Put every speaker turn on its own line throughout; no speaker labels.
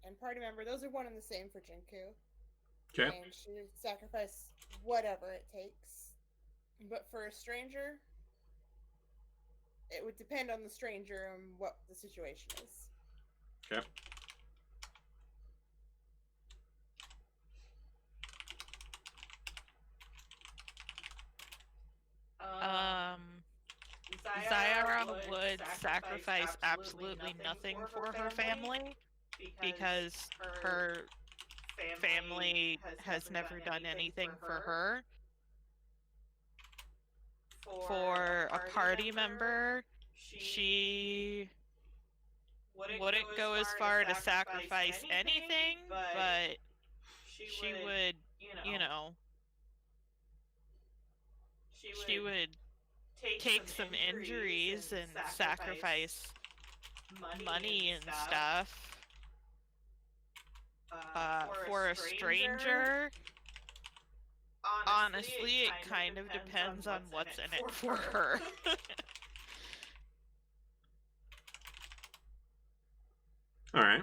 and party member, those are one and the same for Jinku.
Okay.
And she would sacrifice whatever it takes. But for a stranger, it would depend on the stranger and what the situation is.
Okay.
Zyara would sacrifice absolutely nothing for her family because her family has never done anything for her. For a party member, she wouldn't go as far to sacrifice anything, but she would, you know, she would take some injuries and sacrifice money and stuff. For a stranger, honestly, it kind of depends on what's in it for her.
All right.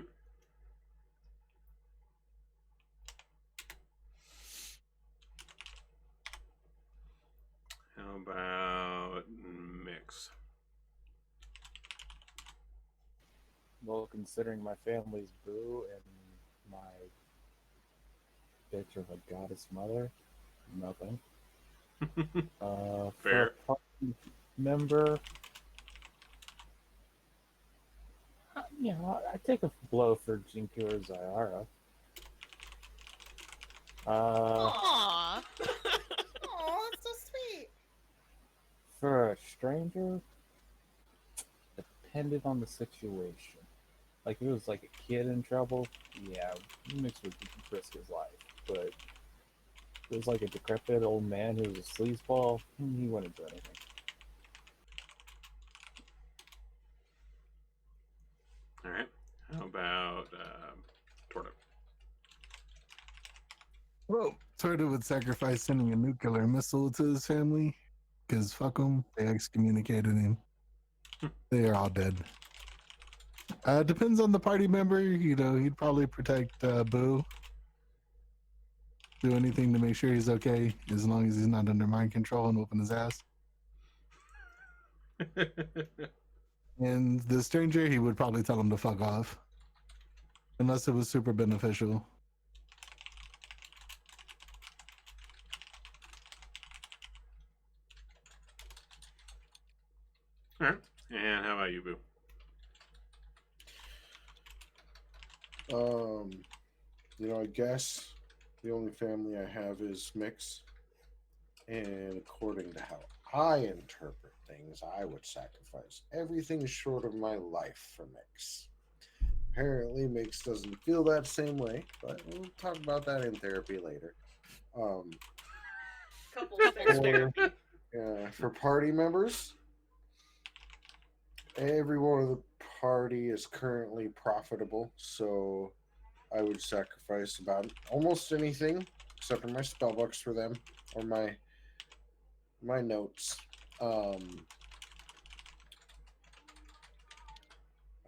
How about mix?
Well, considering my family's boo and my bitch of a goddess mother, nothing. For
Fair.
a party member, I take a blow for Jinku or Zyara.
Aww.
Oh, that's so sweet.
For a stranger, depended on the situation. Like, if it was like a kid in trouble, yeah, Mix would risk his life. But if it was like a decrepit old man who was a sleazeball, he wouldn't do anything.
All right. How about Torto?
Well, Torto would sacrifice sending a nuclear missile to his family because fuck them, they excommunicated him. They are all dead. Depends on the party member. He'd probably protect Boo. Do anything to make sure he's okay, as long as he's not under mind control and whooping his ass. And the stranger, he would probably tell him to fuck off, unless it was super beneficial.
All right. And how about you, Boo?
I guess the only family I have is Mix. And according to how I interpret things, I would sacrifice everything short of my life for Mix. Apparently, Mix doesn't feel that same way, but we'll talk about that in therapy later. For party members, everyone of the party is currently profitable, so I would sacrifice about almost anything except for my spell books for them or my notes.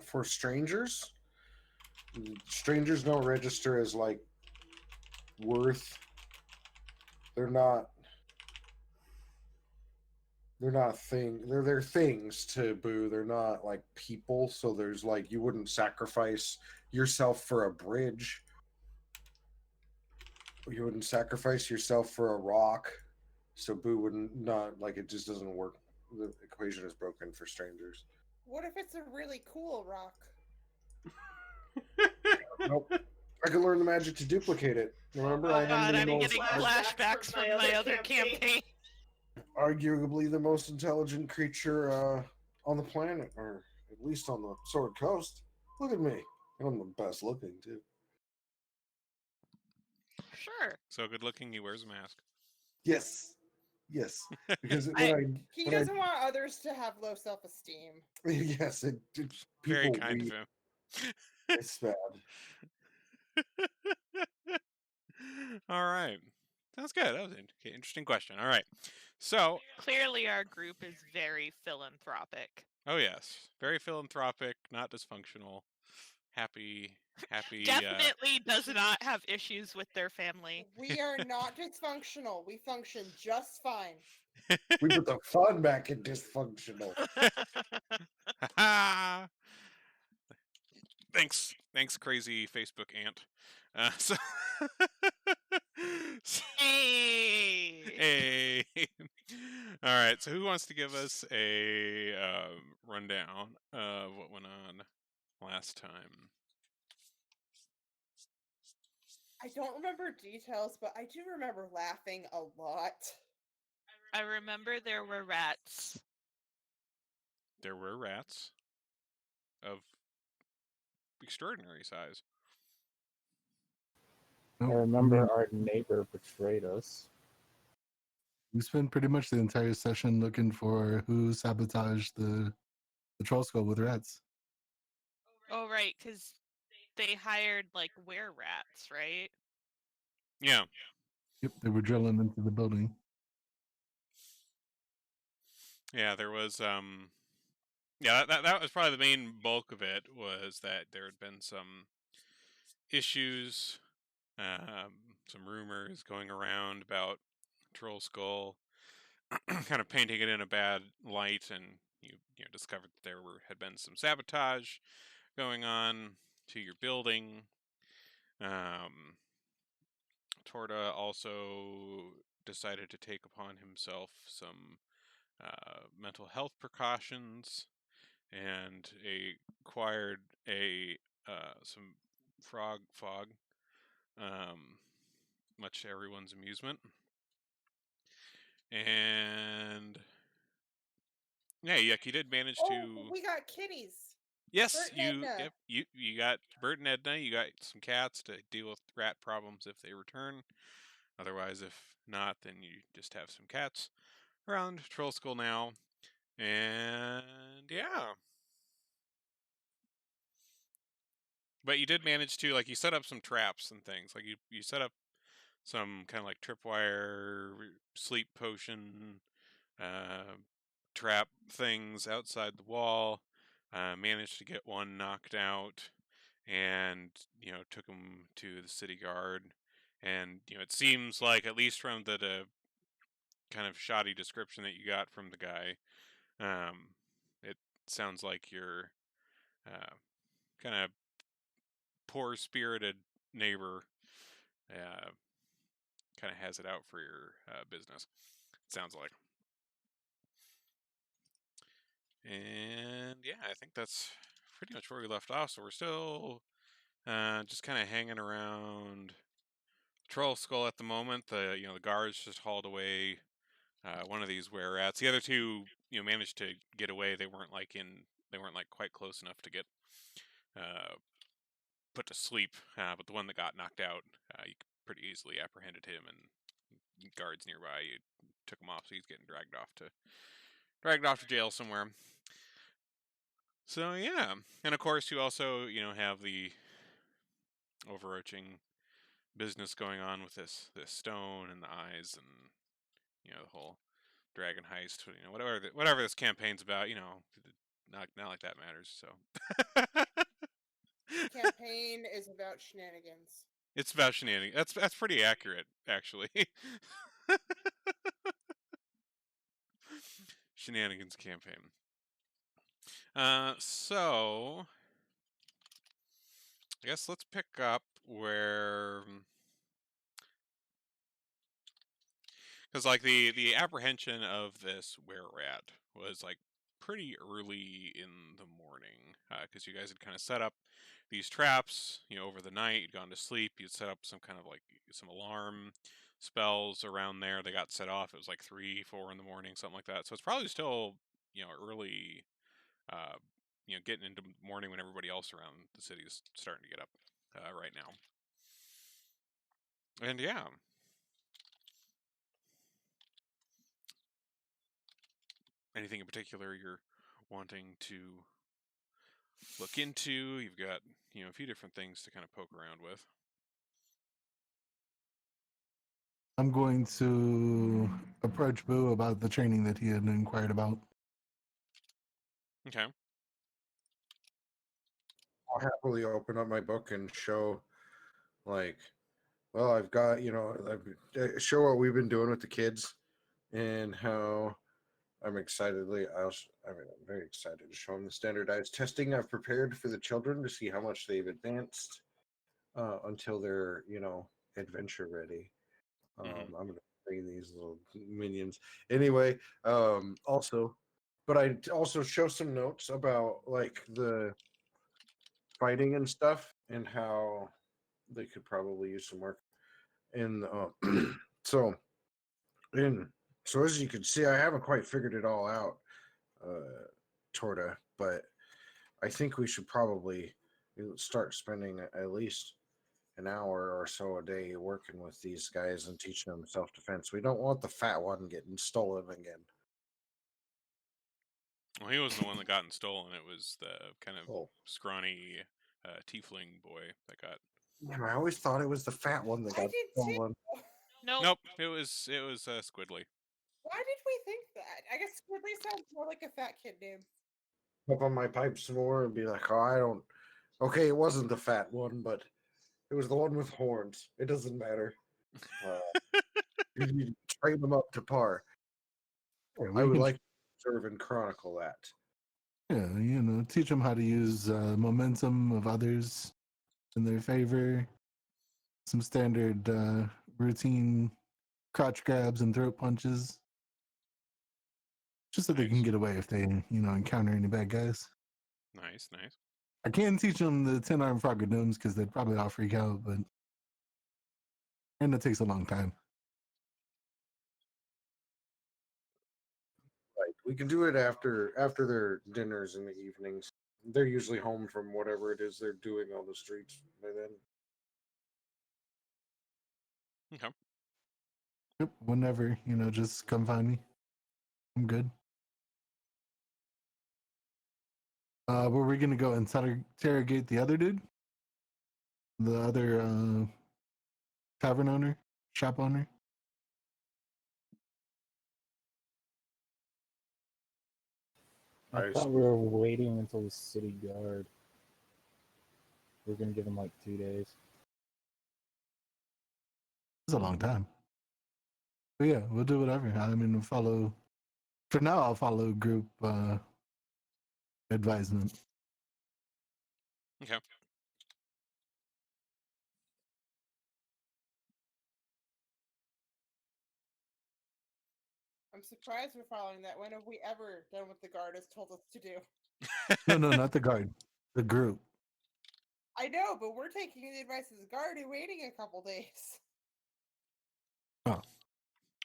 For strangers don't register as like worth. They're not they're things to Boo. They're not like people, so there's like you wouldn't sacrifice yourself for a bridge. You wouldn't sacrifice yourself for a rock. So Boo wouldn't not like it just doesn't work. The equation is broken for strangers.
What if it's a really cool rock?
Nope. I can learn the magic to duplicate it. Remember,
I'm getting flashbacks from my other campaign.
Arguably the most intelligent creature on the planet, or at least on the Sword Coast. Look at me. I'm the best looking, too.
Sure.
So good looking, he wears a mask.
Yes. Because
he doesn't want others to have low self-esteem.
Yes, people
very kind of him.
It's bad.
All right. Sounds good. That was an interesting question. All right. So
clearly our group is very philanthropic.
Oh yes. Very philanthropic, not dysfunctional. happy.
Definitely does not have issues with their family.
We are not dysfunctional. We function just fine.
We put the fun back in dysfunctional.
Thanks, crazy Facebook aunt. So,
Hey.
hey. All right. So, who wants to give us a rundown of what went on last time?
I don't remember details, but I do remember laughing a lot.
I remember there were rats.
There were rats of extraordinary size.
I
Nope,
remember
mean,
our neighbor betrayed us.
we spent pretty much the entire session looking for who sabotaged the troll skull with rats.
Oh, right, because they hired like were-rats, right?
Yeah.
Yep, they were drilling into the building.
Yeah, there was yeah, that was probably the main bulk of it, was that there had been some issues, some rumors going around about Troll Skull, kind of painting it in a bad light, and you know, discovered that there had been some sabotage going on to your building. Torta also decided to take upon himself some mental health precautions, and acquired some frog fog, much to everyone's amusement. And yeah, you did manage
Oh,
to.
we got kitties.
Yes,
Bert and Edna.
Yep, you got Bert and Edna. You got some cats to deal with rat problems if they return. Otherwise, if not, then you just have some cats around Troll School now. And yeah. But you did manage to, like, you set up some traps and things. Like, you set up some kind of like tripwire, sleep potion, trap things outside the wall. Managed to get one knocked out, and took him to the city guard. And it seems like, at least from the kind of shoddy description that you got from the guy, it sounds like your kind of poor-spirited neighbor kind of has it out for your business. It sounds like. And yeah, I think that's pretty much where we left off. So we're still just kind of hanging around Troll Skull at the moment. The guards just hauled away one of these were rats. The other two managed to get away. They weren't like quite close enough to get put to sleep. But the one that got knocked out, you pretty easily apprehended him, and guards nearby, you took him off, so he's getting dragged off to jail somewhere. So yeah, and of course you also have the overarching business going on with this stone and the eyes, and the whole dragon heist. Whatever this campaign's about, not like that matters. So
Campaign is about shenanigans.
it's about shenanigans. That's pretty accurate, actually. Shenanigans campaign. So I guess let's pick up where, because like the apprehension of this were-rat was like pretty early in the morning, because you guys had kind of set up these traps, over the night. You'd gone to sleep. You'd set up some kind of like some alarm spells around there. They got set off. It was like 3, 4 in the morning, something like that. So it's probably still early, getting into morning when everybody else around the city is starting to get up right now. And yeah. Anything in particular you're wanting to look into? You've got, a few different things to kind of poke around with.
I'm going to approach Boo about the training that he had inquired about.
Okay.
I'll happily open up my book and show, like, well, I've got, show what we've been doing with the kids and how I'm very excited to show them the standardized testing I've prepared for the children to see how much they've advanced until they're, adventure ready. I'm gonna bring these little minions anyway. Also, but I also show some notes about like the fighting and stuff and how they could probably use some work. And so, and so as you can see, I haven't quite figured it all out, Torta, but I think we should probably start spending at least an hour or so a day working with these guys and teaching them self-defense. We don't want the fat one getting stolen again.
Well, he wasn't the one that got stolen. It was the kind of
Oh,
scrawny tiefling boy that got.
man, I always thought it was the fat one that
I
got
did too.
stolen.
Nope.
Nope, it was Squidly.
Why did we think that? I guess Squidly sounds more like a fat kid name.
Up on my pipe some more and be like, oh, I don't. Okay, it wasn't the fat one, but it was the one with horns. It doesn't matter. You need to train them up to par.
Yeah,
I
we
would
can,
like to serve and chronicle that.
yeah, teach them how to use momentum of others in their favor. Some standard routine crotch grabs and throat punches, just so they can
Nice.
get away if they, encounter any bad guys.
Nice.
I can teach them the 10-arm froggadoons because they'd probably all freak out, and it takes a long time.
Right. We can do it after their dinners in the evenings. They're usually home from whatever it is they're doing on the streets by then.
Okay.
Yep, whenever, just come find me. I'm good. Were we gonna go and interrogate the other dude? The other tavern owner, shop owner?
I
I
thought we were waiting until the city guard. We're gonna give him like 2 days.
It's a long time. But yeah, we'll do whatever. I mean, we'll follow. For now, I'll follow group advisement.
Okay.
I'm surprised we're following that. When have we ever done what the guard has told us to do?
No, not the guard. The group.
I know, but we're taking the advice of the guard and waiting a couple days.
Oh,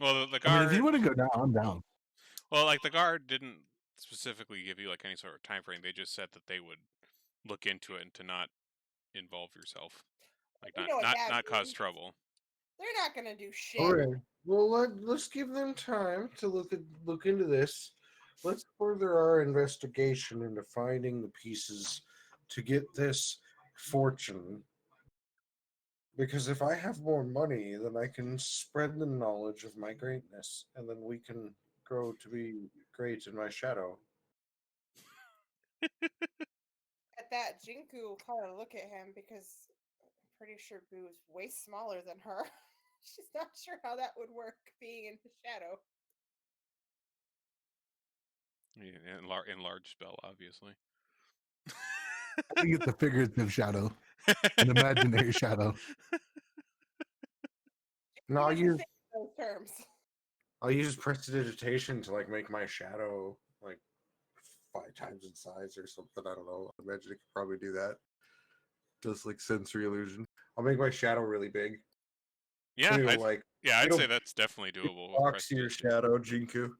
Well, the
I
guard.
mean, if you want to go down, I'm down.
Well, like the guard didn't specifically give you like any sort of time frame. They just said that they would look into it and to not involve yourself, like
You know what that
not cause
means.
trouble.
They're not gonna do shit.
All right. Well, let's give them time to look into this. Let's further our investigation into finding the pieces to get this fortune. Because if I have more money, then I can spread the knowledge of my greatness, and then we can grow to be great in my shadow.
At that, Jinku will kind of look at him because I'm pretty sure Boo is way smaller than her. She's not sure how that would work being in his shadow.
Yeah, enlarge spell, obviously.
I get the figurative shadow, an imaginary shadow.
No,
He doesn't think in those terms.
I'll use prestidigitation to like make my shadow like 5 times in size or something. I don't know. I imagine it could probably do that. Just like sensory illusion. I'll make my shadow really big.
Yeah, I'd
it'll
say that's definitely doable. With
box your shadow, Jinku.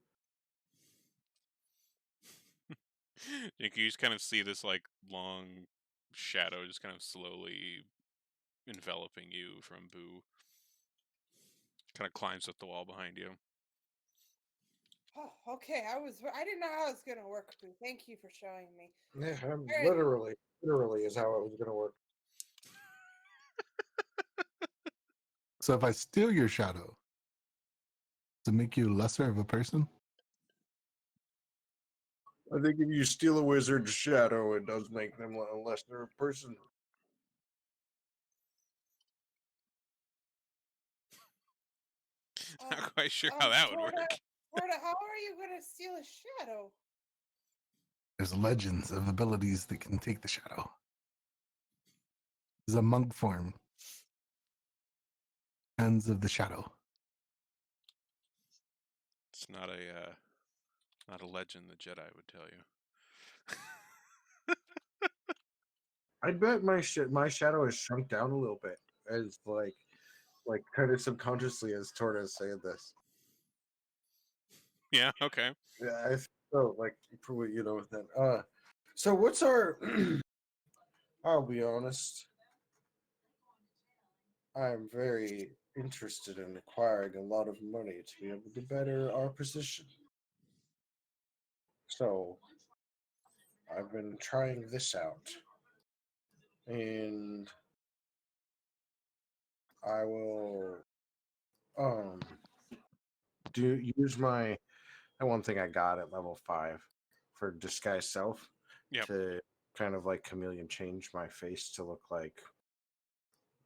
You just kind of see this like long shadow just kind of slowly enveloping you from Boo. Kind of climbs up the wall behind you.
Oh, okay. I didn't know how it was gonna work, Boo. Thank you for showing me.
Yeah, literally is how it was going to work.
So if I steal your shadow, does it make you lesser of a person?
I think if you steal a wizard's shadow, it does make them a lesser person.
Not quite sure how that would work.
Torta, how are you going to steal a shadow?
There's legends of abilities that can take the shadow. There's a monk form. Hands of the shadow.
It's not a legend the Jedi would tell you.
I bet my shadow has shrunk down a little bit, as like kind of subconsciously as Torta is saying this.
Yeah. Okay.
Yeah, I think so. Like, you know, then. So what's our? I'll be honest. I'm very interested in acquiring a lot of money to be able to better our position. So I've been trying this out, and I will use my one thing I got at level 5 for disguise self
Yep.
to kind of like chameleon change my face to look like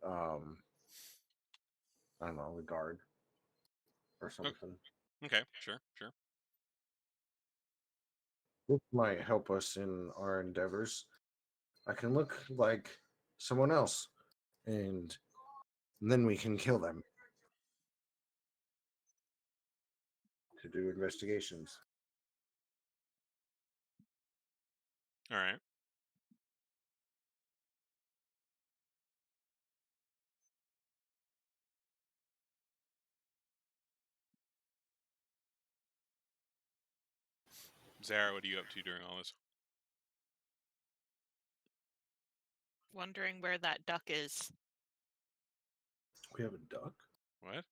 I don't know, the guard or something.
Okay. Sure.
This might help us in our endeavors. I can look like someone else, and then we can kill them to do investigations.
All right. Zara, what are you up to during all this?
Wondering where that duck is.
We have a duck.
What?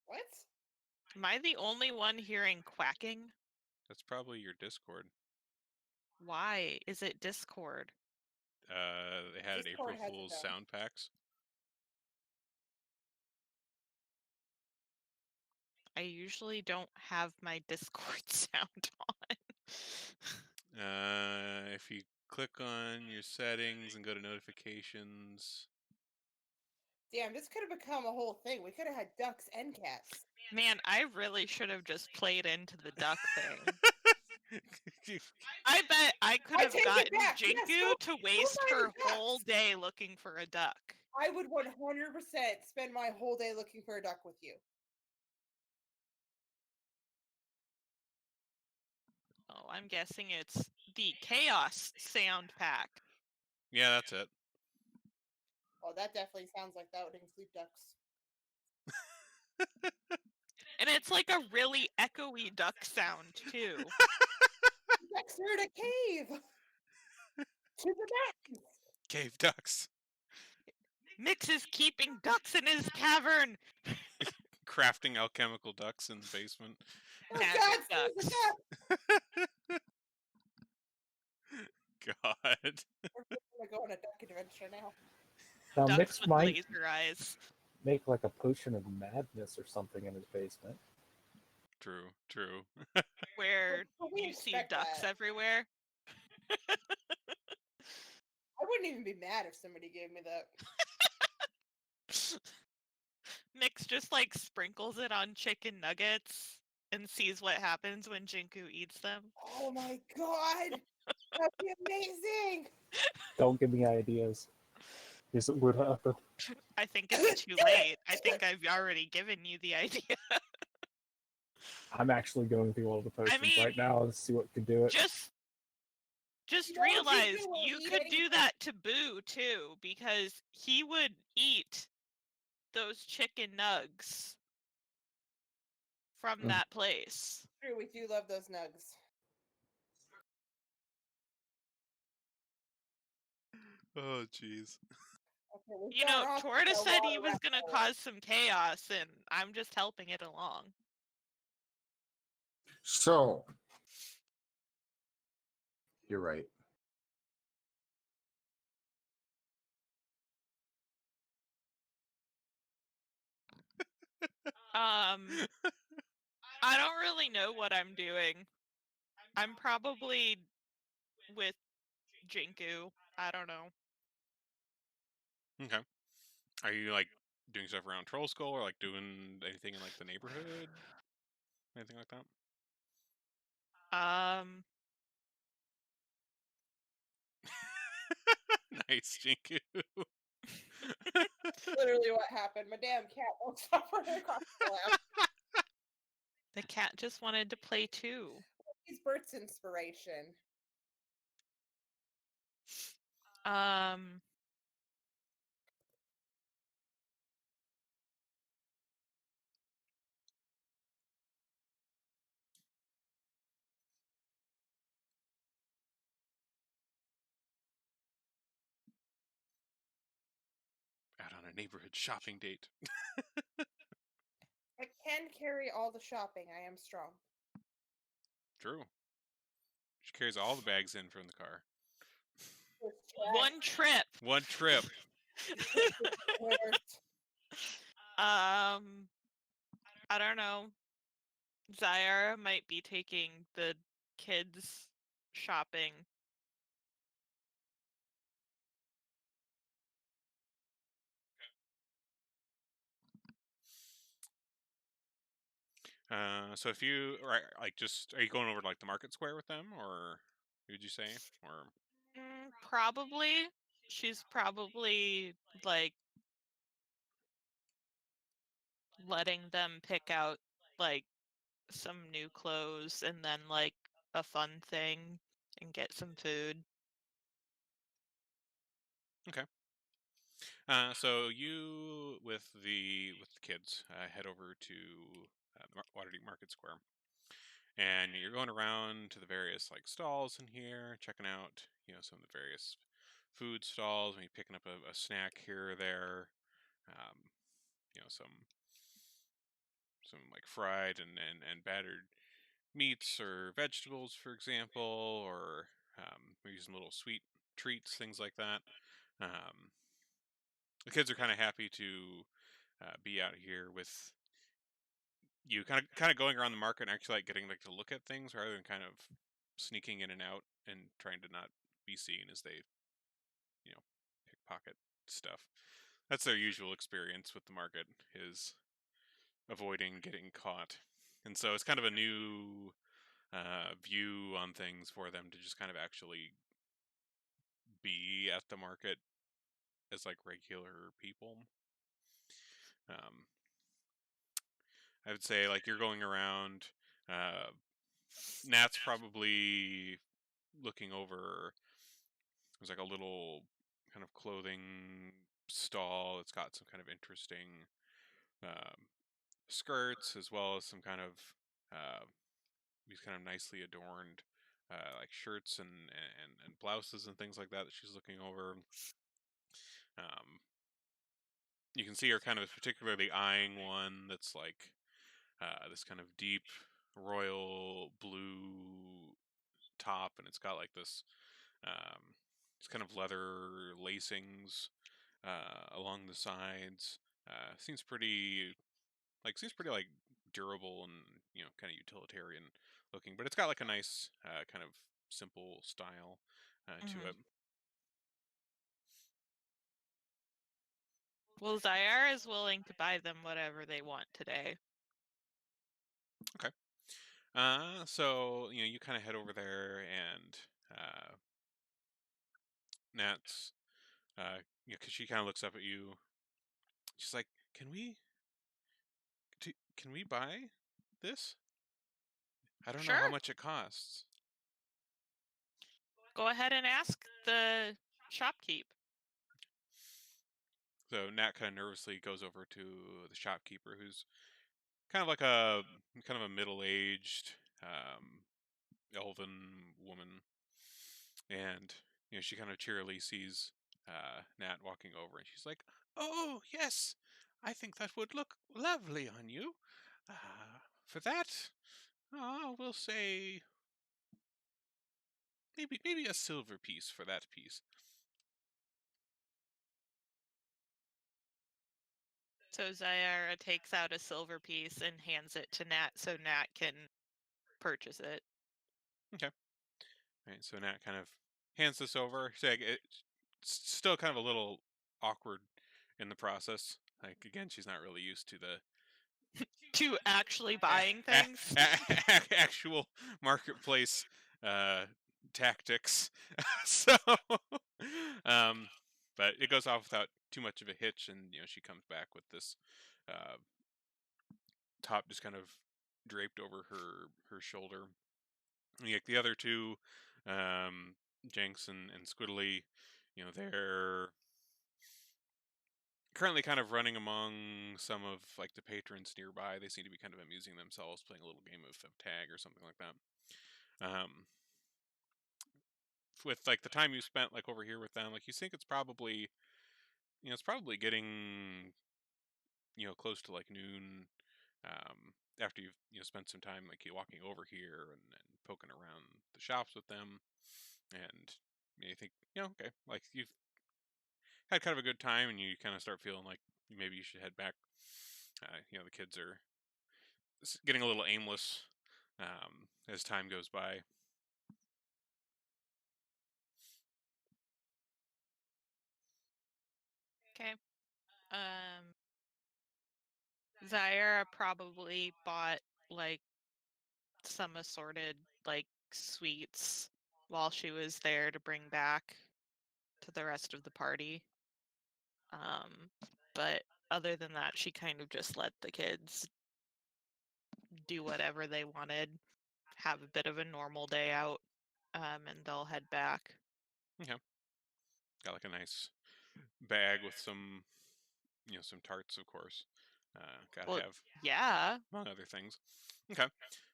What?
Am I the only one hearing quacking?
That's probably your Discord.
Why is it Discord?
They had an April
Discord has a
Fool's
duck.
sound packs.
I usually don't have my Discord sound on.
If you click on your settings and go to notifications.
Damn, this could have become a whole thing. We could have had ducks and cats.
Man, I really should have just played into the duck thing. I bet I could
I
have
take it
gotten
back. Yes,
Jinku to waste
buy the
her whole
ducks.
day looking for a duck.
I would 100% spend my whole day looking for a duck with you.
Oh, I'm guessing it's the Chaos sound pack.
Yeah, that's it.
Well, that definitely sounds like that would include ducks.
And it's like a really echoey duck sound, too.
Ducks are in a cave! To the mountains!
Cave ducks.
Mix is keeping ducks in his cavern!
Crafting alchemical ducks in the basement.
Oh
Magic
God,
ducks.
God.
We're gonna go on a duck adventure now.
Now
Ducks
Mix
with
might
laser eyes.
make like a potion of madness or something in his basement.
True.
Where
But we
you see
expect
ducks
that.
everywhere.
I wouldn't even be mad if somebody gave me that.
Mix just like sprinkles it on chicken nuggets and sees what happens when Jinku eats them.
Oh my God! That'd be amazing!
Don't give me ideas. This would happen.
I think it's too late. I think I've already given you the idea.
I'm actually going through all the potions
mean,
right now to see what could do it.
Just
No,
realize
Jinku will
you
eat
could do
anything.
that to Boo too, because he would eat those chicken nugs from that place.
True, we do love those nugs.
Oh, jeez.
Okay, we've
You know,
gone off
Torta
a
said
lot
he
of
was
rabbit
gonna
holes.
cause some chaos, and I'm just helping it along.
So you're right.
I don't really know what I'm doing. I'm probably with Jinku. I don't know.
Okay. Are you like doing stuff around Troll Skull or like doing anything in like the neighborhood? Anything like that? Nice, Jinku.
Literally what happened. My damn cat won't stop running across the lap.
The cat just wanted to play too.
He's Bert's inspiration.
Out on a neighborhood shopping date.
I can carry all the shopping. I am strong.
True. She carries all the bags in from the car.
One trip.
One trip.
I don't know. Zyara might be taking the kids shopping.
So if you like, just are you going over to like the market square with them, or would you say, or
Probably. She's probably like letting them pick out like some new clothes and then like a fun thing and get some food.
okay. So you with the kids head over to the Waterdeep Market Square, and you're going around to the various like stalls in here, checking out some of the various food stalls, maybe picking up a snack here or there, um, some like fried and battered meats or vegetables, for example, or maybe some little sweet treats, things like that. The kids are kind of happy to be out here with you, kind of going around the market and actually like getting like to look at things rather than kind of sneaking in and out and trying to not be seen as they pickpocket stuff. That's their usual experience with the market, is avoiding getting caught. And so it's kind of a new view on things for them to just kind of actually be at the market as like regular people. I would say like you're going around. Nat's probably looking over. There's like a little kind of clothing stall that's got some kind of interesting skirts, as well as some kind of these kind of nicely adorned like shirts and blouses and things like that she's looking over. You can see her kind of particularly eyeing one that's like this kind of deep royal blue top, and it's got like this kind of leather lacings along the sides. Seems pretty like durable and kind of utilitarian looking, but it's got like a nice kind of simple style to it.
Well, Zyara is willing to buy them whatever they want today.
Okay. So you kind of head over there, and Nat's because she kind of looks up at you. She's like, can we buy this? I don't know how
Sure.
much it costs."
Go ahead and ask the shopkeep.
So Nat kind of nervously goes over to the shopkeeper, who's kind of like a middle-aged elven woman, and she kind of cheerily sees Nat walking over, and she's like, "Oh yes, I think that would look lovely on you. For that, we'll say maybe a silver piece for that piece."
So Zyara takes out a silver piece and hands it to Nat so Nat can purchase it.
Okay. All right. So Nat kind of hands this over. So it's still kind of a little awkward in the process. Like again, she's not really used to the
To actually buying things.
actual marketplace uh, tactics. So, um, but it goes off without too much of a hitch, and she comes back with this uh, top just kind of draped over her shoulder. And like the other two, Jenks and Squiddly, they're currently kind of running among some of like the patrons nearby. They seem to be kind of amusing themselves, playing a little game of tag or something like that. With like the time you spent like over here with them, like you think it's probably getting close to like noon. After you've spent some time like walking over here and poking around the shops with them, and you think okay, like you've had kind of a good time, and you kind of start feeling like maybe you should head back. The kids are getting a little aimless as time goes by.
Okay. Zaira probably bought like some assorted like sweets while she was there to bring back to the rest of the party. But other than that, she kind of just let the kids do whatever they wanted, have a bit of a normal day out, and they'll head back.
Okay. Got like a nice bag with some some tarts, of course. Gotta
Well,
have,
yeah.
among other things. Okay.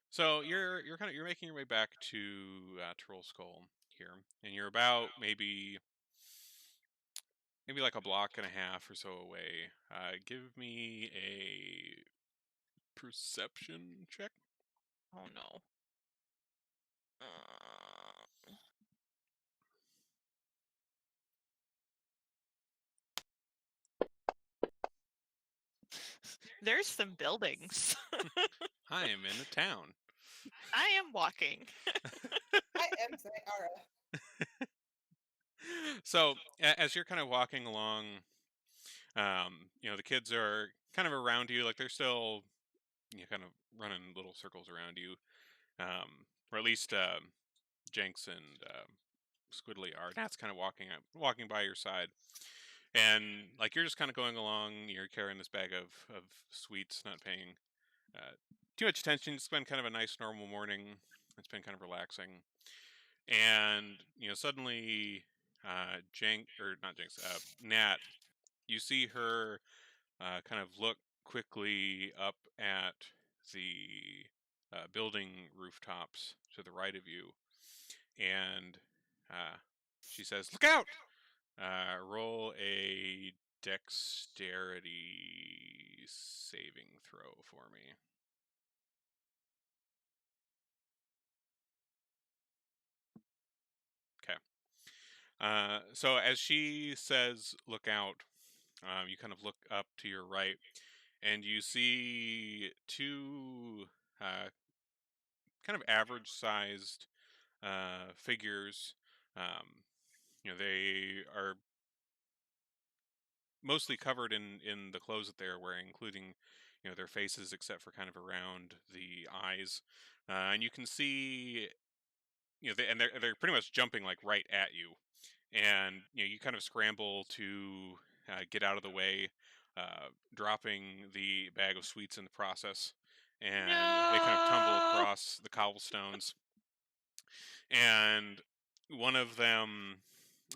So you're making your way back to Troll Skull here, and you're about maybe like a block and a half or so away. Give me a perception check.
Oh no. Uh, There's some buildings.
I am in a town.
I am walking.
I am Sayara.
So as you're kind of walking along, the kids are kind of around you, like they're still, kind of running little circles around you, or at least Jenks and Squiddly are. Nat's kind of walking by your side, and like you're just kind of going along. You're carrying this bag of sweets, not paying uh, too much attention. It's been kind of a nice normal morning. It's been kind of relaxing, and suddenly, Nat, you see her kind of look quickly up at the building rooftops to the right of you, and she says, "Look out! Roll a dexterity saving throw for me." Okay. So as she says, "Look out," you kind of look up to your right, and you see two kind of average-sized figures. They are mostly covered in the clothes that they are wearing, including their faces, except for kind of around the eyes. And you can see and they're pretty much jumping like right at you, and you kind of scramble to get out of the way, dropping the bag of sweets in the process, and they kind of tumble
No.
across the cobblestones, and one of them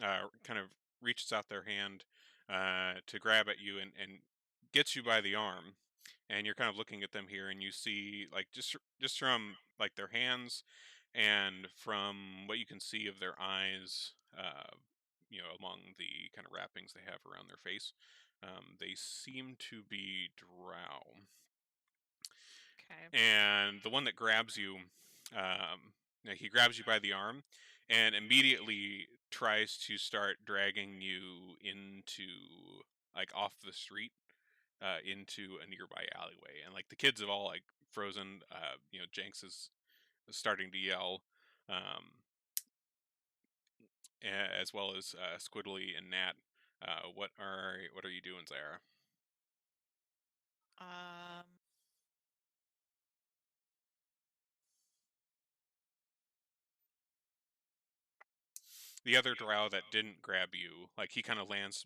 kind of reaches out their hand to grab at you and gets you by the arm, and you're kind of looking at them here, and you see like just from like their hands and from what you can see of their eyes, among the kind of wrappings they have around their face, they seem to be drow.
Okay.
And the one that grabs you, he grabs you by the arm and immediately tries to start dragging you into like off the street, into a nearby alleyway, and like the kids have all like frozen. Jenks is starting to yell, as well as Squiddly and Nat. What are you doing, Zara? The other drow that didn't grab you, like he kind of lands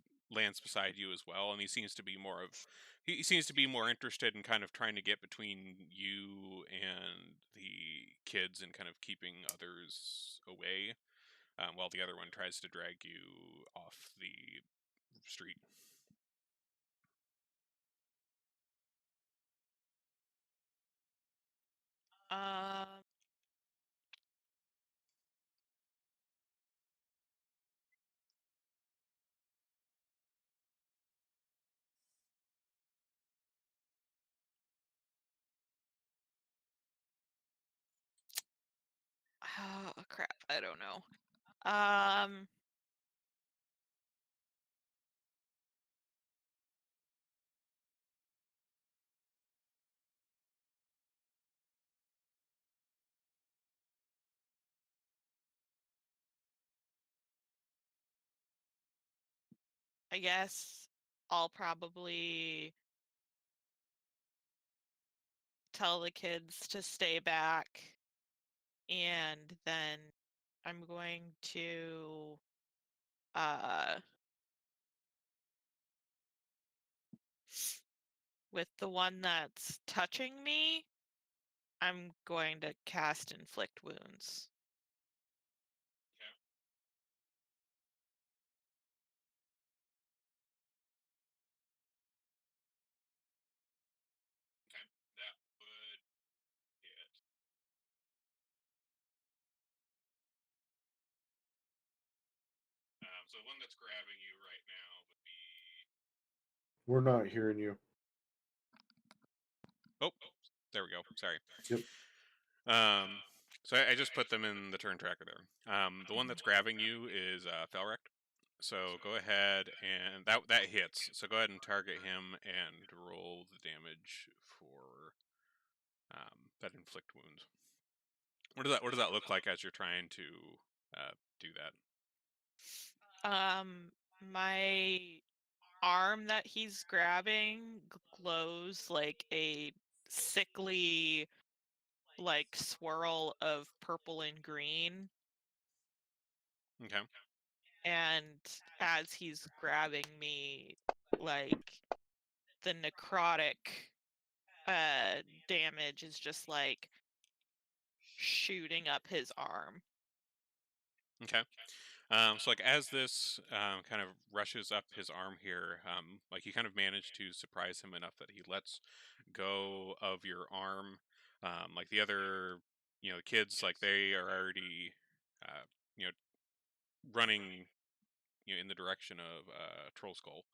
beside you as well, and he seems to be more interested in kind of trying to get between you and the kids and kind of keeping others away, while the other one tries to drag you off the street.
Oh crap! I don't know. I guess I'll probably tell the kids to stay back, and then I'm going to with the one that's touching me, I'm going to cast Inflict Wounds.
So the one that's grabbing you right now would be...
We're not hearing you.
Oh, there we go. Sorry.
Yep.
So I just put them in the turn tracker there. The one that's grabbing you is Felrect. So go ahead and that hits. So go ahead and target him and roll the damage for that inflict wounds. What does that look like as you're trying to do that?
My arm that he's grabbing glows like a sickly like swirl of purple and green.
Okay.
And as he's grabbing me, like the necrotic damage is just like shooting up his arm.
Okay. So like as this kind of rushes up his arm here, like you kind of manage to surprise him enough that he lets go of your arm. Like the other, kids, like they are already, you know, running, in the direction of Troll Skull.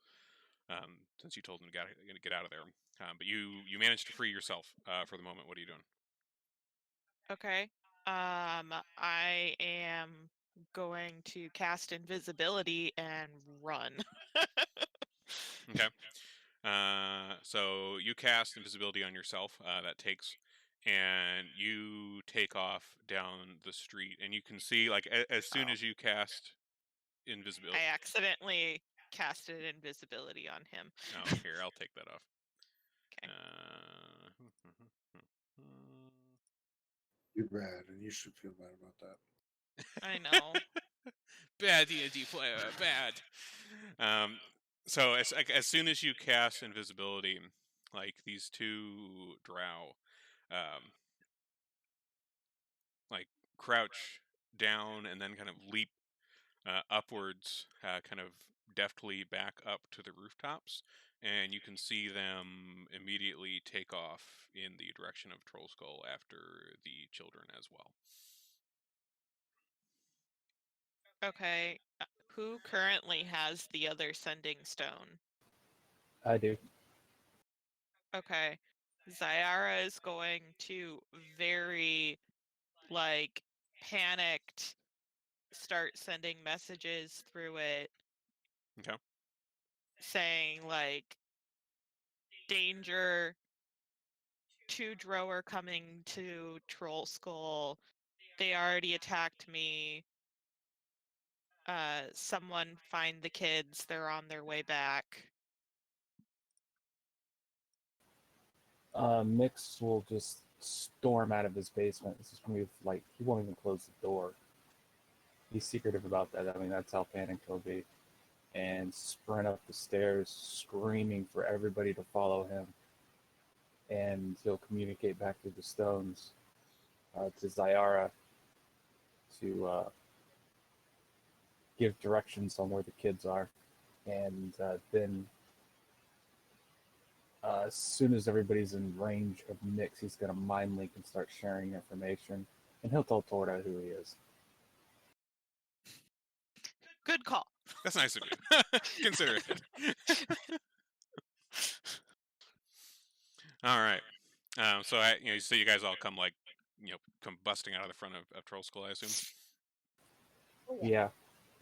Since you told him to get out of there, but you managed to free yourself for the moment. What are you doing?
Okay. I am going to cast invisibility and run.
Okay. So you cast invisibility on yourself. That takes, and you take off down the street, and you can see like as soon as you cast invisibility.
I accidentally casted invisibility on him.
Oh, here, I'll take that off.
Okay.
You're bad, and you should feel bad about that.
I know.
Bad D&D player, bad. So as soon as you cast invisibility, like these two drow, like crouch down and then kind of leap upwards, kind of deftly back up to the rooftops, and you can see them immediately take off in the direction of Troll Skull after the children as well.
Okay. Who currently has the other sending stone?
I do.
Okay. Zyara is going to very, like, panicked start sending messages through it.
Okay.
Saying, like, danger, 2 drow are coming to Troll Skull. they already attacked me. Someone find the kids. They're on their way back.
Mix will just storm out of his basement. This is gonna be like he won't even close the door. He's secretive about that. I mean, that's how panicked he'll be. And sprint up the stairs, screaming for everybody to follow him. And he'll communicate back through the stones to Zyara to give directions on where the kids are. And then as soon as everybody's in range of Nix, he's going to mind link and start sharing information. And he'll tell Torda who he is.
Good call.
That's nice of you. Consider it. All right. So so you guys all come come busting out of the front of Troll Skull, I assume.
Oh,
Yeah.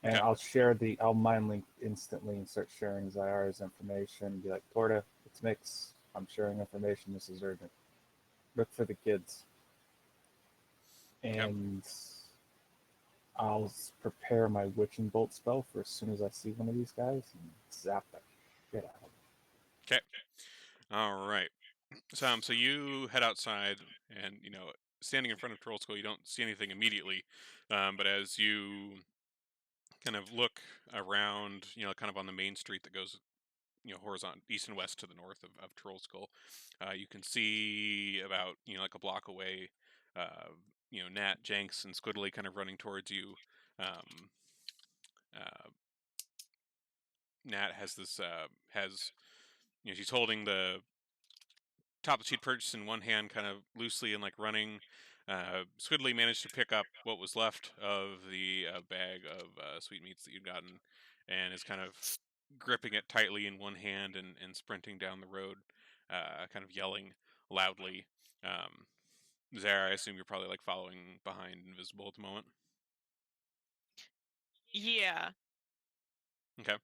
And
Okay.
I'll mind link instantly and start sharing Zyara's information. Be like, Torda, it's Mix. I'm sharing information. This is urgent. Look for the kids. And I'll prepare my Witching Bolt spell for as soon as I see one of these guys and zap them. Get out.
Okay. All right. So you head outside, and standing in front of Troll Skull, you don't see anything immediately, but as you kind of look around, kind of on the main street that goes, horizontal east and west to the north of Troll Skull, you can see about like a block away, Nat, Jenks, and Squiddly kind of running towards you. Nat has she's holding the top that she'd purchased in one hand, kind of loosely and like running. Squiddly managed to pick up what was left of the bag of sweetmeats that you'd gotten, and is kind of gripping it tightly in one hand and sprinting down the road, kind of yelling loudly. Zara, I assume you're probably like following behind, invisible at the moment.
Yeah.
Okay.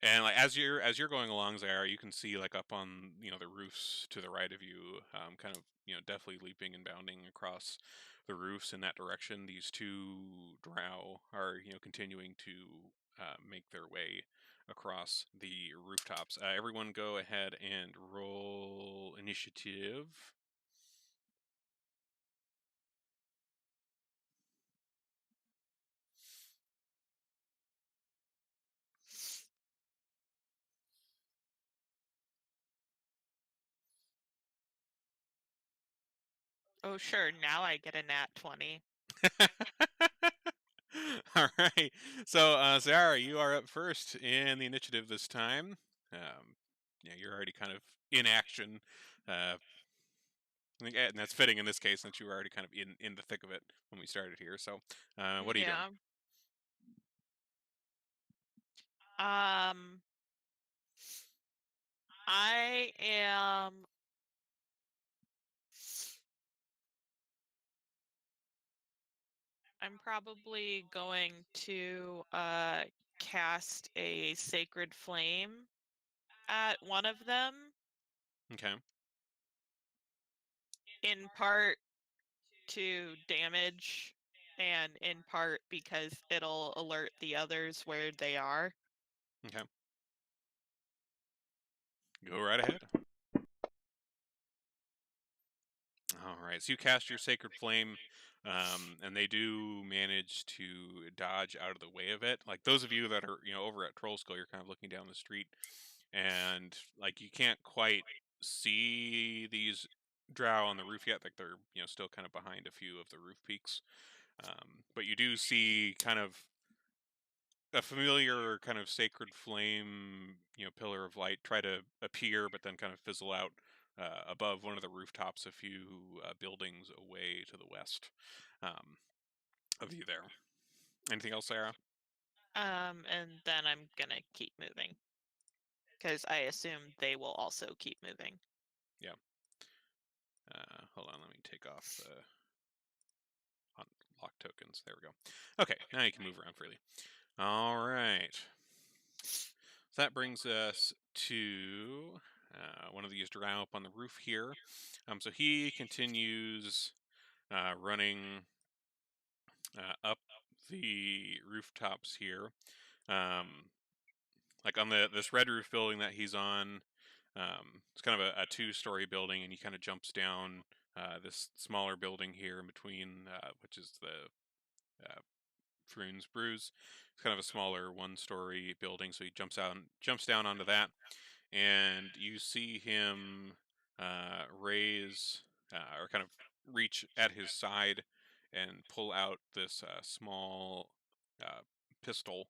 And like as you're going along, Zara, you can see like up on the roofs to the right of you, kind of definitely leaping and bounding across the roofs in that direction. These two drow are continuing to make their way across the rooftops. Everyone, go ahead and roll initiative.
Oh, sure. Now I get a nat 20.
All right. So, Zara, you are up first in the initiative this time. You're already kind of in action. And that's fitting in this case since you were already kind of in the thick of it when we started here. So, what are you doing?
Yeah. Um, I am. I'm probably going to cast a sacred flame at one of them.
Okay.
In part to damage, and in part because it'll alert the others where they are.
Okay. Go right ahead. All right. So you cast your sacred flame, and they do manage to dodge out of the way of it. Like those of you that are over at Troll Skull, you're kind of looking down the street, and like you can't quite see these drow on the roof yet. Like they're still kind of behind a few of the roof peaks, but you do see kind of a familiar kind of sacred flame, pillar of light try to appear, but then kind of fizzle out above one of the rooftops a few buildings away to the west of you there. Anything else, Sarah?
And then I'm gonna keep moving. Because I assume they will also keep moving.
Yeah. Hold on, let me take off the unlock tokens. There we go. Okay, now you can move around freely. All right. So that brings us to one of these drow up on the roof here. So he continues running up the rooftops here. Like on this red roof building that he's on, it's kind of a two-story building, and he kind of jumps down this smaller building here in between, which is the Froon's Brews. It's kind of a smaller one-story building, so he jumps down onto that, and you see him raise or kind of reach at his side and pull out this small pistol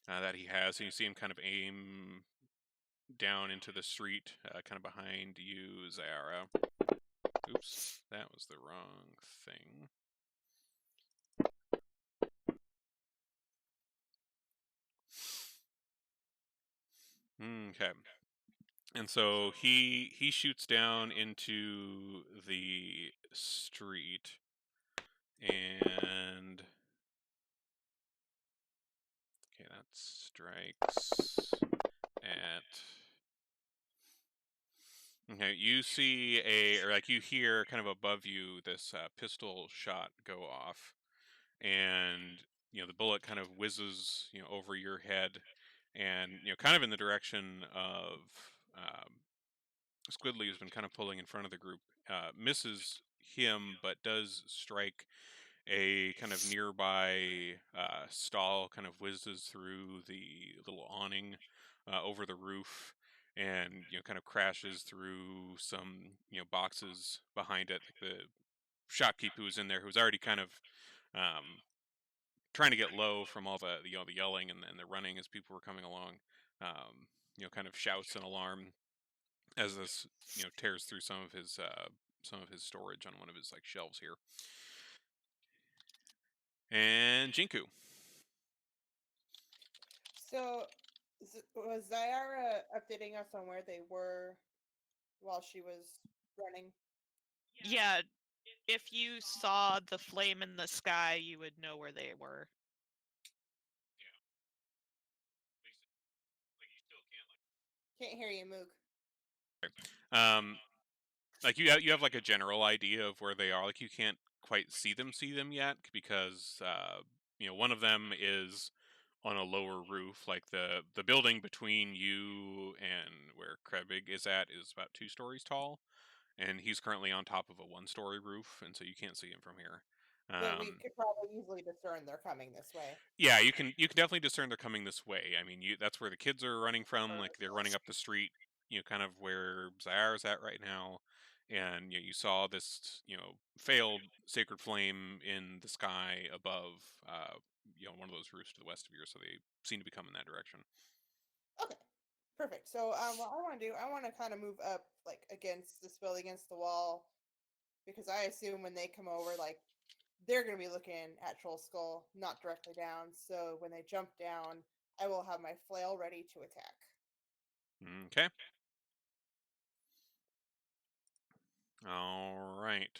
that he has, and you see him kind of aim down into the street, kind of behind you, Zara. Oops, that was the wrong thing. Okay. And so he shoots down into the street, and okay, that strikes at. Okay, you see or like you hear kind of above you this pistol shot go off, and the bullet kind of whizzes over your head, and kind of in the direction of Squidly, who's been kind of pulling in front of the group, misses him, but does strike a kind of nearby stall, kind of whizzes through the little awning over the roof, and kind of crashes through some boxes behind it. Like the shopkeep who was in there, who was already kind of trying to get low from all the the yelling and the running as people were coming along, kind of shouts an alarm as this tears through some of his storage on one of his like shelves here. And Jinku.
So, was Zyara updating us on where they were while she was running?
Yeah, if you saw the flame in the sky, you would know where they were.
Can't hear you, Moog.
Like you have like a general idea of where they are. Like you can't quite see them yet because one of them is on a lower roof. Like the building between you and where Krebig is at is about 2 stories tall, and he's currently on top of a 1-story roof, and so you can't see him from here.
So we could probably easily discern they're coming this way.
Yeah, you can definitely discern they're coming this way. I mean, that's where the kids are running from. Like they're running up the street, kind of where Zayar's at right now. And you saw this, failed sacred flame in the sky above, one of those roofs to the west of you. So they seem to be coming that direction.
Okay, perfect. So what I want to do, I want to kind of move up, like against this building, against the wall, because I assume when they come over, like they're going to be looking at Troll Skull, not directly down. So when they jump down, I will have my flail ready to attack.
Okay. All right.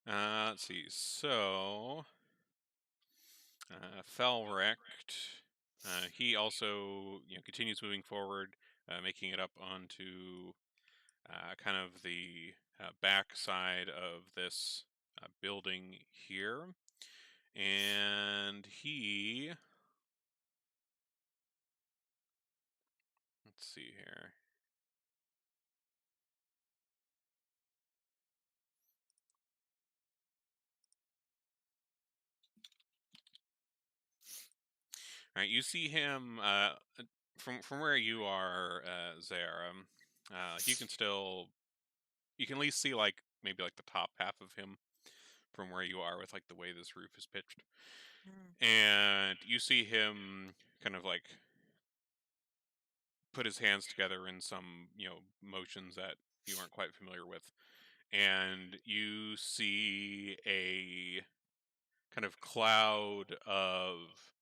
Let's see. So, Felrect, he also continues moving forward, making it up onto kind of the back side of this building here, and he. Let's see here. All right, you see him from where you are, Zara. You can at least see like maybe like the top half of him from where you are with like the way this roof is pitched, and you see him kind of like put his hands together in some motions that you aren't quite familiar with, and you see a kind of cloud of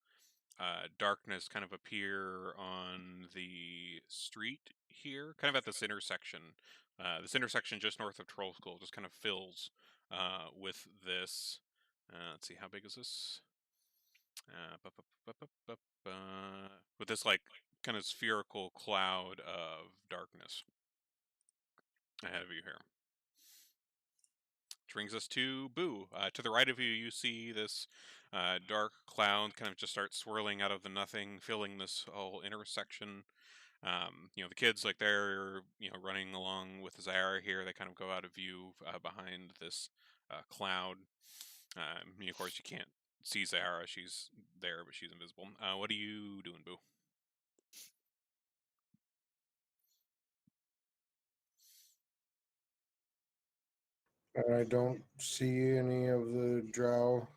darkness kind of appear on the street here, kind of at this intersection. This intersection just north of Troll School just kind of fills with this. Let's see, how big is this? With this like kind of spherical cloud of darkness ahead of you here. brings us to Boo. To the right of you, you see this dark cloud kind of just start swirling out of the nothing, filling this whole intersection. The kids, like, they're running along with Zara here. They kind of go out of view behind this cloud. Of course, you can't see Zara. She's there, but she's invisible. What are you doing, Boo?
I don't see any of the drow.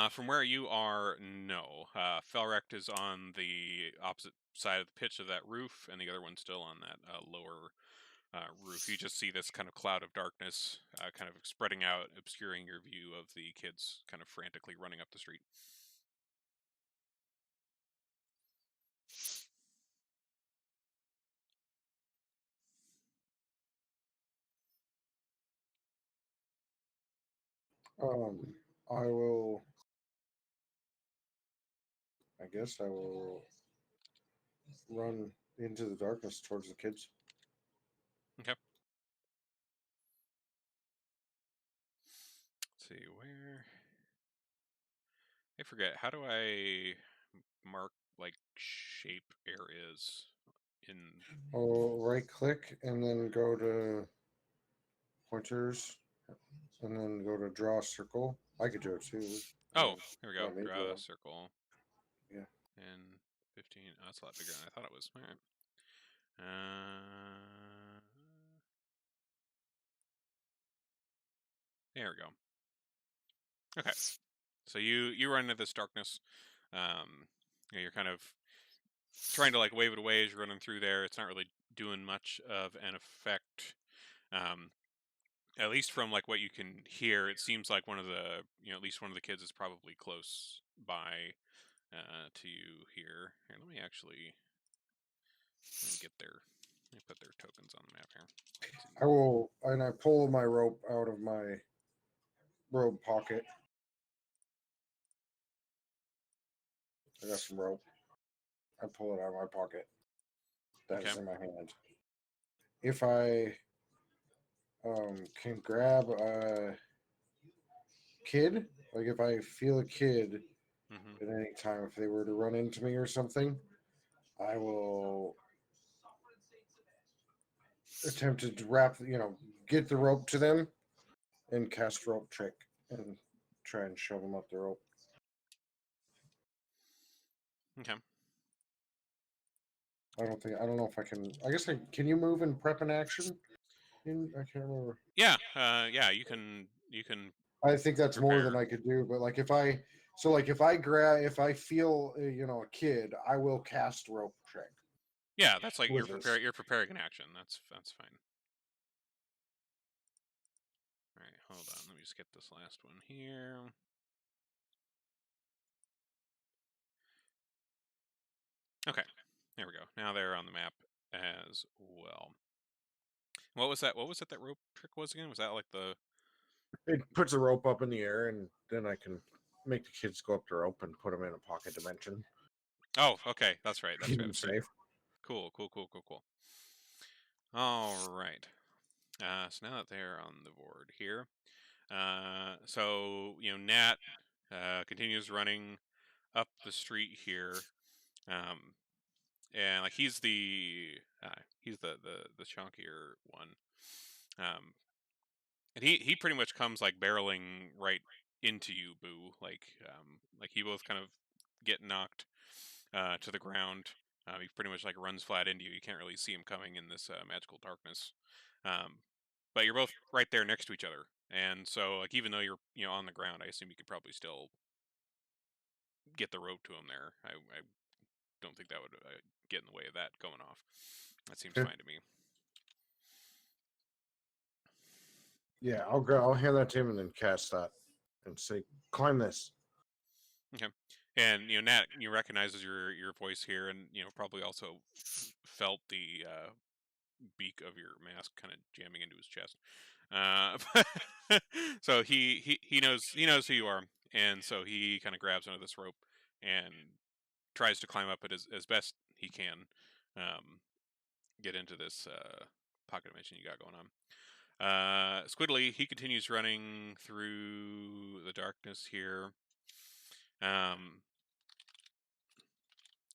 From where you are, no. Felrect is on the opposite side of the pitch of that roof, and the other one's still on that lower roof. You just see this kind of cloud of darkness kind of spreading out, obscuring your view of the kids kind of frantically running up the street.
I will. I guess I will run into the darkness towards the kids.
Okay. Let's see where. I forget. How do I mark like shape areas in?
I'll right click and then go to pointers and then go to draw a circle. I could do it too.
Oh, here we go.
let me
Draw
draw.
a circle.
Yeah.
And 15. Oh, that's a lot bigger than I thought it was. All right. There we go. Okay. So you run into this darkness. You're kind of trying to like wave it away as you're running through there. It's not really doing much of an effect. At least from like what you can hear, it seems like one of the at least one of the kids is probably close by to you here. Here, let me get their. Let me put their tokens on the map here.
I will, and I pull my rope out of my robe pocket. I got some rope. I pull it out of my pocket. That is in my hand. If I can grab a kid, like if I feel a kid at any time, if they were to run into me or something, I will attempt to wrap, get the rope to them and cast rope trick and try and shove them up the rope.
Okay.
I don't know if I can. I guess can you move and prep an action? I can't remember.
Yeah. Yeah. You can.
I think that's more than
prepare.
I could do. But like if I feel a kid, I will cast rope trick.
Yeah, that's like
with
you're preparing an action. That's fine. All right, hold on. Let me just get this last one here. Okay, there we go. Now they're on the map as well. What was that? What was it that rope trick was again? Was that like the?
It puts a rope up in the air, and then I can make the kids go up the rope and put them in a pocket dimension.
Oh, okay, that's right. That's
Keep
right.
them safe.
Cool. All right. So now that they're on the board here, so Nat continues running up the street here, and like he's the chunkier one, and he pretty much comes like barreling right into you, Boo. Like you both kind of get knocked to the ground. He pretty much like runs flat into you. You can't really see him coming in this magical darkness. But you're both right there next to each other, and so like even though you're on the ground, I assume you could probably still get the rope to him there. I don't think that would get in the way of that going off. That seems fine to me.
Yeah, I'll hand that to him and then cast that and say, "Climb this."
Okay, and Nat, recognizes your voice here, and probably also felt the beak of your mask kind of jamming into his chest. So he knows who you are, and so he kind of grabs onto this rope and tries to climb up it as best he can, get into this pocket dimension you got going on. Squiddly, he continues running through the darkness here.
Do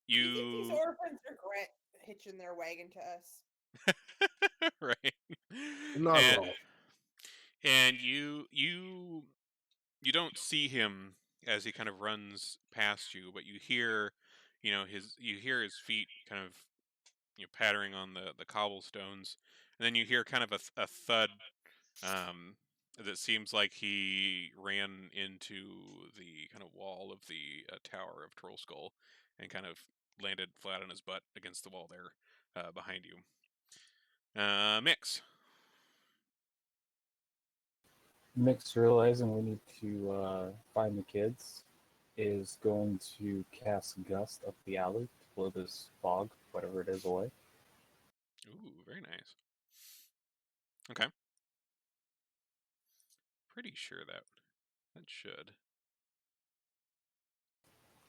you think these
You
orphans regret hitching their wagon to us?
right,
Not at all.
and you don't see him as he kind of runs past you, but you hear, his feet kind of pattering on the cobblestones, and then you hear kind of a thud. That seems like he ran into the kind of wall of the tower of Troll Skull and kind of landed flat on his butt against the wall there behind you. Mix.
Mix realizing we need to find the kids is going to cast Gust up the alley to blow this fog, whatever it is, away.
Ooh, very nice. Okay. Pretty sure that should.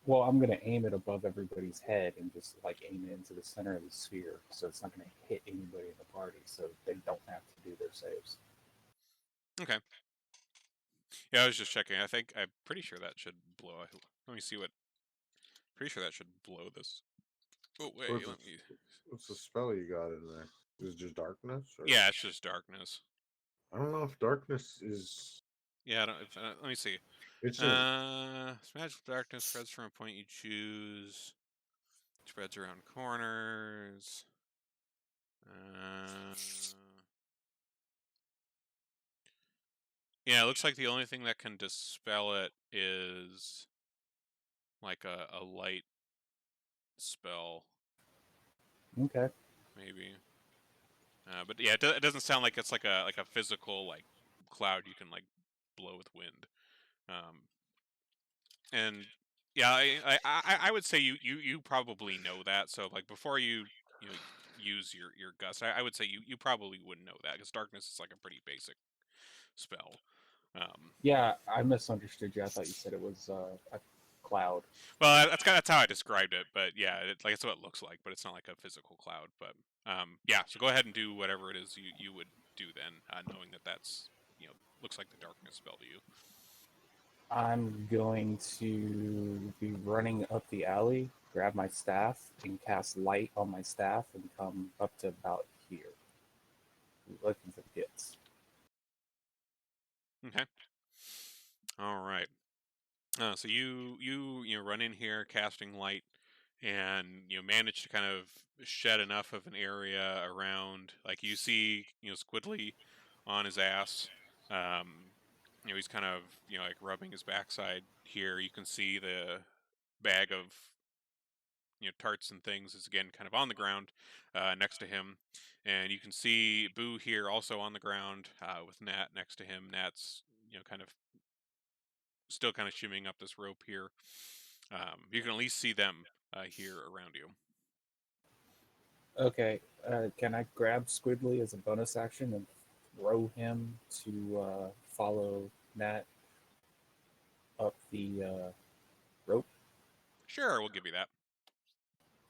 Well, I'm gonna aim it above everybody's head and just like aim it into the center of the sphere, so it's not gonna hit anybody in the party, so they don't have to do their saves.
Okay. Yeah, I was just checking. I'm pretty sure that should blow. Let me see what. Pretty sure that should blow this. Oh wait,
What's,
let me.
what's the spell you got in there? Is it just darkness? Or...
Yeah, it's just darkness.
I don't know if darkness is.
Yeah, let me see.
It's
Magical darkness spreads from a point you choose. Spreads around corners. Yeah, it looks like the only thing that can dispel it is like a light spell,
Okay.
maybe. But yeah, it doesn't sound like it's like a physical like cloud you can like blow with wind. And yeah, I would say you probably know that. So like before you use your gust, I would say you probably wouldn't know that because darkness is like a pretty basic spell.
Yeah, I misunderstood you. I thought you said it was a cloud.
Well, that's how I described it. But yeah, that's what it looks like. But it's not like a physical cloud. But yeah. So go ahead and do whatever it is you would do then, knowing that that's looks like the darkness spell to you.
I'm going to be running up the alley, grab my staff, and cast light on my staff and come up to about here. Looking for the kids.
Okay. All right. So you run in here casting light, and manage to kind of shed enough of an area around. Like you see, Squidly on his ass. He's kind of like rubbing his backside here. You can see the bag of tarts and things is again kind of on the ground next to him, and you can see Boo here also on the ground with Nat next to him. Nat's kind of still kind of shimmying up this rope here. You can at least see them here around you.
Okay, can I grab Squidly as a bonus action and throw him to follow Nat up the rope?
Sure, we'll give you that.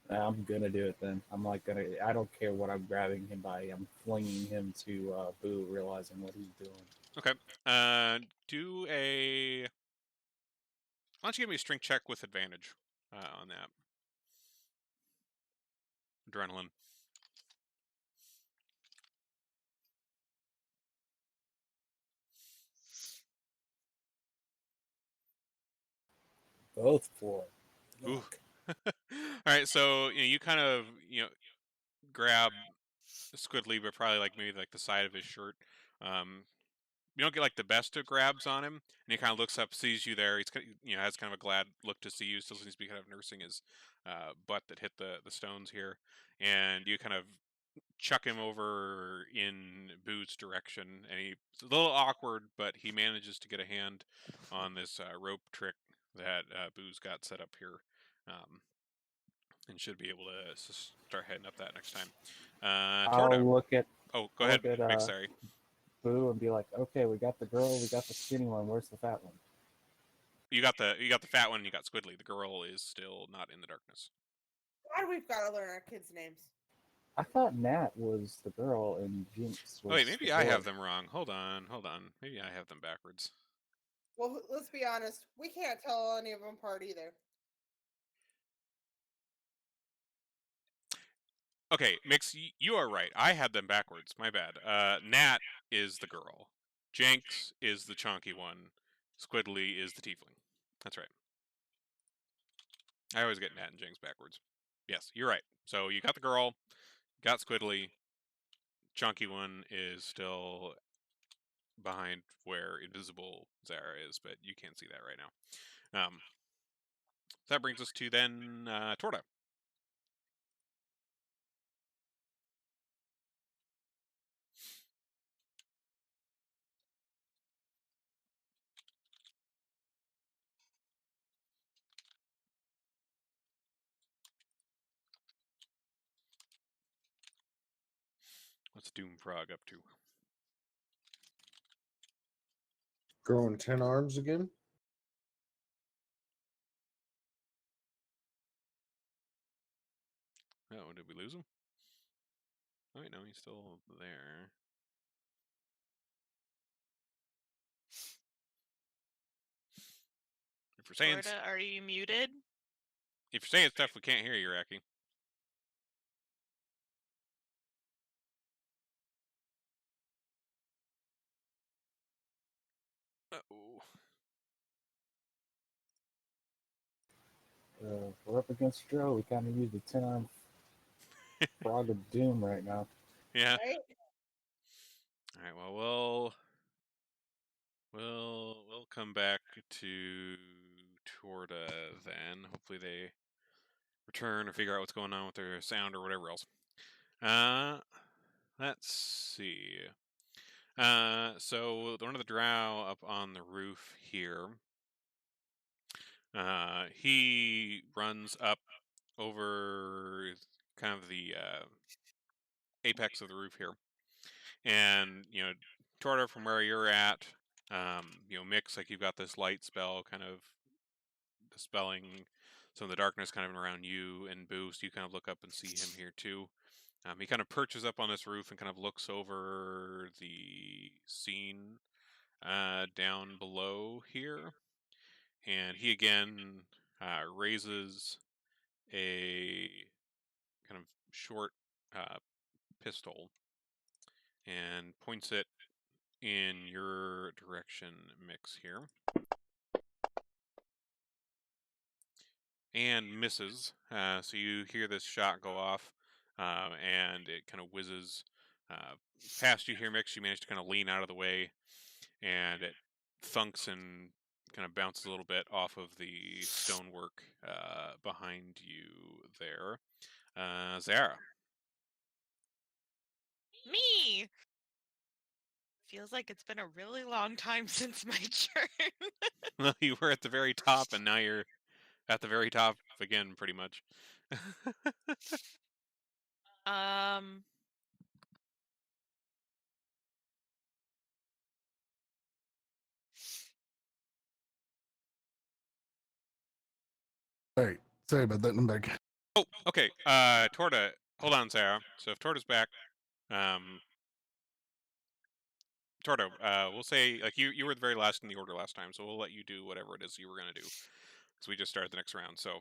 I'm gonna do it then. I don't care what I'm grabbing him by. I'm flinging him to Boo, realizing what he's doing.
Okay. Do a. Why don't you give me a strength check with advantage on that? Adrenaline.
Both 4.
Ooh. All right, so you kind of grab Squidly, but probably like maybe like the side of his shirt. You don't get like the best of grabs on him, and he kind of looks up, sees you there. He's has kind of a glad look to see you. Still seems to be kind of nursing his butt that hit the stones here, and you kind of chuck him over in Boo's direction, and he's a little awkward, but he manages to get a hand on this rope trick that Boo's got set up here, and should be able to start heading up that next time. Torta.
I'll look at.
Oh, go ahead. Mick, sorry.
Boo and be like, okay, we got the girl, we got the skinny one. Where's the fat one?
You got the fat one. And you got Squidly. The girl is still not in the darkness.
God, we've got to learn our kids' names.
I thought Nat was the girl and Jinx was
Oh wait, maybe
the
I
boy.
have them wrong. Hold on. Maybe I have them backwards.
Well, let's be honest. We can't tell any of them apart either.
Okay, Mix, you are right. I had them backwards. My bad. Nat is the girl. Jenks is the chonky one. Squiddly is the tiefling. That's right. I always get Nat and Jenks backwards. Yes, you're right. So you got the girl, got Squiddly. Chonky one is still behind where invisible Zara is, but you can't see that right now. That brings us to then Torta. What's Doomfrog up to?
Growing 10 arms again?
Oh, did we lose him? Oh, wait, no, he's still there. If you're saying
Florida, are you muted?
if you're saying stuff we can't hear you, Raki. Uh-oh.
We're up against Joe. We kind of use the 10-arm frog of doom right now.
Yeah.
Right?
All right. Well, we'll come back to Torta then. Hopefully they return or figure out what's going on with their sound or whatever else. Let's see. So one of the drow up on the roof here. He runs up over kind of the apex of the roof here, and Torta, from where you're at, Mix, like you've got this light spell kind of dispelling some of the darkness kind of around you, and Boost, you kind of look up and see him here too. He kind of perches up on this roof and kind of looks over the scene down below here, and he again raises a kind of short pistol and points it in your direction, Mix, here. And misses. So you hear this shot go off, and it kind of whizzes past you here, Mix. You manage to kind of lean out of the way, and it thunks and kind of bounces a little bit off of the stonework behind you there. Zara.
Me! Feels like it's been a really long time since my turn.
Well, you were at the very top, and now you're at the very top again, pretty much.
Um,
All right. Sorry about that. I'm back.
Oh, okay. Torta, hold on, Sarah. So if Torta's back, Torta, we'll say like you were the very last in the order last time, so we'll let you do whatever it is you were gonna do, because we just started the next round. So,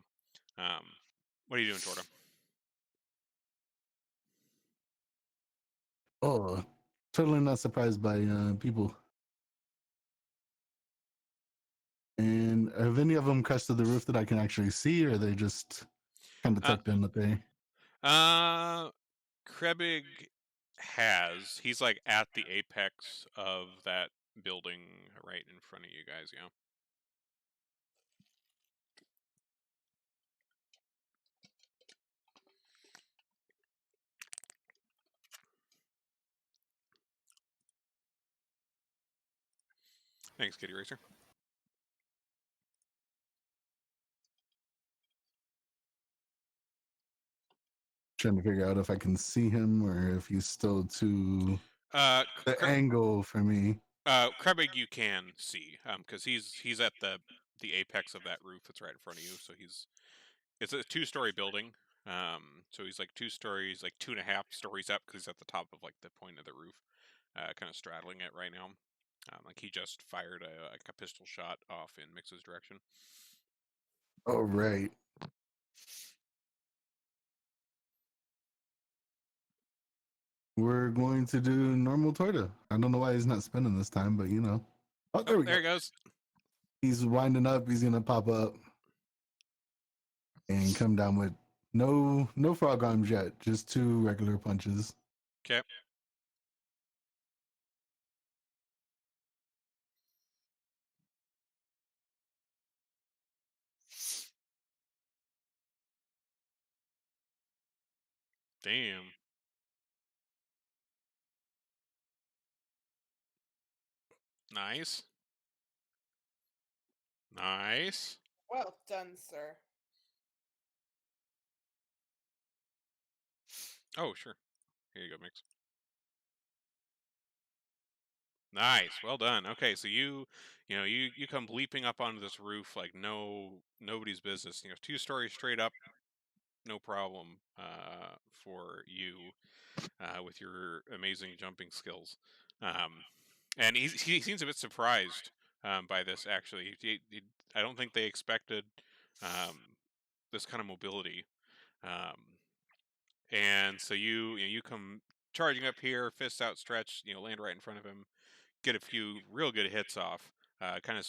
what are you doing, Torta?
Oh, totally not surprised by people. And have any of them crested the roof that I can actually see, or are they just kind of tucked in the bay?
Krebig he's like at the apex of that building right in front of you guys, yeah. Thanks, Kitty Racer.
Trying to figure out if I can see him or if he's still too the angle for me.
Krebig you can see, because he's at the apex of that roof that's right in front of you. So it's a 2-story building. So he's like 2 stories, like 2.5 stories up, because he's at the top of like the point of the roof, kind of straddling it right now. Like he just fired a pistol shot off in Mix's direction.
All right. We're going to do normal Torta. I don't know why he's not spinning this time, but you know. Oh, there we
There
go.
he goes.
He's winding up. He's gonna pop up and come down with no frog arms yet. Just 2 regular punches.
Okay. Damn. Nice. Nice.
Well done, sir.
Oh, sure. Here you go, Mix. Nice. Well done. Okay, so you come leaping up onto this roof like nobody's business. 2 stories straight up, no problem for you with your amazing jumping skills. And he seems a bit surprised by this. Actually, I don't think they expected this kind of mobility. And so you come charging up here, fists outstretched, land right in front of him, get a few real good hits off. He kind of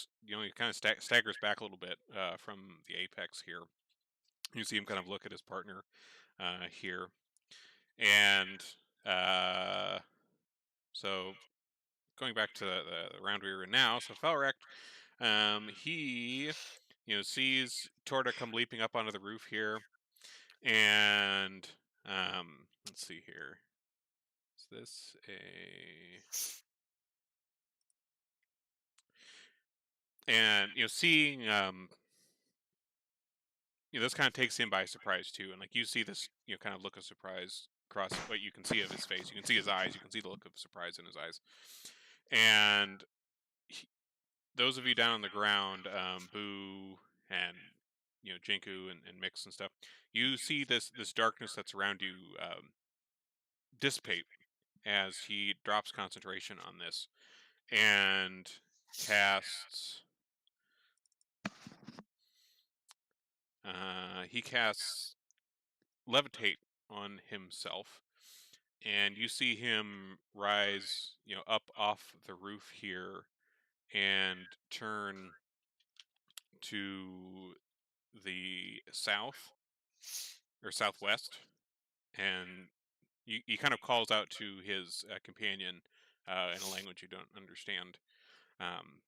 staggers back a little bit from the apex here. You see him kind of look at his partner here, and so going back to the round we were in now. So Felrect, he sees Torta come leaping up onto the roof here, and let's see here. Is this a and seeing this kind of takes him by surprise too, and like you see this kind of look of surprise across what you can see of his face. You can see his eyes. You can see the look of surprise in his eyes. And those of you down on the ground, Boo and Jinku and Mix and stuff, you see this darkness that's around you dissipate as he drops concentration on this and casts. He casts levitate on himself, and you see him rise, up off the roof here and turn to the south or southwest, and he kind of calls out to his companion in a language you don't understand, um,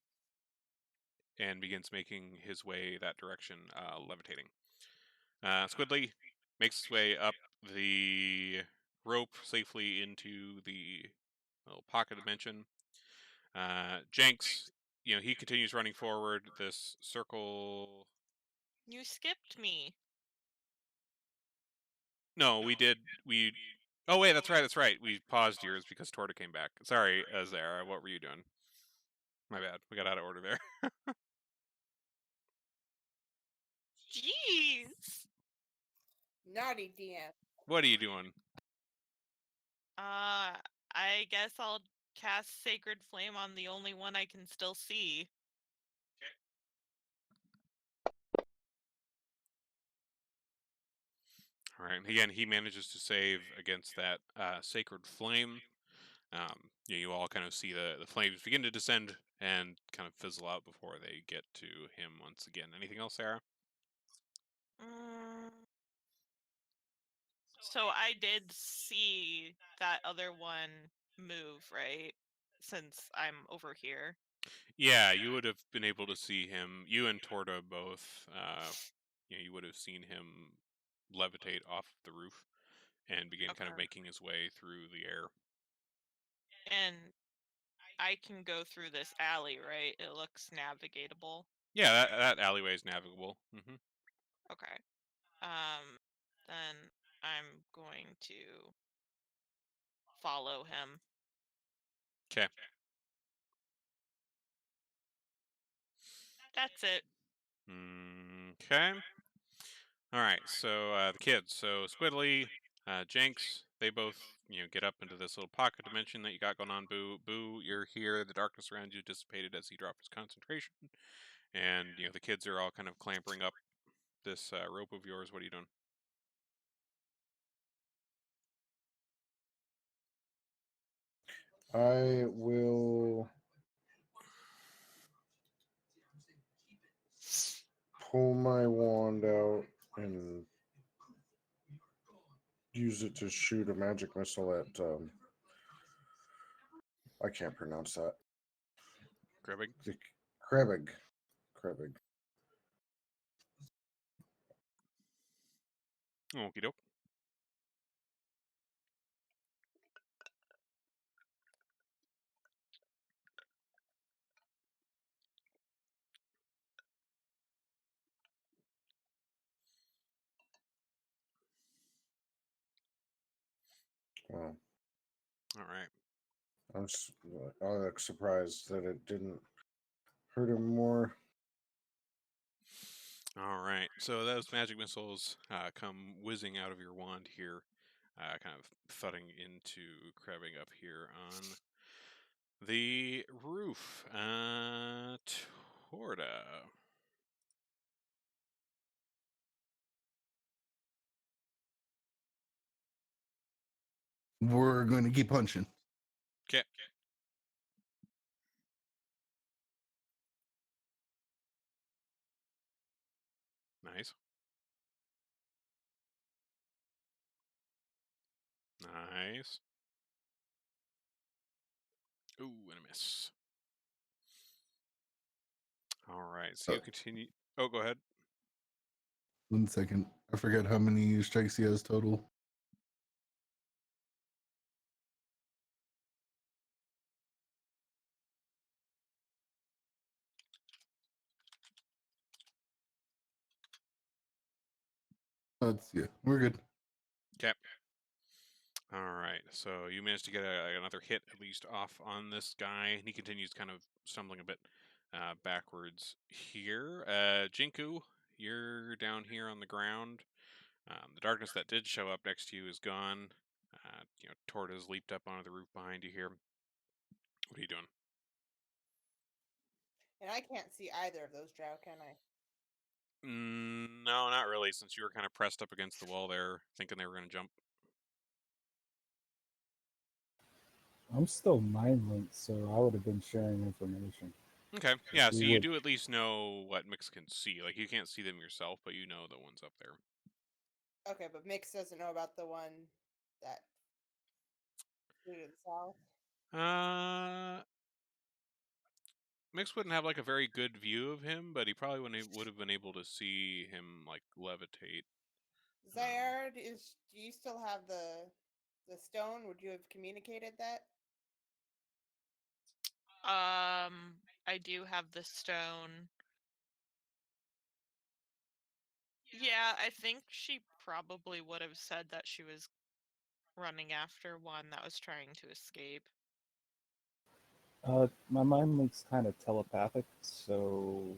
and begins making his way that direction, levitating. Squidly makes his way up the rope safely into the little pocket dimension. Jenks, he continues running forward. This circle.
You skipped me.
No, we did. Oh wait, that's right. That's right. We paused yours because Torta came back. Sorry, Zara. What were you doing? My bad. We got out of order there.
Jeez.
Naughty DM.
What are you doing?
I guess I'll cast Sacred Flame on the only one I can still see.
All right. Again, he manages to save against that sacred flame. You all kind of see the flames begin to descend and kind of fizzle out before they get to him once again. Anything else, Sarah?
So I did see that other one move, right? Since I'm over here.
Yeah, you would have been able to see him. You and Torta both. You would have seen him levitate off the roof and begin kind of
Okay.
making his way through the air.
And I can go through this alley, right? It looks navigatable.
Yeah, that alleyway is navigable. Mm-hmm.
Okay. Then I'm going to follow him.
Okay.
That's it.
Okay. All right, so the kids. So Squiddly, Jenks, they both get up into this little pocket dimension that you got going on. Boo, Boo, you're here. The darkness around you dissipated as he dropped his concentration, and the kids are all kind of clampering up this rope of yours. What are you doing?
I will pull my wand out and use it to shoot a magic missile at. I can't pronounce that.
Grabbing.
Krebig. Krebig.
Okie doke.
Wow.
All right.
I'm surprised that it didn't hurt him more.
All right. So those magic missiles come whizzing out of your wand here, kind of thudding into Krabbing up here on the roof. Torda.
We're going to keep punching.
Okay. Nice. Nice. Ooh, and a miss. All right. So you continue. Oh, go ahead.
1 second. I forget how many strikes he has total. Yeah, we're good.
Okay. All right. So you managed to get another hit at least off on this guy, and he continues kind of stumbling a bit backwards here. Jinku, you're down here on the ground. The darkness that did show up next to you is gone. Torta's leaped up onto the roof behind you here. What are you doing?
And I can't see either of those drow, can I?
No, not really, since you were kind of pressed up against the wall there, thinking they were going to jump.
I'm still mind linked, so I would have been sharing information.
Okay, yeah, so
We
you
would-
do at least know what Mix can see. Like, you can't see them yourself, but you know the ones up there.
Okay, but Mix doesn't know about the one that flew to the south.
Mix wouldn't have like a very good view of him, but he probably would have been able to see him like levitate.
Zyard, do you still have the stone? Would you have communicated that?
I do have the stone. Yeah, I think she probably would have said that she was running after one that was trying to escape.
My mind link's kind of telepathic, so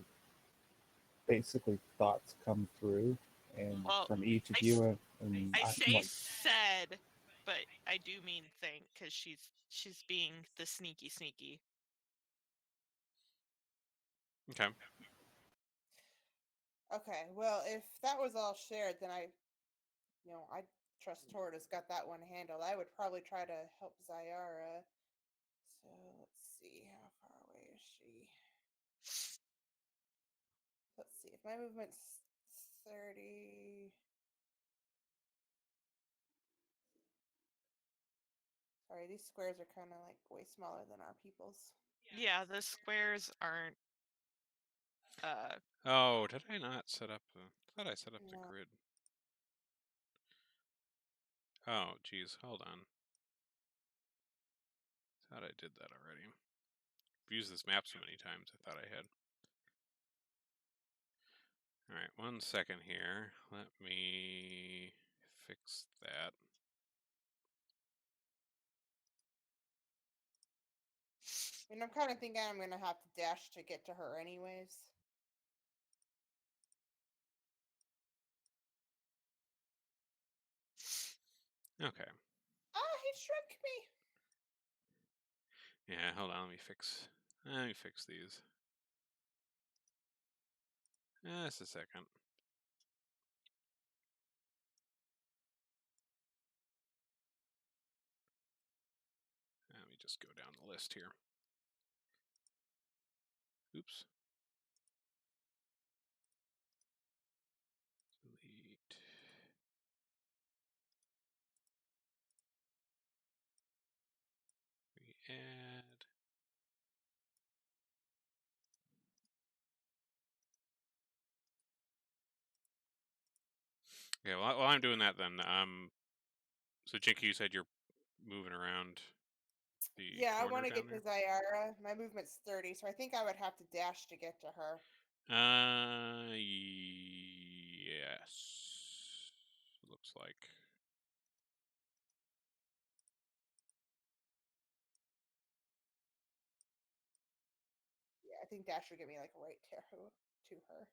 basically thoughts come through, and
Well,
from each of
I
you, and
I
I'm
say
like,
said, but I do mean think because she's being the sneaky.
Okay.
Okay, well, if that was all shared, then I trust Tortoise got that one handled. I would probably try to help Zyara. So let's see, how far away is she? Let's see, if my movement's 30. Sorry, these squares are kind of like way smaller than our people's.
Yeah, the squares aren't.
Oh, did I not set up the? I thought I set up the
No.
grid. Oh, geez, hold on. Thought I did that already. I've used this map so many times, I thought I had. All right, 1 second here. Let me fix that.
And I'm kind of thinking I'm going to have to dash to get to her anyways.
Okay.
He shrunk me.
Yeah, hold on. Let me fix these. Just a second. Let me just go down the list here. Oops. Delete. Re-add. Okay, well, while I'm doing that then, so Jinky, you said you're moving around the
Yeah, I
corner
want to
down
get to Zyara. My movement's 30, so I think I would have to dash to get to her.
there? Yes. Looks like.
Yeah, I think dash would get me like right to her.
Okay.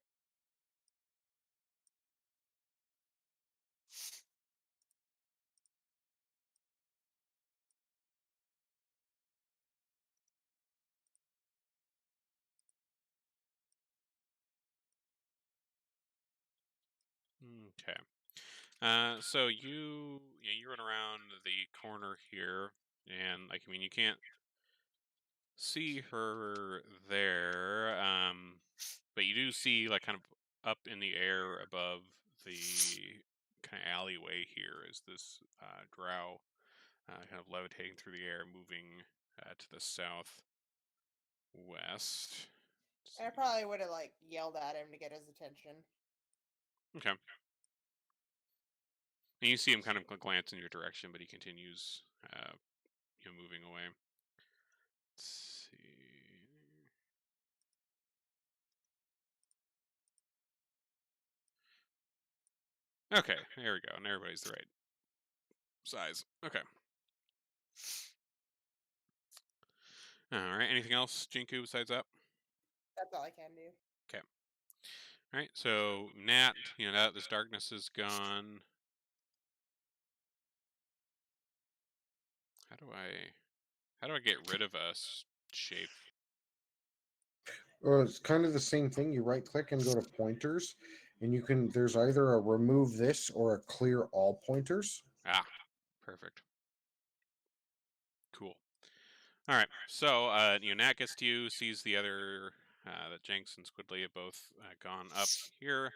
So you run around the corner here, and like, I mean, you can't see her there, but you do see, like, kind of up in the air above the kind of alleyway here is this drow kind of levitating through the air, moving to the southwest.
And I probably would have like yelled at him to get his attention.
Okay. And you see him kind of glance in your direction, but he continues, moving away. Let's see. Okay, there we go. And everybody's the right size. Okay. All right. Anything else, Jinku, besides that?
That's all I can do.
Okay. All right. So Nat, now that this darkness is gone, how do I get rid of a shape?
It's kind of the same thing. You right click and go to pointers, and there's either a remove this or a clear all pointers.
Ah, perfect. Cool. All right. So Nat gets to you, sees the other that Jenks and Squidly have both gone up here.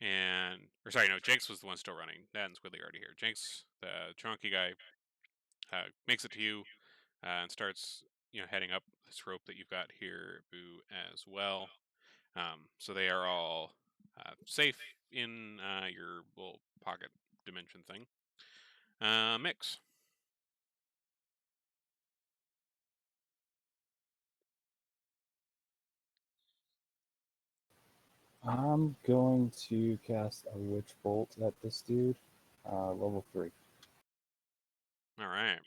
Or sorry, no, Jenks was the one still running. Nat and Squidly are already here. Jenks, the chunky guy, makes it to you and starts, heading up this rope that you've got here, Boo, as well. So they are all safe in your little pocket dimension thing. Mix.
I'm going to cast a Witch Bolt at this dude, level 3.
All right.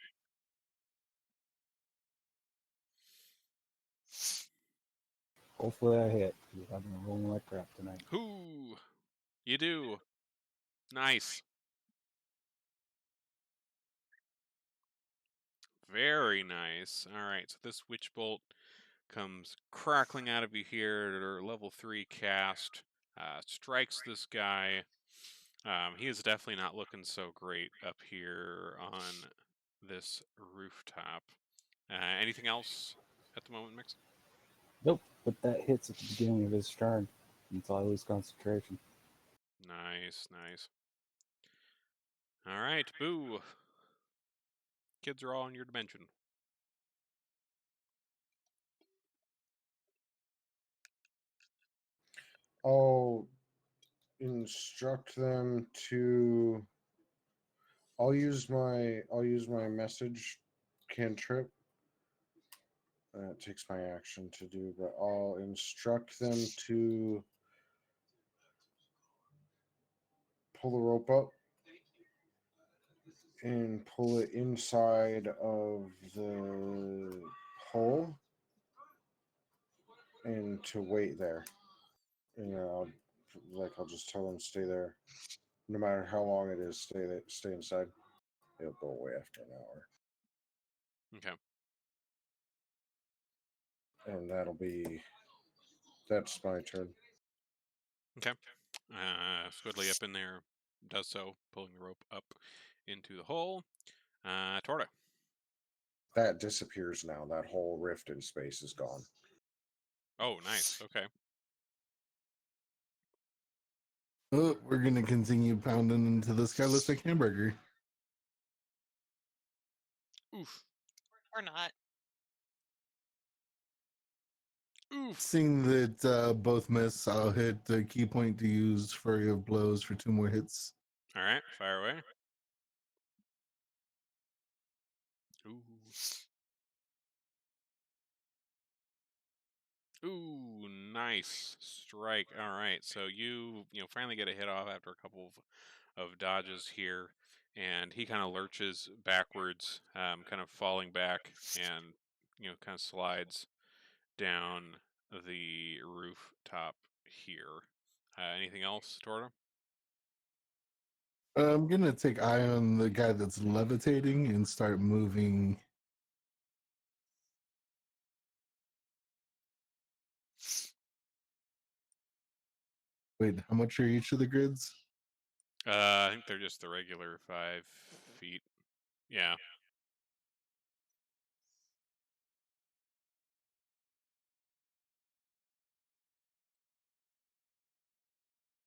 Hopefully I hit, because I've been rolling like crap tonight.
Whoo! You do. Nice. Very nice. All right. So this witch bolt comes crackling out of you here. Level 3 cast. Strikes this guy. He is definitely not looking so great up here on this rooftop. Anything else at the moment, Mix?
Nope, but that hits at the beginning of his turn until I lose concentration.
Nice, nice. All right, Boo. Kids are all in your dimension.
I'll instruct them to. I'll use my message cantrip. It takes my action to do, but I'll instruct them to pull the rope up and pull it inside of the hole and to wait there. And I'll just tell them stay there, no matter how long it is. Stay inside. It'll go away after an hour.
Okay.
And that's my turn.
Okay. Squidly up in there does so, pulling the rope up into the hole. Torta.
That disappears now. That whole rift in space is gone.
Oh, nice. Okay.
Oh, we're gonna continue pounding into this guy. Looks like hamburger.
Oof.
Or not.
Oof.
Seeing that both miss, I'll hit the key point to use Flurry of Blows for 2 more hits.
All right. Fire away. Ooh. Ooh, nice strike. All right, so you finally get a hit off after a couple of dodges here, and he kind of lurches backwards, kind of falling back, and kind of slides down the rooftop here. Anything else, Torta?
I'm gonna take eye on the guy that's levitating and start moving. Wait, how much are each of the grids?
I think they're just the regular 5 feet. Yeah.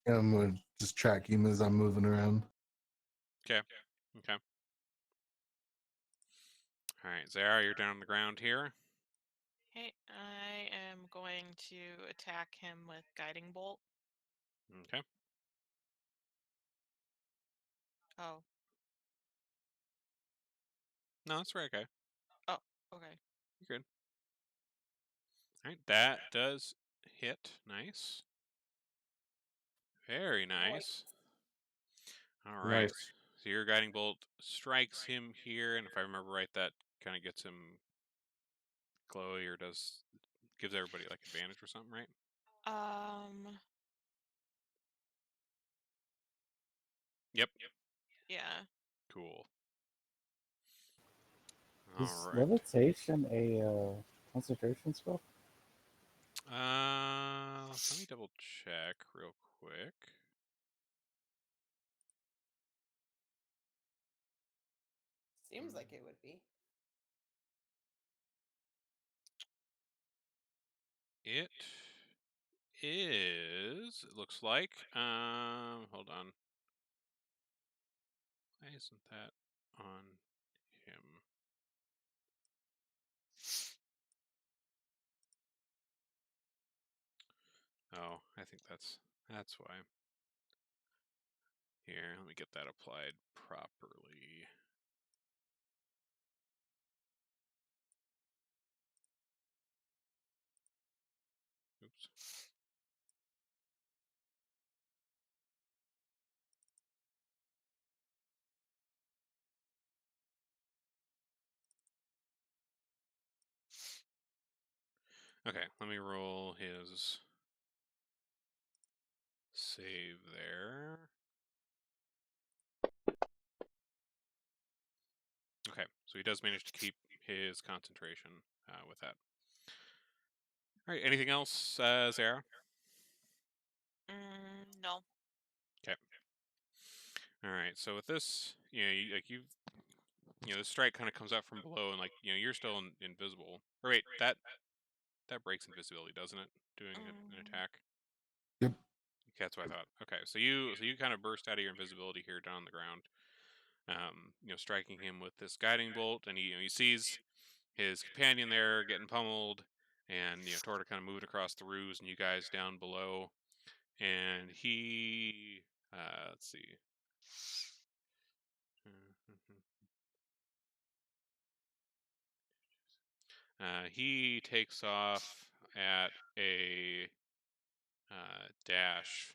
I'm gonna just track him as I'm moving around.
Okay. Okay. All right, Zara, you're down on the ground here.
Okay, I am going to attack him with Guiding Bolt.
Okay.
Oh.
No, that's right. Okay.
Oh, okay.
You're good. All right, that does hit. Nice. Very nice. All right.
Nice.
So your guiding bolt strikes him here, and if I remember right, that kind of gets him glowy or gives everybody like advantage or something, right? Yep.
Yeah.
Cool.
Is
All right.
levitation a concentration spell?
Let me double check real quick.
Seems like it would be.
It is. It looks like. Hold on. Why isn't that on him? Oh, I think that's why. Here, let me get that applied properly. Oops. Okay, let me roll his save there. Okay, so he does manage to keep his concentration with that. All right, anything else, Zara?
No.
Okay. All right, so with this, the strike kind of comes out from below, and you're still invisible. Or wait, that breaks invisibility, doesn't it? Doing an attack.
Yep.
Okay, that's what I thought. Okay, so you kind of burst out of your invisibility here down on the ground. Striking him with this guiding bolt, and he sees his companion there getting pummeled, and Torta kind of moving across the roofs, and you guys down below, and he let's see. He takes off at a dash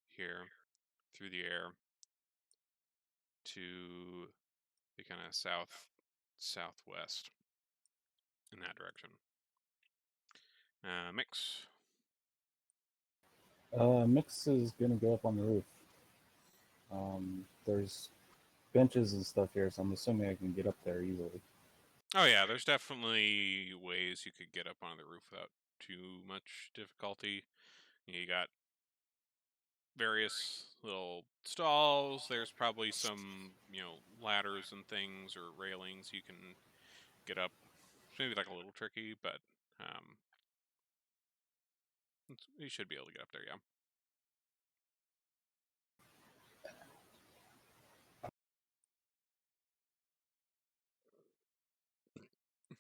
here through the air to the kind of southwest in that direction. Mix.
Mix is gonna go up on the roof. There's benches and stuff here, so I'm assuming I can get up there easily.
Oh yeah, there's definitely ways you could get up on the roof without too much difficulty. You got various little stalls. There's probably some, ladders and things or railings you can get up. It's maybe like a little tricky, but you should be able to get up there. Yeah.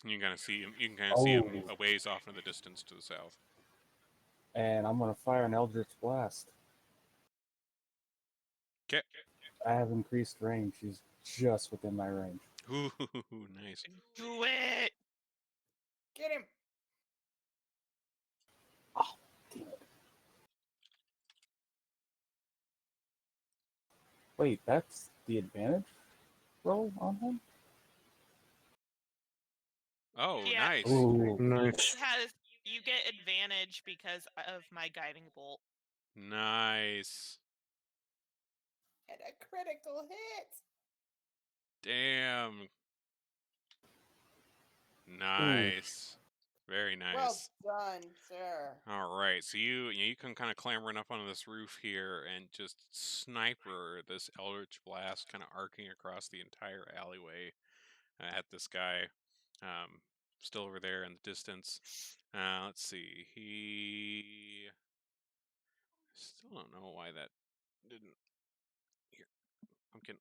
You can kind of see him. You can kind of see him
Oh.
a ways off in the distance to the south.
And I'm gonna fire an Eldritch Blast.
Okay.
I have increased range. She's just within my range.
Ooh, nice.
Do it!
Get him.
Oh, damn it. Wait, that's the advantage roll on him?
Oh,
Yeah.
nice.
Oh, nice.
You get advantage because of my guiding bolt.
Nice.
And a critical hit.
Damn. Nice. Very nice.
Well done, sir.
All right, so you come kind of clambering up onto this roof here and just sniper this Eldritch Blast kind of arcing across the entire alleyway at this guy, still over there in the distance. Let's see, he still don't know why that didn't. Here, pumpkin,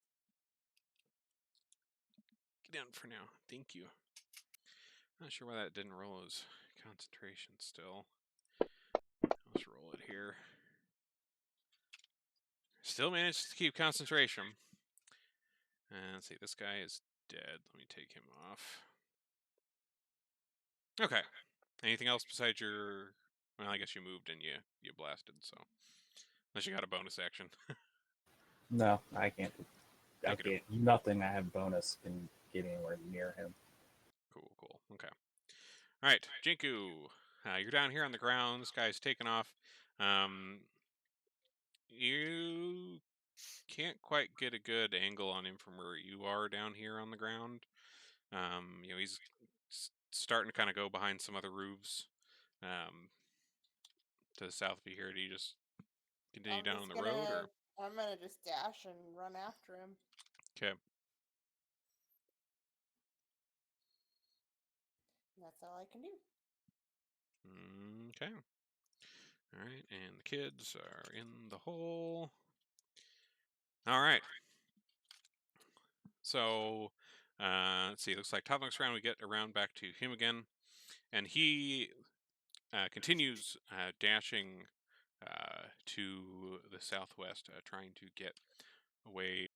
get down for now. Thank you. Not sure why that didn't roll his concentration still. Let's roll it here. Still managed to keep concentration. And let's see, this guy is dead. Let me take him off. Okay. Anything else besides your? Well, I guess you moved and you blasted. So unless you got a bonus action.
No, I can't. I
Okey-doke.
can't. Nothing I have bonus can get anywhere near him.
Cool. Okay. All right, Jinku. You're down here on the ground. This guy's taken off. You can't quite get a good angle on him from where you are down here on the ground. He's starting to kind of go behind some other roofs to the south of you here. Do you just continue down on the road, or?
I'm gonna just dash and run after him.
Okay.
That's all I can do.
Okay. All right, and the kids are in the hole. All right. So, let's see. Looks like top next round we get around back to him again, and he continues dashing to the southwest, trying to get away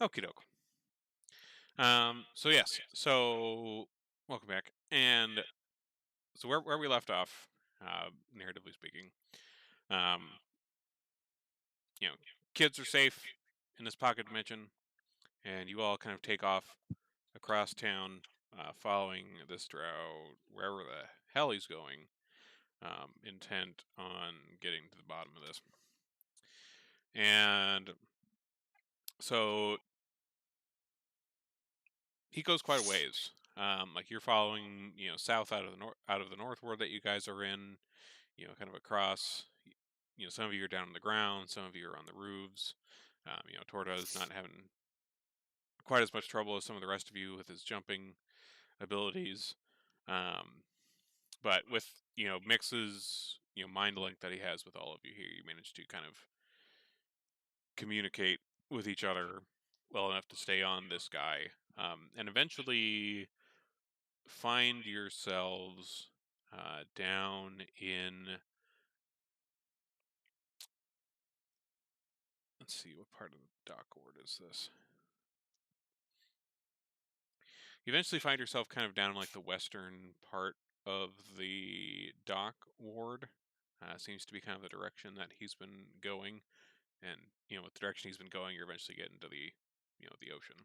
Okie doke. So yes, so welcome back, and so where we left off, narratively speaking, um, you know, kids are safe in this pocket dimension, and you all kind of take off across town, following this drow wherever the hell he's going, intent on getting to the bottom of this. And so he goes quite a ways. Like you're following, south out of the north ward that you guys are in, kind of across. Some of you are down on the ground, some of you are on the roofs. Torta is not having quite as much trouble as some of the rest of you with his jumping abilities. But with Mix's mind link that he has with all of you here, you manage to kind of communicate with each other well enough to stay on this guy, and eventually find yourselves down in. Let's see, what part of the dock ward is this? You eventually find yourself kind of down in like the western part of the dock ward. Seems to be kind of the direction that he's been going, and with the direction he's been going, you're eventually getting to the ocean.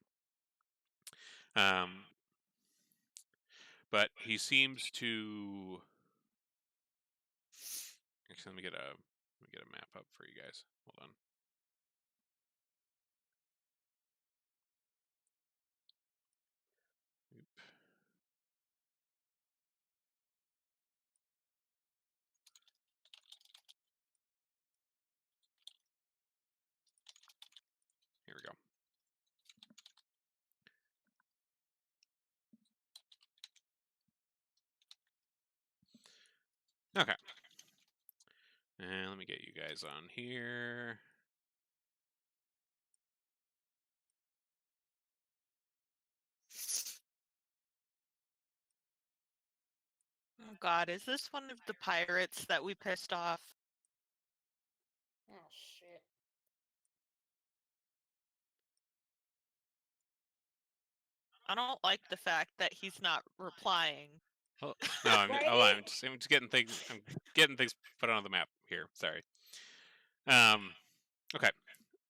But he seems to. Actually, let me get a map up for you guys. Hold on. Oop. Here we go. Okay. And let me get you guys on here.
Oh God, is this one of the pirates that we pissed off?
Oh shit.
I don't like the fact that he's not replying.
Oh, no, I'm
Right?
just getting things. I'm getting things put on the map here. Sorry. Okay.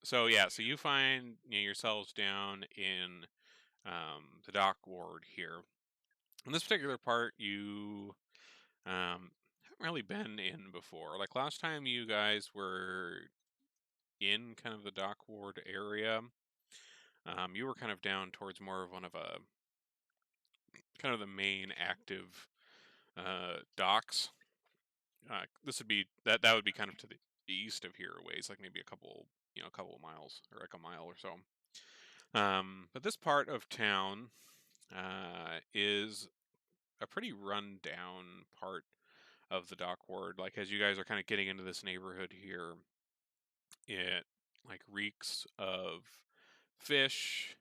So yeah, so you find yourselves down in the dock ward here. In this particular part, you haven't really been in before. Like last time, you guys were in kind of the dock ward area. You were kind of down towards more of one of a kind of the main active docks. This would be that would be kind of to the east of here, ways like maybe a couple of miles or like a mile or so. But this part of town is a pretty run down part of the dock ward. Like as you guys are kind of getting into this neighborhood here, it like reeks of fish,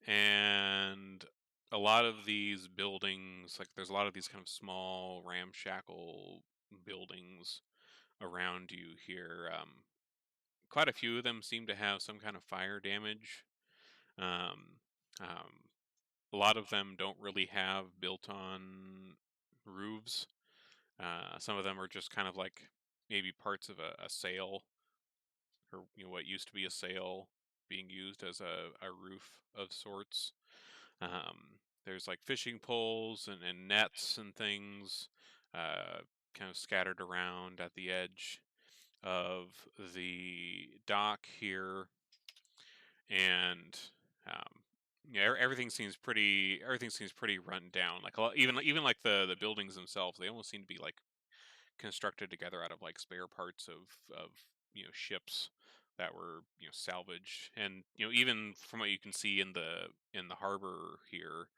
and a lot of these buildings, like there's a lot of these kind of small ramshackle buildings around you here. Quite a few of them seem to have some kind of fire damage. Um, a lot of them don't really have built-on roofs. Some of them are just kind of like maybe parts of a sail, or what used to be a sail being used as a roof of sorts. There's like fishing poles and nets and things kind of scattered around at the edge of the dock here, and everything seems pretty run down. Like even like the buildings themselves, they almost seem to be like constructed together out of like spare parts of ships that were salvaged. And even from what you can see in the harbor here,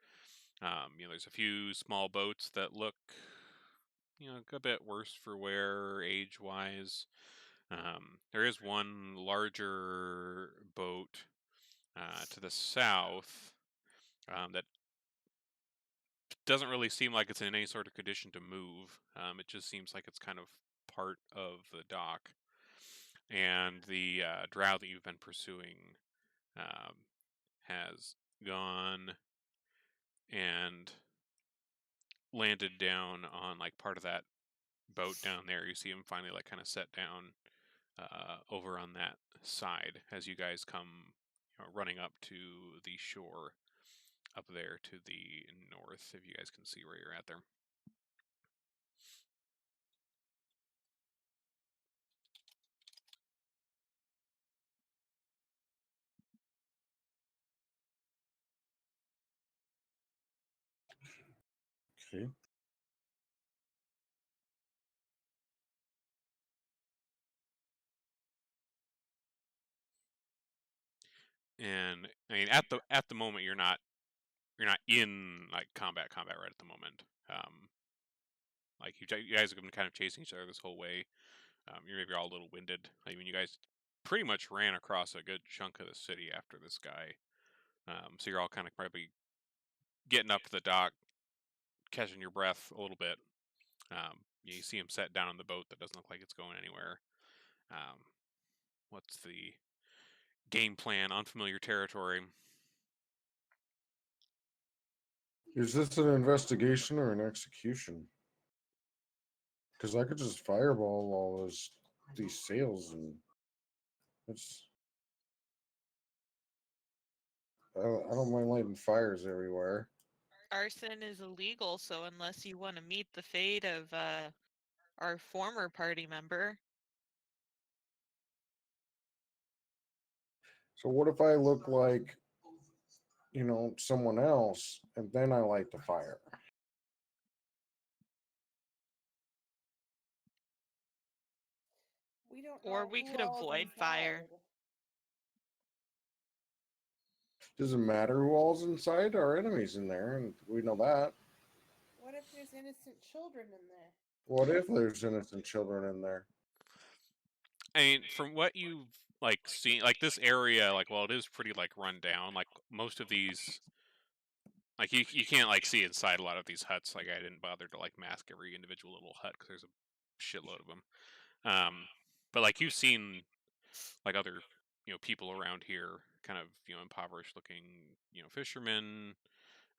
there's a few small boats that look a bit worse for wear age wise. There is one larger boat to the south that doesn't really seem like it's in any sort of condition to move. It just seems like it's kind of part of the dock. And the drow that you've been pursuing has gone and landed down on like part of that boat down there. You see him finally like kind of set down over on that side as you guys come running up to the shore up there to the north, if you guys can see where you're at there.
Okay.
And I mean, at the moment, you're not in like combat right at the moment. Like you guys have been kind of chasing each other this whole way. You're maybe all a little winded. I mean, you guys pretty much ran across a good chunk of the city after this guy. So you're all kind of probably getting up to the dock, catching your breath a little bit. You see him set down on the boat that doesn't look like it's going anywhere. What's the game plan? Unfamiliar territory.
Is this an investigation or an execution? Because I could just fireball all these sails and it's. I don't mind lighting fires everywhere.
Arson is illegal, so unless you want to meet the fate of our former party member,
So what if I look like, someone else, and then I light the fire?
We don't
or
know
we
who
could
all is
avoid fire.
inside.
Does it matter who all's inside? Our enemies in there, and we know that.
What if there's innocent children in there?
What if there's innocent children in there?
I mean, from what you've like seen, like this area, like well, it is pretty like run down. Like most of these, like you can't like see inside a lot of these huts. Like I didn't bother to like mask every individual little hut because there's a shitload of them. But like you've seen like other people around here, kind of impoverished looking fishermen.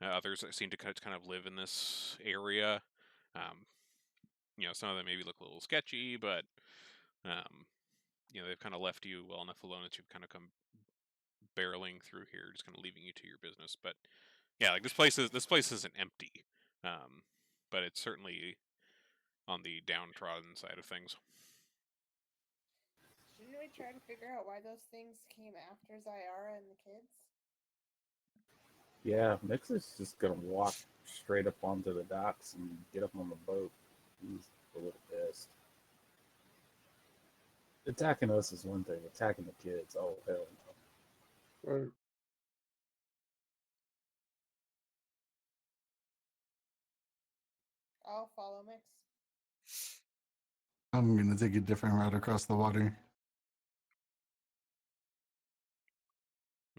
Others that seem to kind of live in this area. Um, some of them maybe look a little sketchy, but um, they've kind of left you well enough alone that you've kind of come barreling through here, just kind of leaving you to your business. But yeah, like this place isn't empty, but it's certainly on the downtrodden side of things.
Shouldn't we try to figure out why those things came after Zyara and the kids?
Yeah, Mix is just gonna walk straight up onto the docks and get up on the boat. He's a little pissed. Attacking us is one thing. Attacking the kids, oh hell no.
Right.
I'll follow Mix.
I'm gonna take a different route across the water.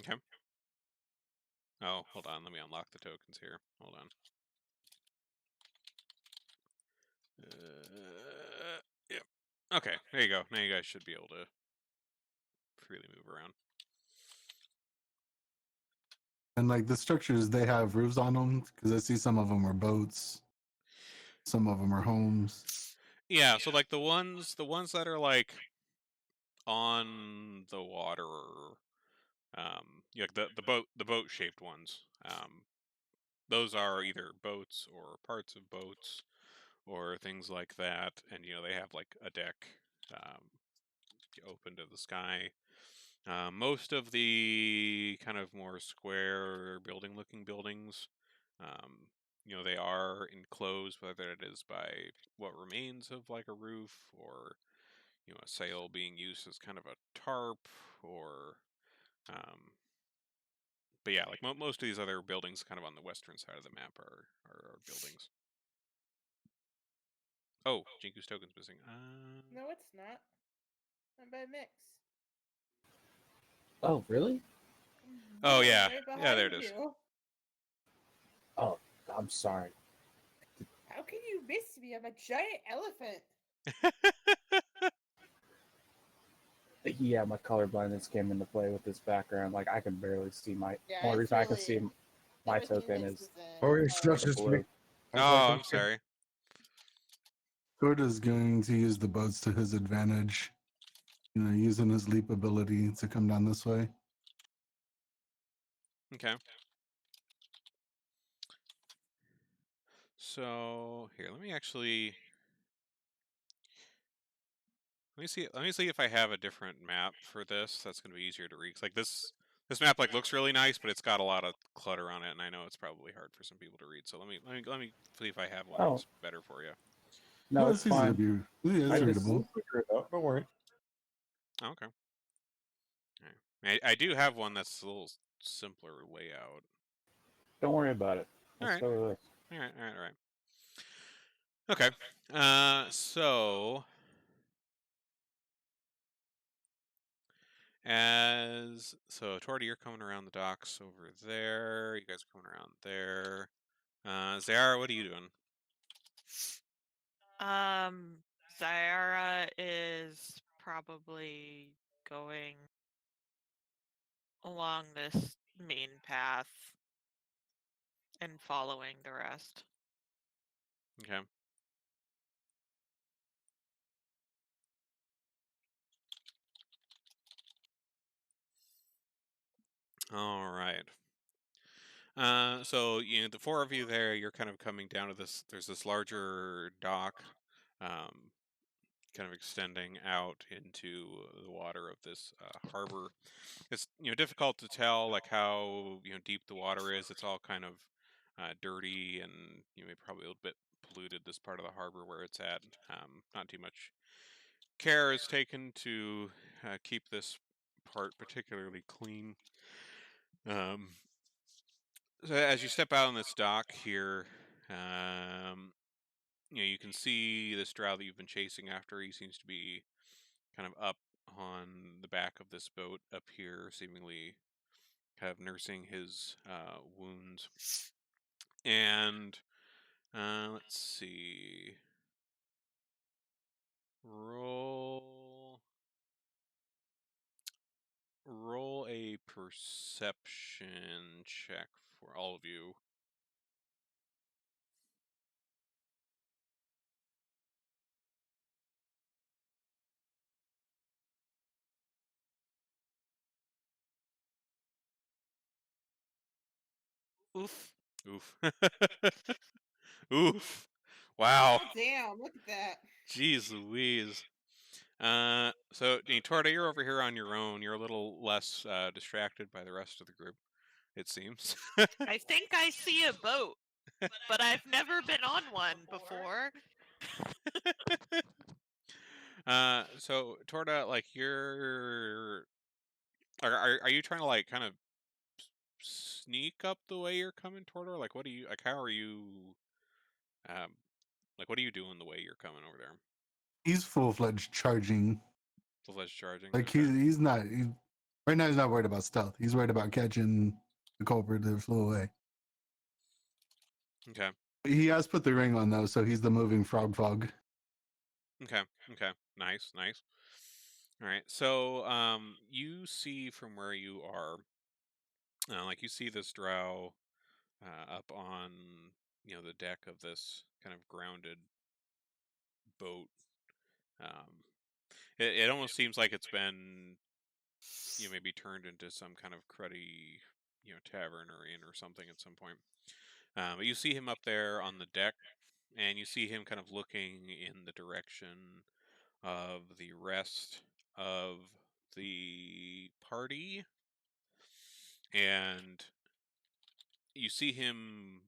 Okay. Oh, hold on. Let me unlock the tokens here. Hold on. Yep. Okay, there you go. Now you guys should be able to freely move around.
And like the structures, they have roofs on them because I see some of them are boats, some of them are homes.
Yeah, so like the ones that are like on the water, like the boat shaped ones. Those are either boats or parts of boats or things like that, and they have like a deck open to the sky. Most of the kind of more square building-looking buildings, they are enclosed, whether it is by what remains of like a roof or a sail being used as kind of a tarp, or but yeah, like most of these other buildings, kind of on the western side of the map, are buildings. Oh, Jinku's token's missing.
No, it's not. I'm by Mix.
Oh, really?
Oh
Boom,
yeah,
right
yeah, there it
behind
is.
you.
Oh, I'm sorry.
How can you miss me? I'm a giant elephant.
Yeah, my colorblindness came into play with this background. Like I can barely see my.
Yeah,
Only
it's
reason I can
really
see my
everything
token
mixes
is
in.
Okay,
It's
so
hard.
that's just
blue.
me.
Oh, I'm sorry.
Torta's going to use the boats to his advantage. Using his leap ability to come down this way.
Okay. So here, let me see. Let me see if I have a different map for this. That's gonna be easier to read. 'Cause, like this map like looks really nice, but it's got a lot of clutter on it, and I know it's probably hard for some people to read. So let me see if I have one that
Oh.
looks better for you.
No, it's
easy to
fine.
be. Yeah,
I
it's
just-
readable.
We'll figure it out. Don't worry.
Oh, okay. All right. I do have one that's a little simpler layout.
Don't worry about it.
All
Let's
right.
go with this.
All right. Okay. So Torty, you're coming around the docks over there. You guys are coming around there. Zara, what are you doing?
Zyara is probably going along this main path and following the rest.
Okay. All right. So the four of you there, you're kind of coming down to this. There's this larger dock, kind of extending out into the water of this harbor. It's difficult to tell like how deep the water is. It's all kind of dirty and maybe probably a little bit polluted. This part of the harbor where it's at, not too much care is taken to keep this part particularly clean. So as you step out on this dock here, you can see this drow that you've been chasing after. He seems to be kind of up on the back of this boat up here, seemingly kind of nursing his wounds. And let's see. Roll a perception check for all of you.
Oof.
Oof. Oof. Wow.
Oh, damn, look at that.
Jeez Louise. So Torta, you're over here on your own. You're a little less distracted by the rest of the group, it seems.
I think I see a boat, but I've never been on one before.
So Torta, like are you trying to like kind of sneak up the way you're coming toward her? Like how are you like what are you doing the way you're coming over there?
He's full-fledged charging.
Full-fledged charging.
Like
okay.
he's not. Right now, he's not worried about stealth. He's worried about catching the culprit that flew away.
Okay.
He has put the ring on though, so he's the moving frog fog.
Okay. Nice. All right. So you see from where you are, like you see this drow up on the deck of this kind of grounded boat. It almost seems like it's been maybe turned into some kind of cruddy tavern or inn or something at some point. But you see him up there on the deck, and you see him kind of looking in the direction of the rest of the party, and you see him,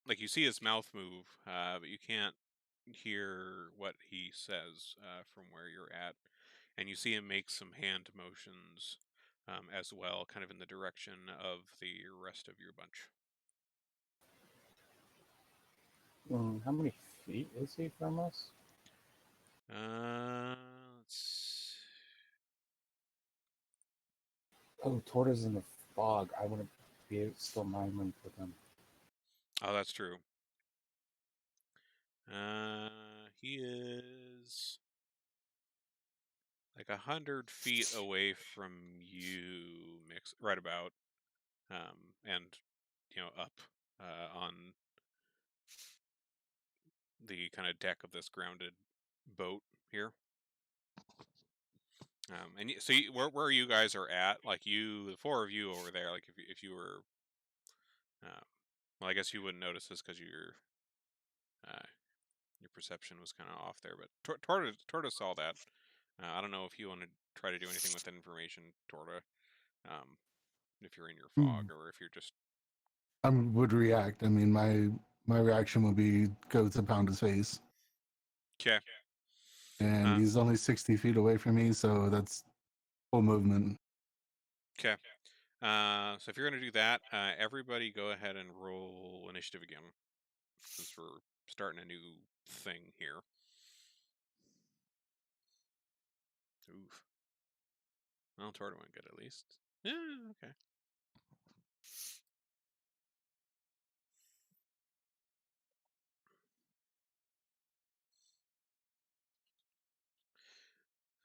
like you see his mouth move, but you can't hear what he says from where you're at, and you see him make some hand motions as well, kind of in the direction of the rest of your bunch.
How many feet is he from us?
Let's...
Oh, Torta's in the fog. I wouldn't be able to still mind link with him.
Oh, that's true. He is like 100 feet away from you, Mix, right about, and up on the kind of deck of this grounded boat here. So where you guys are at, like the four of you over there, like if you were, well, I guess you wouldn't notice this because your perception was kind of off there, but Torta saw that. I don't know if you want to try to do anything with that information, Torta. If you're in your fog or if you're just.
I would react. I mean, my reaction would be go to pound his face.
Okay.
And he's only 60 feet away from me, so that's full movement.
Okay. So if you're going to do that, everybody go ahead and roll initiative again, since we're starting a new thing here. Oof. Well, Torta went good at least. Yeah, okay.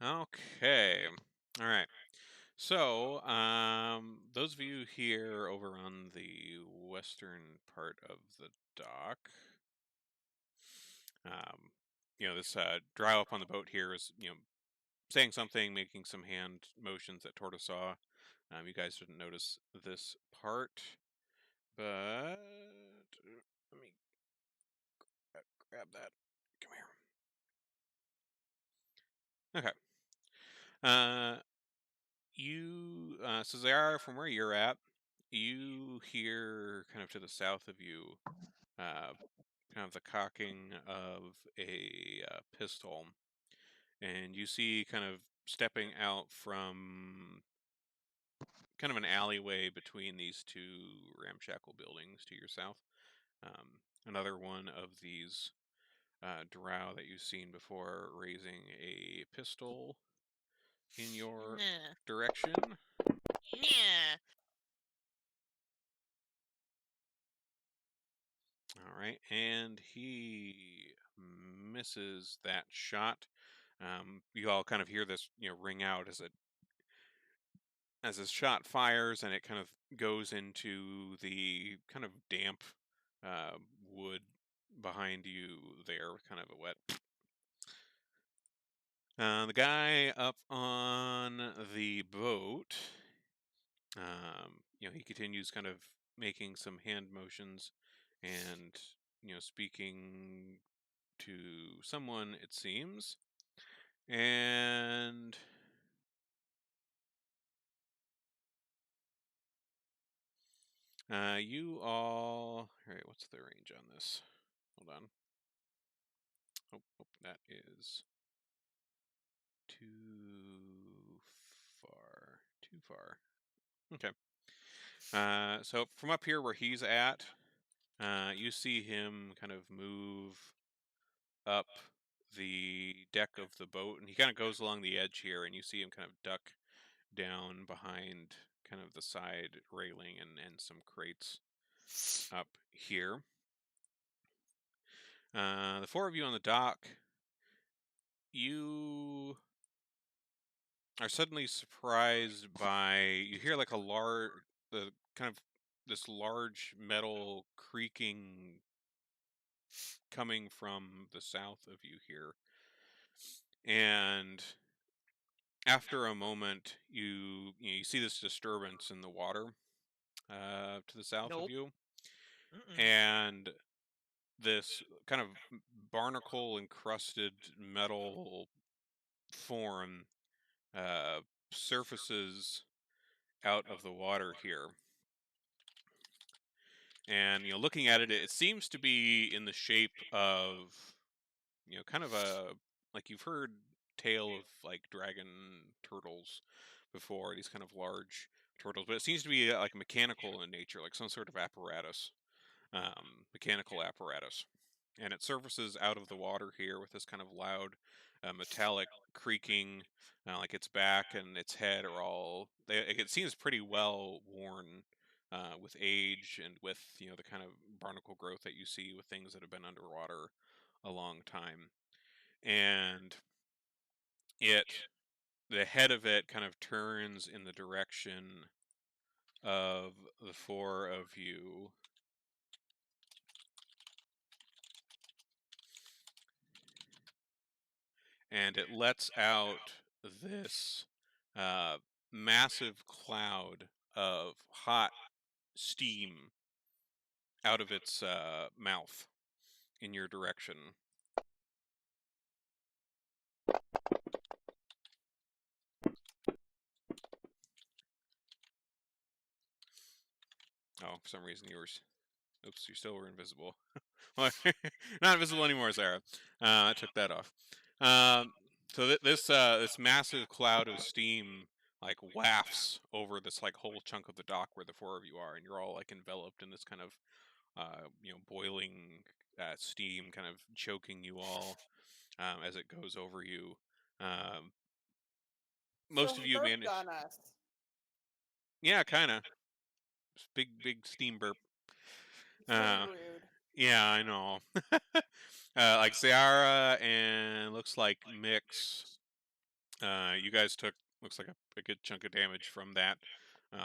Okay. All right. So, those of you here over on the western part of the dock, this drow up on the boat here is, saying something, making some hand motions that Torta saw. You guys didn't notice this part, but let me grab that. Come here. Okay. So Zara, from where you're at, you hear kind of to the south of you, kind of the cocking of a pistol, and you see kind of stepping out from kind of an alleyway between these two ramshackle buildings to your south. Another one of these drow that you've seen before raising a pistol in your direction.
Yeah.
All right, and he misses that shot. You all kind of hear this, ring out as his shot fires, and it kind of goes into the kind of damp wood behind you there, kind of a wet. The guy up on the boat, he continues kind of making some hand motions and, speaking to someone, it seems. And you all right, what's the range on this? Hold on. Oh, that is too far. Too far. Okay. So from up here where he's at, you see him kind of move up the deck of the boat, and he kind of goes along the edge here, and you see him kind of duck down behind kind of the side railing and some crates up here. The four of you on the dock, you are suddenly surprised by, you hear like the kind of this large metal creaking coming from the south of you here. And after a moment, you see this disturbance in the water to the south of
Nope.
you,
Mm-mm.
and this kind of barnacle encrusted metal form surfaces out of the water here. And looking at it, it seems to be in the shape of kind of like you've heard tale of like dragon turtles before, these kind of large turtles, but it seems to be like mechanical in nature, like some sort of apparatus, mechanical apparatus. And it surfaces out of the water here with this kind of loud metallic creaking, like its back and its head are all, it seems pretty well worn with age and with the kind of barnacle growth that you see with things that have been underwater a long time. And it the head of it kind of turns in the direction of the four of you. And it lets out this massive cloud of hot steam out of its mouth in your direction. Oh, for some reason yours. Oops, you still were invisible. Not invisible anymore, Sarah. I took that off. So this massive cloud of steam like wafts over this like whole chunk of the dock where the four of you are, and you're all like enveloped in this kind of boiling steam, kind of choking you all as it goes over you. Um, most
So
of
he
you
burped
manage.
on us.
Yeah, kind of. Big steam burp.
It's really
Uh,
rude.
yeah, I know. Like Zara and looks like Mix. You guys took looks like a good chunk of damage from that.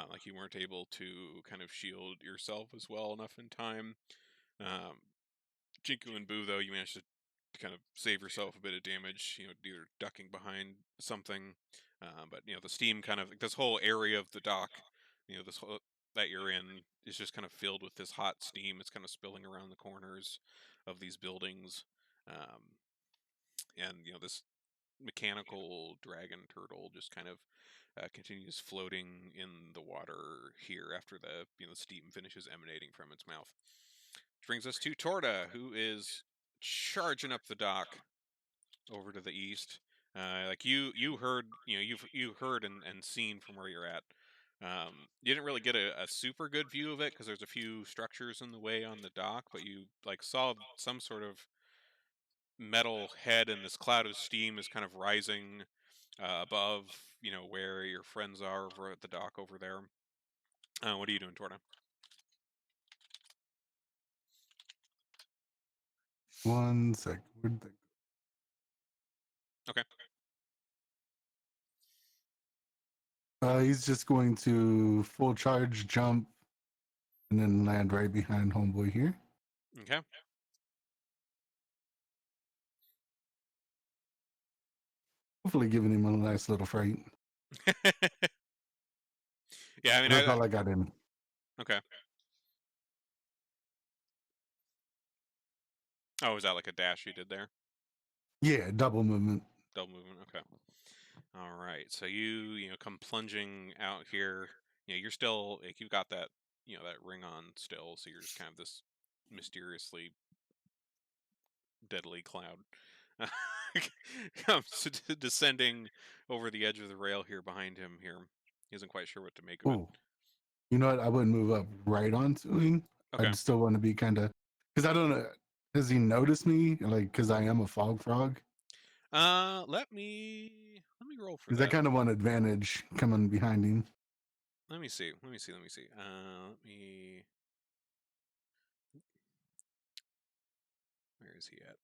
Like you weren't able to kind of shield yourself as well enough in time. Jinku and Boo, though, you managed to kind of save yourself a bit of damage. Either ducking behind something, but the steam kind of this whole area of the dock, this whole that you're in is just kind of filled with this hot steam. It's kind of spilling around the corners of these buildings, and this mechanical dragon turtle just kind of continues floating in the water here after the steam finishes emanating from its mouth. Which brings us to Torta, who is charging up the dock over to the east. Like you heard, you heard and seen from where you're at. You didn't really get a super good view of it because there's a few structures in the way on the dock, but you like saw some sort of metal head, and this cloud of steam is kind of rising above, where your friends are over at the dock over there. What are you doing, Torta?
One sec. Where'd that
Okay.
He's just going to full charge jump and then land right behind homeboy here.
Okay.
Hopefully giving him a nice little fright.
Yeah, I mean,
That's all I got in.
Okay. Oh, is that like a dash you did there?
Yeah, double movement.
Double movement. Okay. All right. So you come plunging out here. You're still like you've got that that ring on still, so you're just kind of this mysteriously deadly cloud comes descending over the edge of the rail here behind him. Here, he isn't quite sure what to make of it.
Ooh. You know what? I wouldn't move up right onto him.
Okay.
I'd still want to be kind of, because I don't know. Does he notice me? Like, because I am a fog frog.
Let me roll for
Because
that.
I kind of want advantage coming behind him.
Let me see. Let me. Where is he at?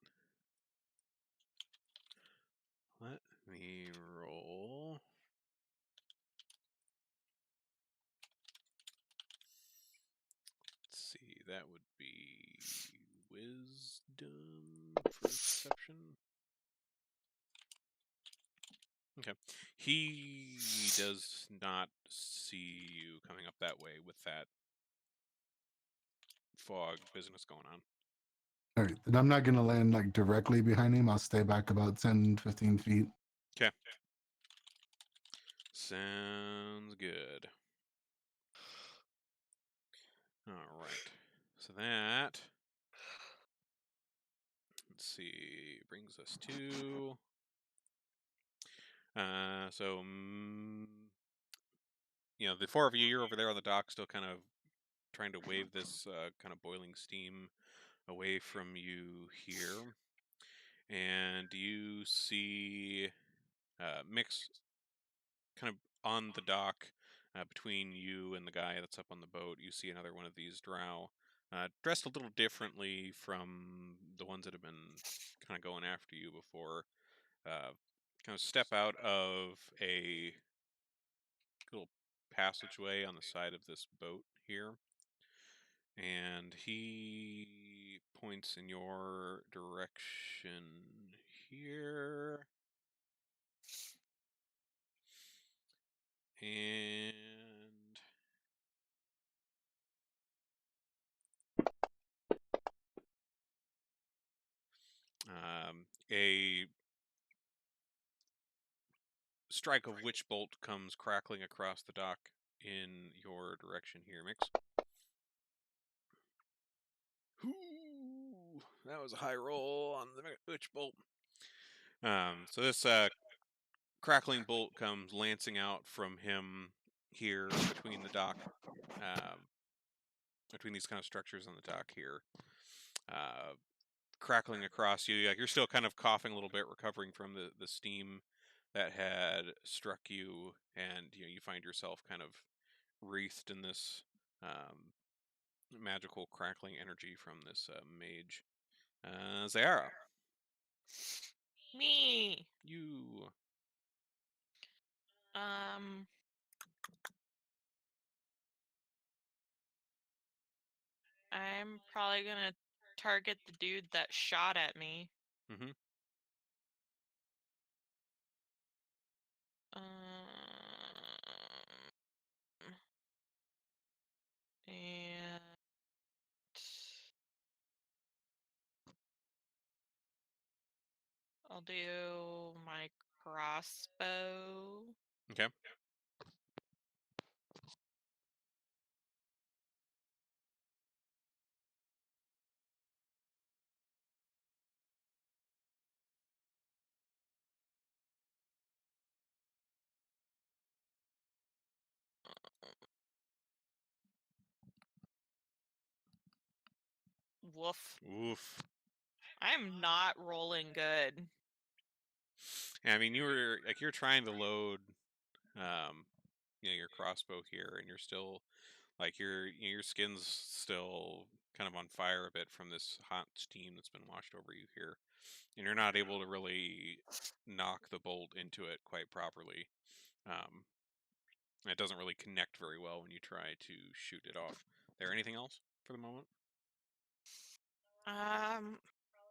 Let me roll. Let's see. That would be wisdom for perception. Okay. He does not see you coming up that way with that fog business going on.
All right. Then I'm not going to land like directly behind him. I'll stay back about 10, 15 feet.
Okay. Sounds good. All right. So that, let's see, brings us to so the four of you, you're over there on the dock, still kind of trying to wave this kind of boiling steam away from you here, and you see Mix kind of on the dock between you and the guy that's up on the boat. You see another one of these drow, dressed a little differently from the ones that have been kind of going after you before. kind of step out of a little passageway on the side of this boat here. And he points in your direction here. And a strike of witch bolt comes crackling across the dock in your direction here, Mix. Ooh, that was a high roll on the witch bolt. So this crackling bolt comes lancing out from him here between the dock, between these kind of structures on the dock here, crackling across you. Like you're still kind of coughing a little bit, recovering from the steam that had struck you, and you find yourself kind of wreathed in this magical crackling energy from this mage. Zara,
Me.
you.
I'm probably gonna target the dude that shot at me.
Mm-hmm.
And I'll do my crossbow.
Okay.
Woof.
Oof.
I'm not rolling good.
Yeah, I mean, you're trying to load, um, your crossbow here, and you're still like your skin's still kind of on fire a bit from this hot steam that's been washed over you here, and you're not able to really knock the bolt into it quite properly. Um, it doesn't really connect very well when you try to shoot it off. There anything else for the moment?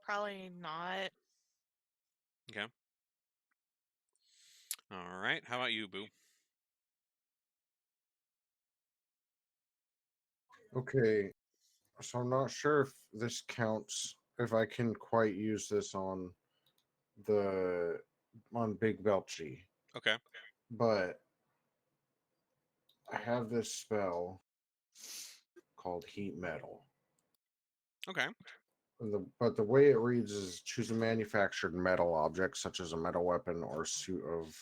Probably not.
Okay. All right. How about you, Boo?
Okay, so I'm not sure if this counts, if I can quite use this on Big Belchy,
Okay.
but I have this spell called Heat Metal.
Okay.
But the way it reads is choose a manufactured metal object, such as a metal weapon or suit of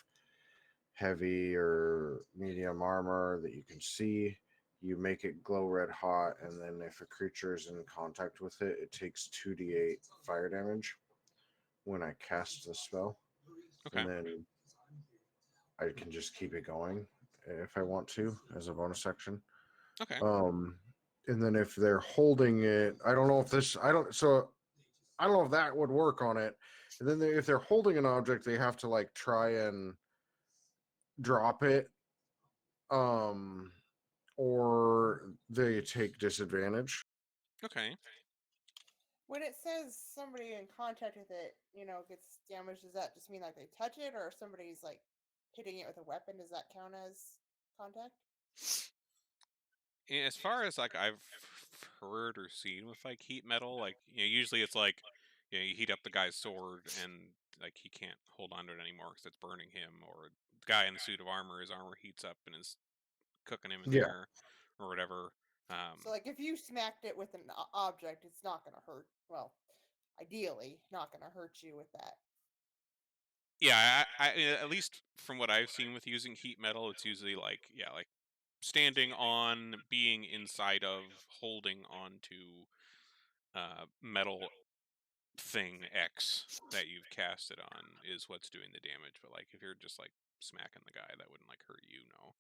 heavy or medium armor that you can see. You make it glow red hot, and then if a creature is in contact with it, it takes 2d8 fire damage when I cast the spell.
Okay.
And then I can just keep it going if I want to as a bonus action.
Okay.
And then if they're holding it, I don't know if that would work on it. And then if they're holding an object, they have to like try and drop it, or they take disadvantage.
Okay.
When it says somebody in contact with it, gets damaged, does that just mean like they touch it, or if somebody's like hitting it with a weapon, does that count as contact?
As far as like I've heard or seen with like heat metal, like usually it's like you heat up the guy's sword and like he can't hold on to it anymore because it's burning him, or the guy in the suit of armor, his armor heats up and is cooking him in
Yeah.
there, or whatever.
So like if you smacked it with an object, it's not going to hurt. Well, ideally, not going to hurt you with that.
Yeah, I at least from what I've seen with using heat metal, it's usually like like standing on, being inside of, holding onto metal thing X that you've cast it on is what's doing the damage. But like if you're just like smacking the guy, that wouldn't like hurt you, no.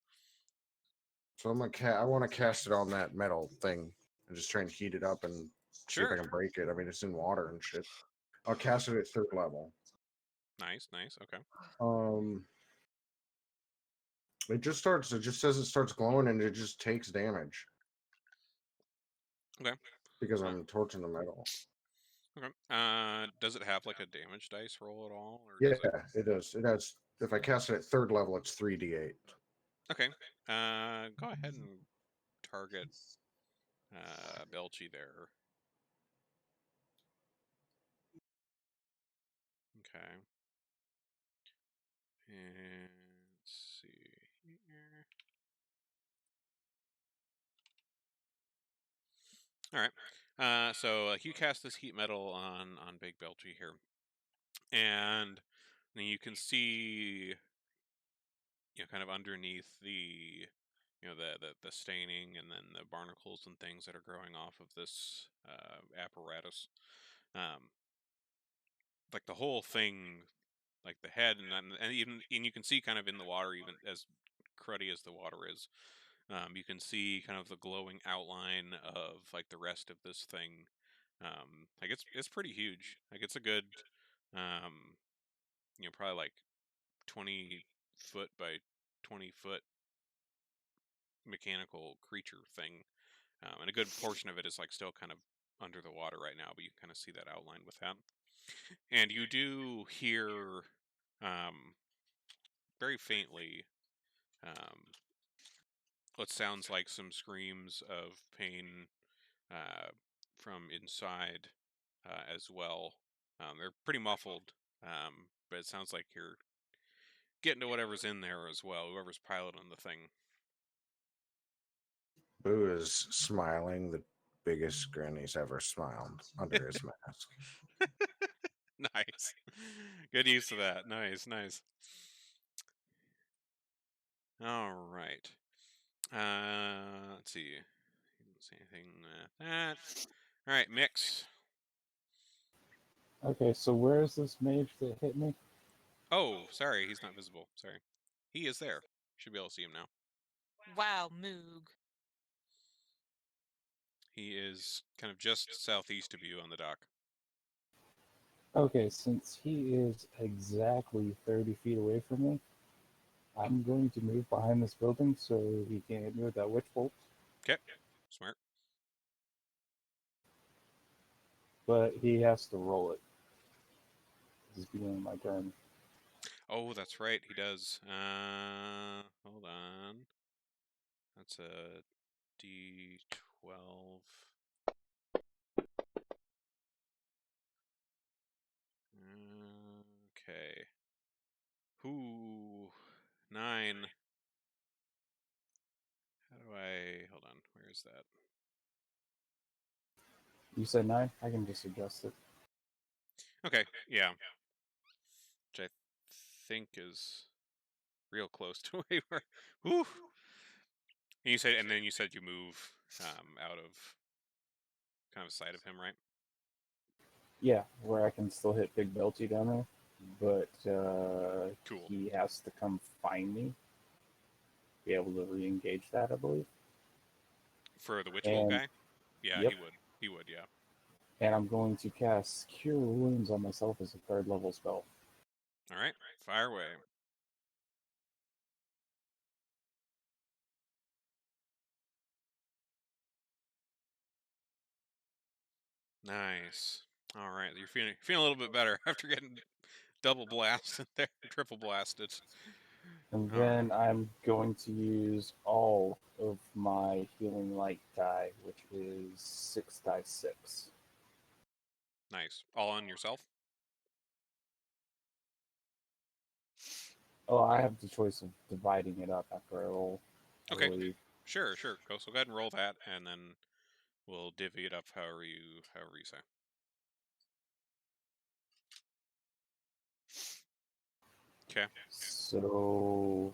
So I want to cast it on that metal thing and just try and heat it up and see if I
Sure.
can break it. I mean, it's in water and shit. I'll cast it at 3rd level.
Nice. Okay.
It just starts. It just says it starts glowing, and it just takes damage
Okay.
because I'm torching the metal.
Okay. Does it have like a damage dice roll at all, or
Yeah,
does it?
it does. It has. If I cast it at 3rd level, it's 3d8.
Okay. Go ahead and target Belchy there. Okay. And let's see here. All right. So you cast this heat metal on Big Belchy here, and then you can see, kind of underneath the, the staining and then the barnacles and things that are growing off of this apparatus. Like the whole thing, like the head and you can see kind of in the water, even as cruddy as the water is, you can see kind of the glowing outline of like the rest of this thing. Like it's pretty huge. Like it's a good, probably like 20 foot by 20 foot mechanical creature thing, and a good portion of it is like still kind of under the water right now, but you can kind of see that outline with that. And you do hear, very faintly, what sounds like some screams of pain uh, from inside as well. They're pretty muffled, but it sounds like you're getting to whatever's in there as well, whoever's piloting the thing.
Boo is smiling the biggest grin he's ever smiled under his mask.
Nice. Good use of that. Nice. All right. Let's see. Didn't say anything with that. All right, Mix.
Okay, so where is this mage that hit me?
Oh, sorry, he's not visible. Sorry. He is there. Should be able to see him now.
Wow, Moog.
He is kind of just southeast of you on the dock.
Okay, since he is exactly 30 feet away from me, I'm going to move behind this building so he can't hit me with that witch bolt.
Okay. Smart.
But he has to roll it. This is beginning my turn.
Oh, that's right. He does. Hold on. That's a D12. Okay. Ooh, 9. How do I... Hold on. Where is that?
You said 9? I can just adjust it.
Okay, yeah. Which I think is real close to where you were. Whew. And then you said you move out of kind of sight of him, right?
Yeah, where I can still hit Big Belty down there, but
Cool.
he has to come find me. Be able to re-engage that, I believe.
For the Witch Bolt
And
guy? Yeah,
yep.
he would. He would, yeah.
And I'm going to cast Cure Wounds on myself as a 3rd level spell.
All right, fire away. Nice. All right, you're feeling a little bit better after getting double blasted there, triple blasted.
And
All
then I'm going to use all of my Healing Light die, which is 6 die 6.
Nice. All on yourself?
Oh, I have the choice of dividing it up after I roll.
Okay.
I believe.
Sure. Go. So go ahead and roll that, and then we'll divvy it up however you say. Okay.
So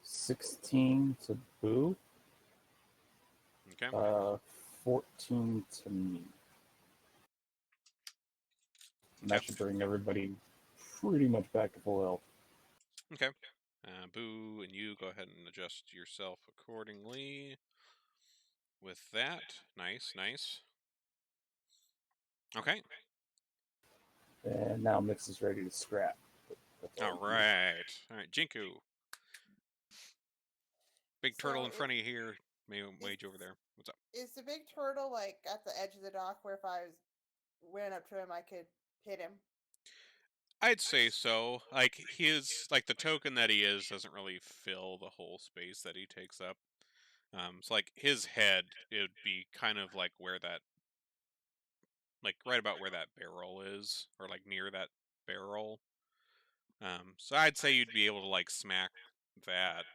16 to Boo.
Okay.
14 to me. And that should bring everybody pretty much back to full health.
Okay. Boo, and you go ahead and adjust yourself accordingly. With that, nice. Okay.
And now Mix is ready to scrap. That's
All
he can do.
right, Jinku. Big turtle in front of you here. Mage over there. What's up?
Is the big turtle like at the edge of the dock where if I went up to him, I could hit him?
I'd say so. Like the token that he is doesn't really fill the whole space that he takes up. So like his head, it would be kind of like where that, like right about where that barrel is, or like near that barrel. So I'd say you'd be able to like smack that.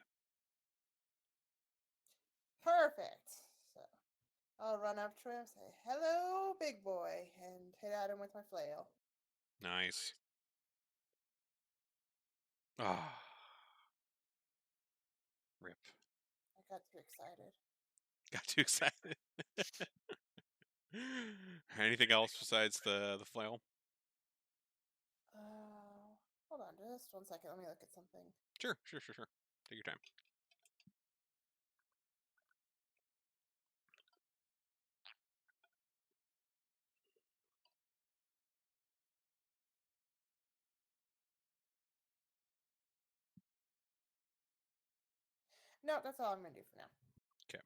Perfect. So I'll run up to him, say, "Hello, big boy," and hit at him with my flail.
Nice. Ah. Rip.
I got too excited.
Got too excited. Anything else besides the flail?
Hold on just 1 second. Let me look at something.
Sure. Take your time.
No, that's all I'm gonna do for now.
Okay.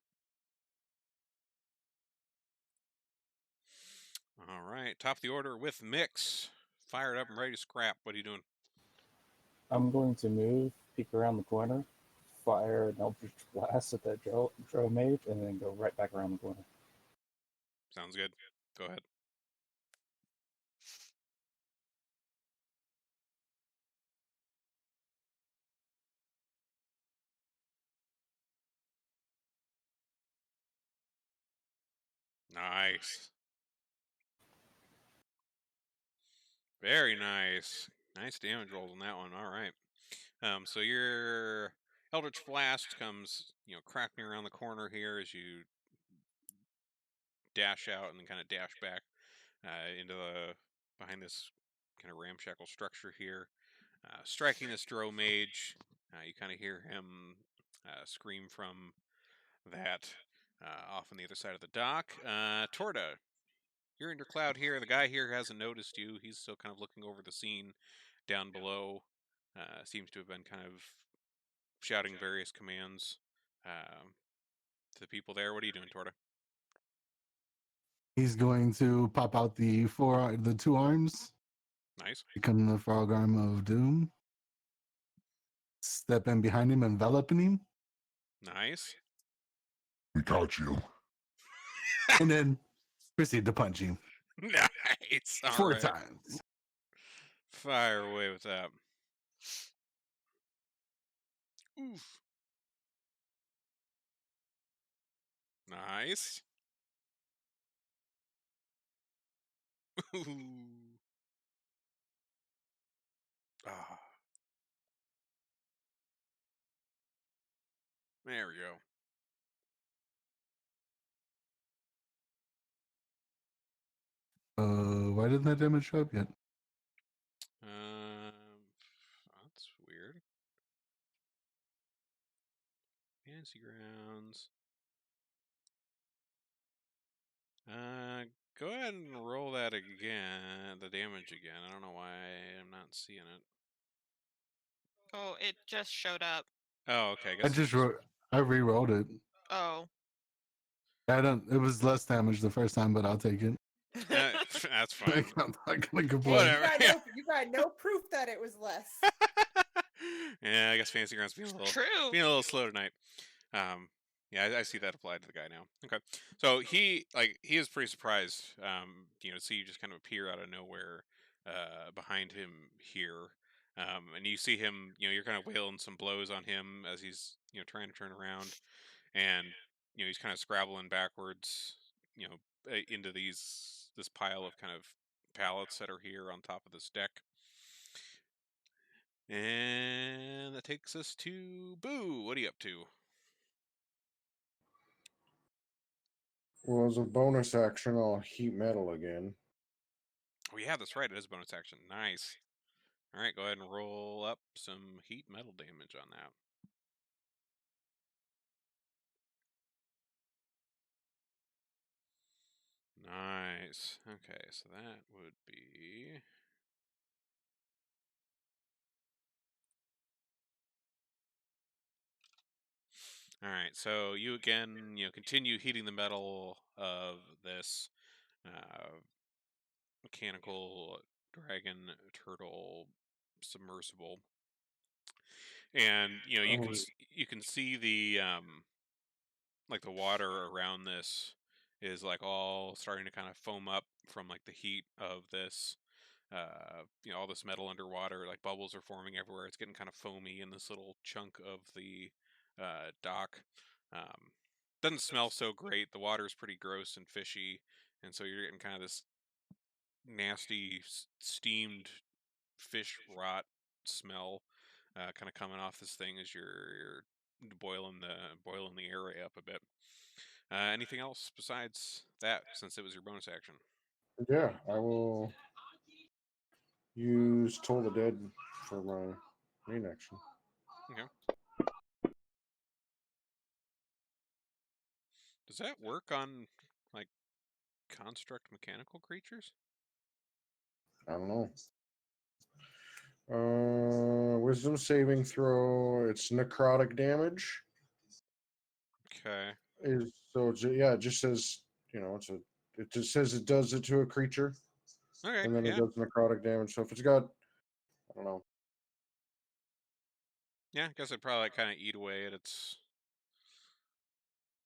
All right. Top of the order with Mix. Fired up and ready to scrap. What are you doing?
I'm going to move, peek around the corner, fire an Eldritch Blast at that Drow Mage, and then go right back around the corner.
Sounds good. Go ahead. Nice. Very nice. Nice damage rolls on that one. All right. So your Eldritch Blast comes, cracking around the corner here as you dash out and then kind of dash back into behind this kind of ramshackle structure here, striking this Drow Mage. You kind of hear him scream from that off on the other side of the dock. Torta, you're in your cloud here. The guy here hasn't noticed you. He's still kind of looking over the scene down below. Seems to have been kind of shouting various commands to the people there. What are you doing, Torta?
He's going to pop out the two arms,
Nice.
become the frog arm of doom. Step in behind him, enveloping him,
Nice.
we got you. And then proceed to punch him
Nice. All
4
right.
times.
Fire away with that. Oof. Nice. Ooh. Ah. There we go.
Why didn't that damage show up yet?
That's weird. Fancy grounds. Go ahead and roll that again. The damage again. I don't know why I'm not seeing it.
Oh, it just showed up.
Oh, okay. I
I
guess
just wrote. I re-rolled it.
Oh.
I don't. It was less damage the first time, but I'll take it.
That's fine.
I'm not gonna complain.
Whatever.
You got no proof that it was less.
Yeah, I guess Fancy Grounds being a little slow tonight. Yeah, I see that applied to the guy now. Okay, so he is pretty surprised, to see you just kind of appear out of nowhere, behind him here, and you see him, you're kind of wailing some blows on him as he's, trying to turn around, and he's kind of scrabbling backwards, into this pile of kind of pallets that are here on top of this deck. And that takes us to Boo. What are you up to?
Well, as a bonus action, I'll heat metal again.
Oh, yeah, that's right. It is a bonus action. Nice. All right, go ahead and roll up some heat metal damage on that. Nice. Okay, so that would be. All right, so you again, continue heating the metal of this mechanical dragon turtle submersible, and
Oh,
you can see the like the water around this is like all starting to kind of foam up from like the heat of this all this metal underwater, like bubbles are forming everywhere. It's getting kind of foamy in this little chunk of the dock. um, doesn't smell so great. The water is pretty gross and fishy, and so you're getting kind of this nasty steamed fish rot smell kind of coming off this thing as you're boiling the area up a bit. Anything else besides that, since it was your bonus action?
yeah, I will use Toll the Dead for my main action.
Okay. Does that work on like construct mechanical creatures?
I don't know. Wisdom saving throw. It's necrotic damage.
Okay.
It just says it just says it does it to a creature,
Okay.
and then it
Yeah.
does necrotic damage. So if it's got, I don't know.
Yeah. I guess it'd probably like, kind of eat away at its.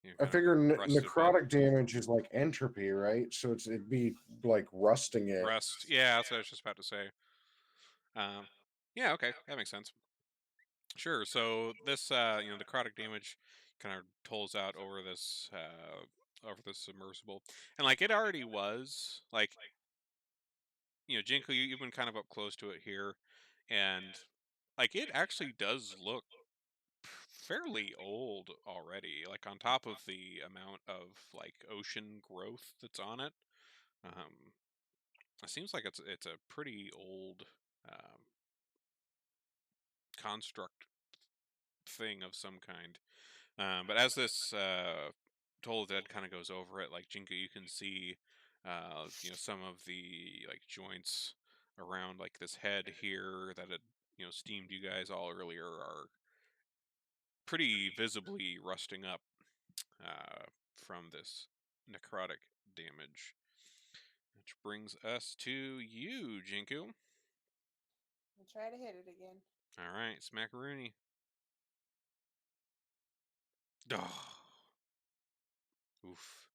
I
Kind of
figure
rusted bit.
necrotic damage is like entropy, right? So it'd be like rusting it.
Rust. Yeah, that's what I was just about to say. Yeah. Okay, that makes sense. Sure. So this, the necrotic damage kind of tolls out over this submersible, and like it already was like, Jinko, you've been kind of up close to it here, and like it actually does look fairly old already. Like on top of the amount of like ocean growth that's on it, um, it seems like it's a pretty old um, construct thing of some kind. But as this Toll of the Dead kind of goes over it, like Jinka, you can see, some of the like joints around like this head here that had, steamed you guys all earlier are pretty visibly rusting up from this necrotic damage. Which brings us to you, Jinku.
I'll try to hit it again.
All right, Smackaroony. Oh. Oof.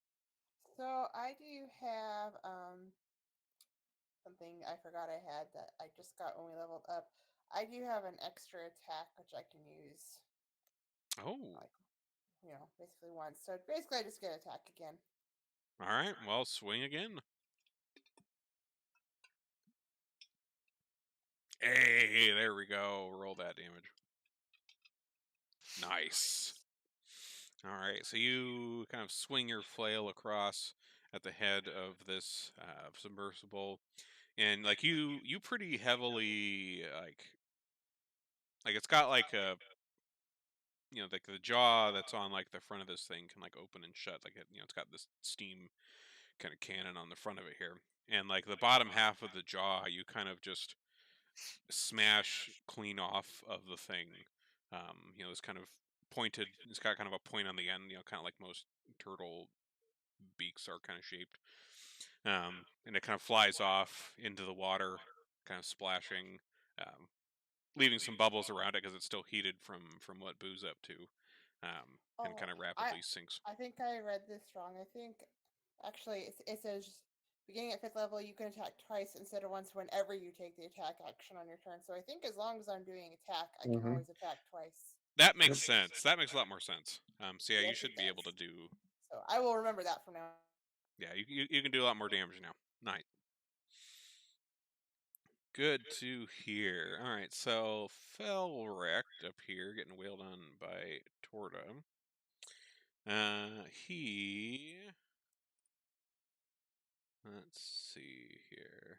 So I do have something I forgot I had that I just got when we leveled up. I do have an extra attack which I can use
Oh.
like basically once. So basically I just get attack again.
All right. Well, swing again. Hey, there we go. Roll that damage. Nice. All right. So you kind of swing your flail across at the head of this submersible, and like you pretty heavily like it's got like a like the jaw that's on like the front of this thing can like open and shut, like it's got this steam kind of cannon on the front of it here, and like the bottom half of the jaw you kind of just smash clean off of the thing. This kind of pointed, it's got kind of a point on the end, kind of like most turtle beaks are kind of shaped. And it kind of flies off into the water, kind of splashing, leaving some bubbles around it because it's still heated from what Boo's up to, and
Oh,
kind of
I
rapidly sinks.
I think I read this wrong. I think actually it says beginning at 5th level you can attack twice instead of once whenever you take the attack action on your turn. So I think as long as I'm doing attack, I can
Mm-hmm.
always attack twice.
That makes sense. That makes a lot more sense. So yeah, you
Yes, it
should be able to
does.
do.
So I will remember that from now.
Yeah, you can do a lot more damage now. Nice. Good to hear. All right, so fell wrecked up here, getting wailed on by Torta. He. Let's see here.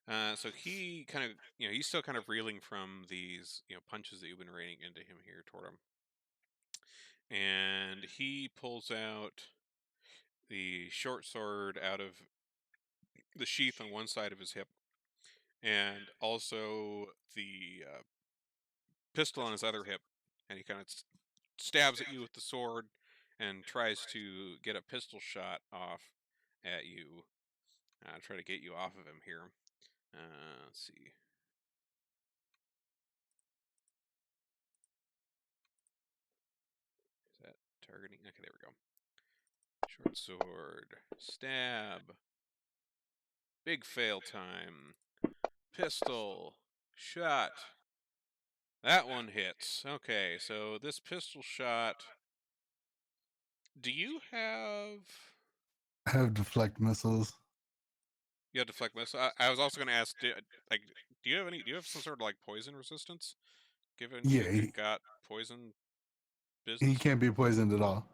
So he kind of, he's still kind of reeling from these, punches that you've been raining into him here toward him. And he pulls out the short sword out of the sheath on one side of his hip, and also the pistol on his other hip, and he kind of stabs at you with the sword and tries to get a pistol shot off at you. Try to get you off of him here. Let's see. Is that targeting? Okay, there we go. Short sword, stab, big fail time, pistol, shot. That one hits. Okay, so this pistol shot. Do you have?
I have deflect missiles.
You have deflect missile. I was also going to ask, do you have any? Do you have some sort of like poison resistance? Given
Yeah,
you've got poison
he
business.
can't be poisoned at all.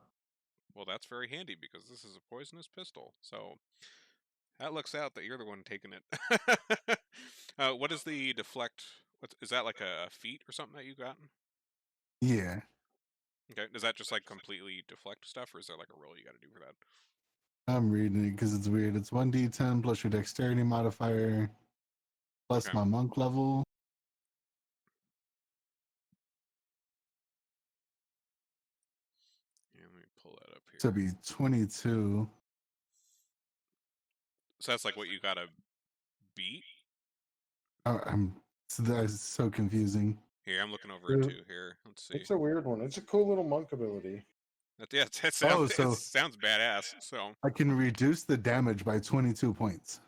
Well, that's very handy because this is a poisonous pistol. So that looks out that you're the one taking it. What is the deflect? Is that like a feat or something that you got?
Yeah,
Okay, does that just like completely deflect stuff, or is there like a roll you got to do for that?
I'm reading it because it's weird. It's 1d10 plus your dexterity modifier plus
Okay.
my monk level.
Yeah, let me pull that up here.
To be 22.
So that's like what you gotta beat.
That's so confusing.
Here, I'm looking over it too. Here, let's see.
It's a weird one. It's a cool little monk ability.
That sounds,
Oh,
it
so-
sounds badass. So
I can reduce the damage by 22 points.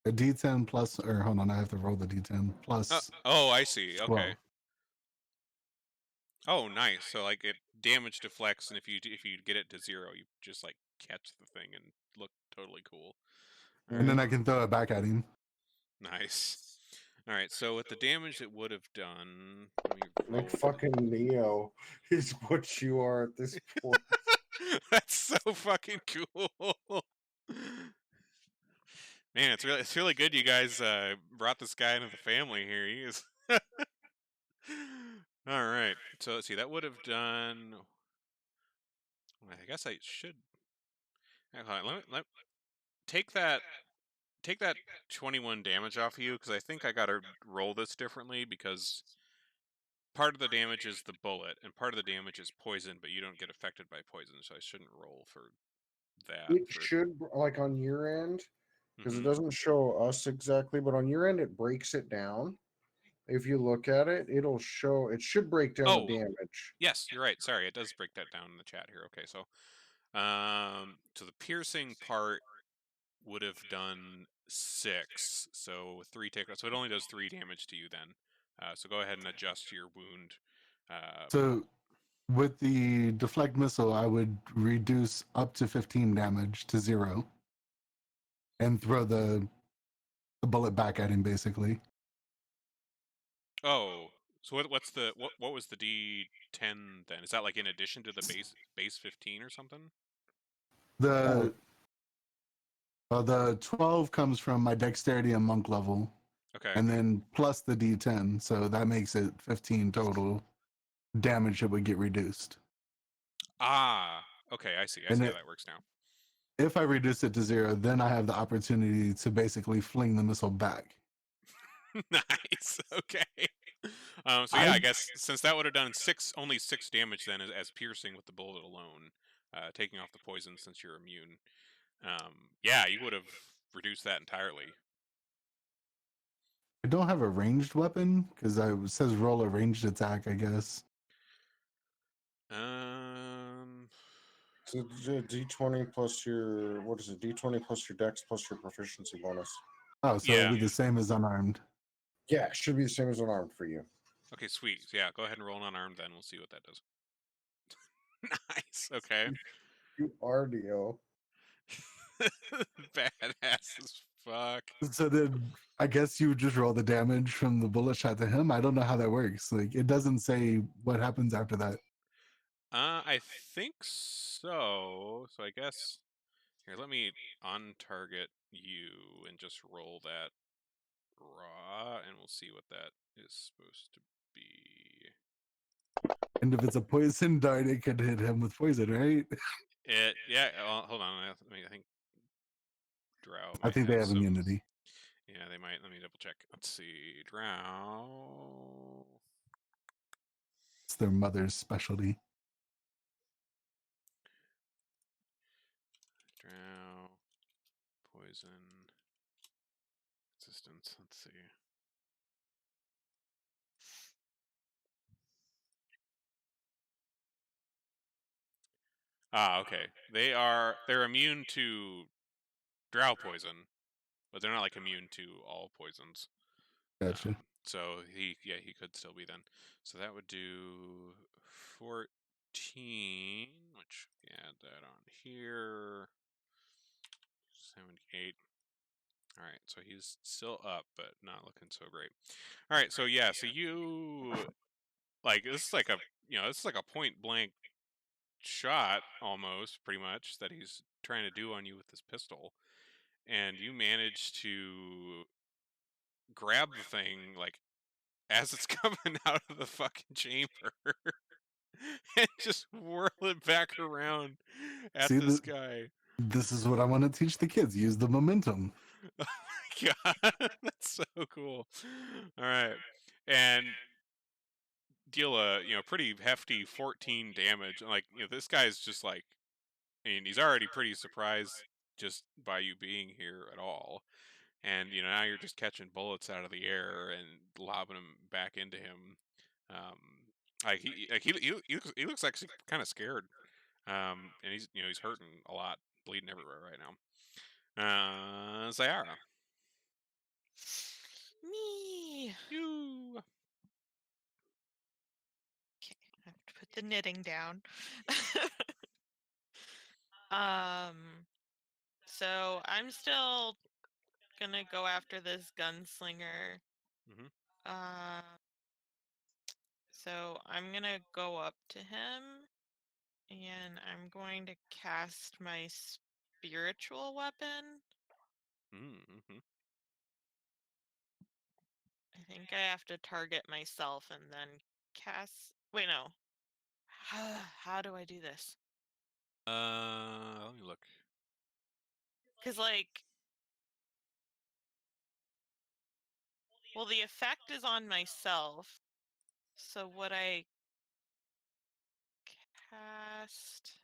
A d10 plus, or hold on, I have to roll the d10 plus.
oh, I see.
12.
Okay. Oh, nice. So like it damage deflects, and if you get it to 0, you just like catch the thing and look totally cool.
And then I can throw it back at him.
Nice. All right. So with the damage it would have done,
Like fucking Neo is what you are at this point.
That's so fucking cool. Man, it's really good you guys brought this guy into the family here. He is. All right. So let's see. That would have done. I guess I should. Hold on, let take that 21 damage off you, because I think I gotta roll this differently, because part of the damage is the bullet and part of the damage is poison, but you don't get affected by poison, so I shouldn't roll for that.
It should, like on your end, because
Mhm.
it doesn't show us exactly, but on your end it breaks it down. If you look at it, it'll show. It should break down the damage.
Yes, you're right. Sorry, it does break that down in the chat here. Okay, so so the piercing part would have done 6, so 3 take. So it only does 3 damage to you then. So go ahead and adjust your wound.
So with the deflect missile, I would reduce up to 15 damage to 0 and throw the bullet back at him, basically.
Oh, so what was the D10 then? Is that like in addition to the base 15 or something?
The 12 comes from my dexterity and monk level.
Okay.
And then plus the d10, so that makes it 15 total damage that would get reduced.
Ah, okay, I see. I see how that works now.
If I reduce it to 0, then I have the opportunity to basically fling the missile back.
Nice. Okay. So yeah, I guess since that would have done only 6 damage then as piercing with the bullet alone, taking off the poison since you're immune. Yeah, you would have reduced that entirely.
I don't have a ranged weapon because it says roll a ranged attack, I guess.
So D20 plus your, what is it? D20 plus your dex plus your proficiency bonus.
Oh, so it'll be the same as unarmed.
Yeah, it should be the same as unarmed for you.
Okay, sweet. Yeah, go ahead and roll an unarmed then. We'll see what that does. Nice. Okay.
You are Neo.
Badass as fuck.
So then I guess you would just roll the damage from the bullet shot to him. I don't know how that works. Like, it doesn't say what happens after that.
I think so. So I guess Here, let me on-target you and just roll that raw, and we'll see what that is supposed to be.
And if it's a poison dart, it could hit him with poison, right?
Yeah. Hold on. I think Drow.
I
Might
think they have
some,
immunity.
Yeah, they might. Let me double check. Let's see. Drow.
It's their mother's specialty.
Drow. Poison. Resistance. Let's see. Okay. They're immune to Drow poison, but they're not like immune to all poisons.
Gotcha.
So he could still be then. So that would do 14, which add that on here. 78. All right, so he's still up, but not looking so great. All right, so yeah, so you this is like a point blank shot almost, pretty much, that he's trying to do on you with this pistol, and you manage to grab the thing like as it's coming out of the fucking chamber and just whirl it back around at
See,
this guy.
this is what I want to teach the kids. Use the momentum.
Oh my god, that's so cool. All right, and deal a pretty hefty 14 damage. Like this guy's just like, I mean, he's already pretty surprised just by you being here at all, and now you're just catching bullets out of the air and lobbing them back into him. Like he looks actually kind of scared. And he's hurting a lot, bleeding everywhere right now. Zayara.
Me.
You.
Okay, I have to put the knitting down. So I'm still gonna go after this gunslinger.
Mhm.
So I'm gonna go up to him, and I'm going to cast my spiritual weapon.
Mm-hmm.
I think I have to target myself and then cast. Wait, no. How do I do this?
Let me look.
Because, well, the effect is on myself. So would I cast?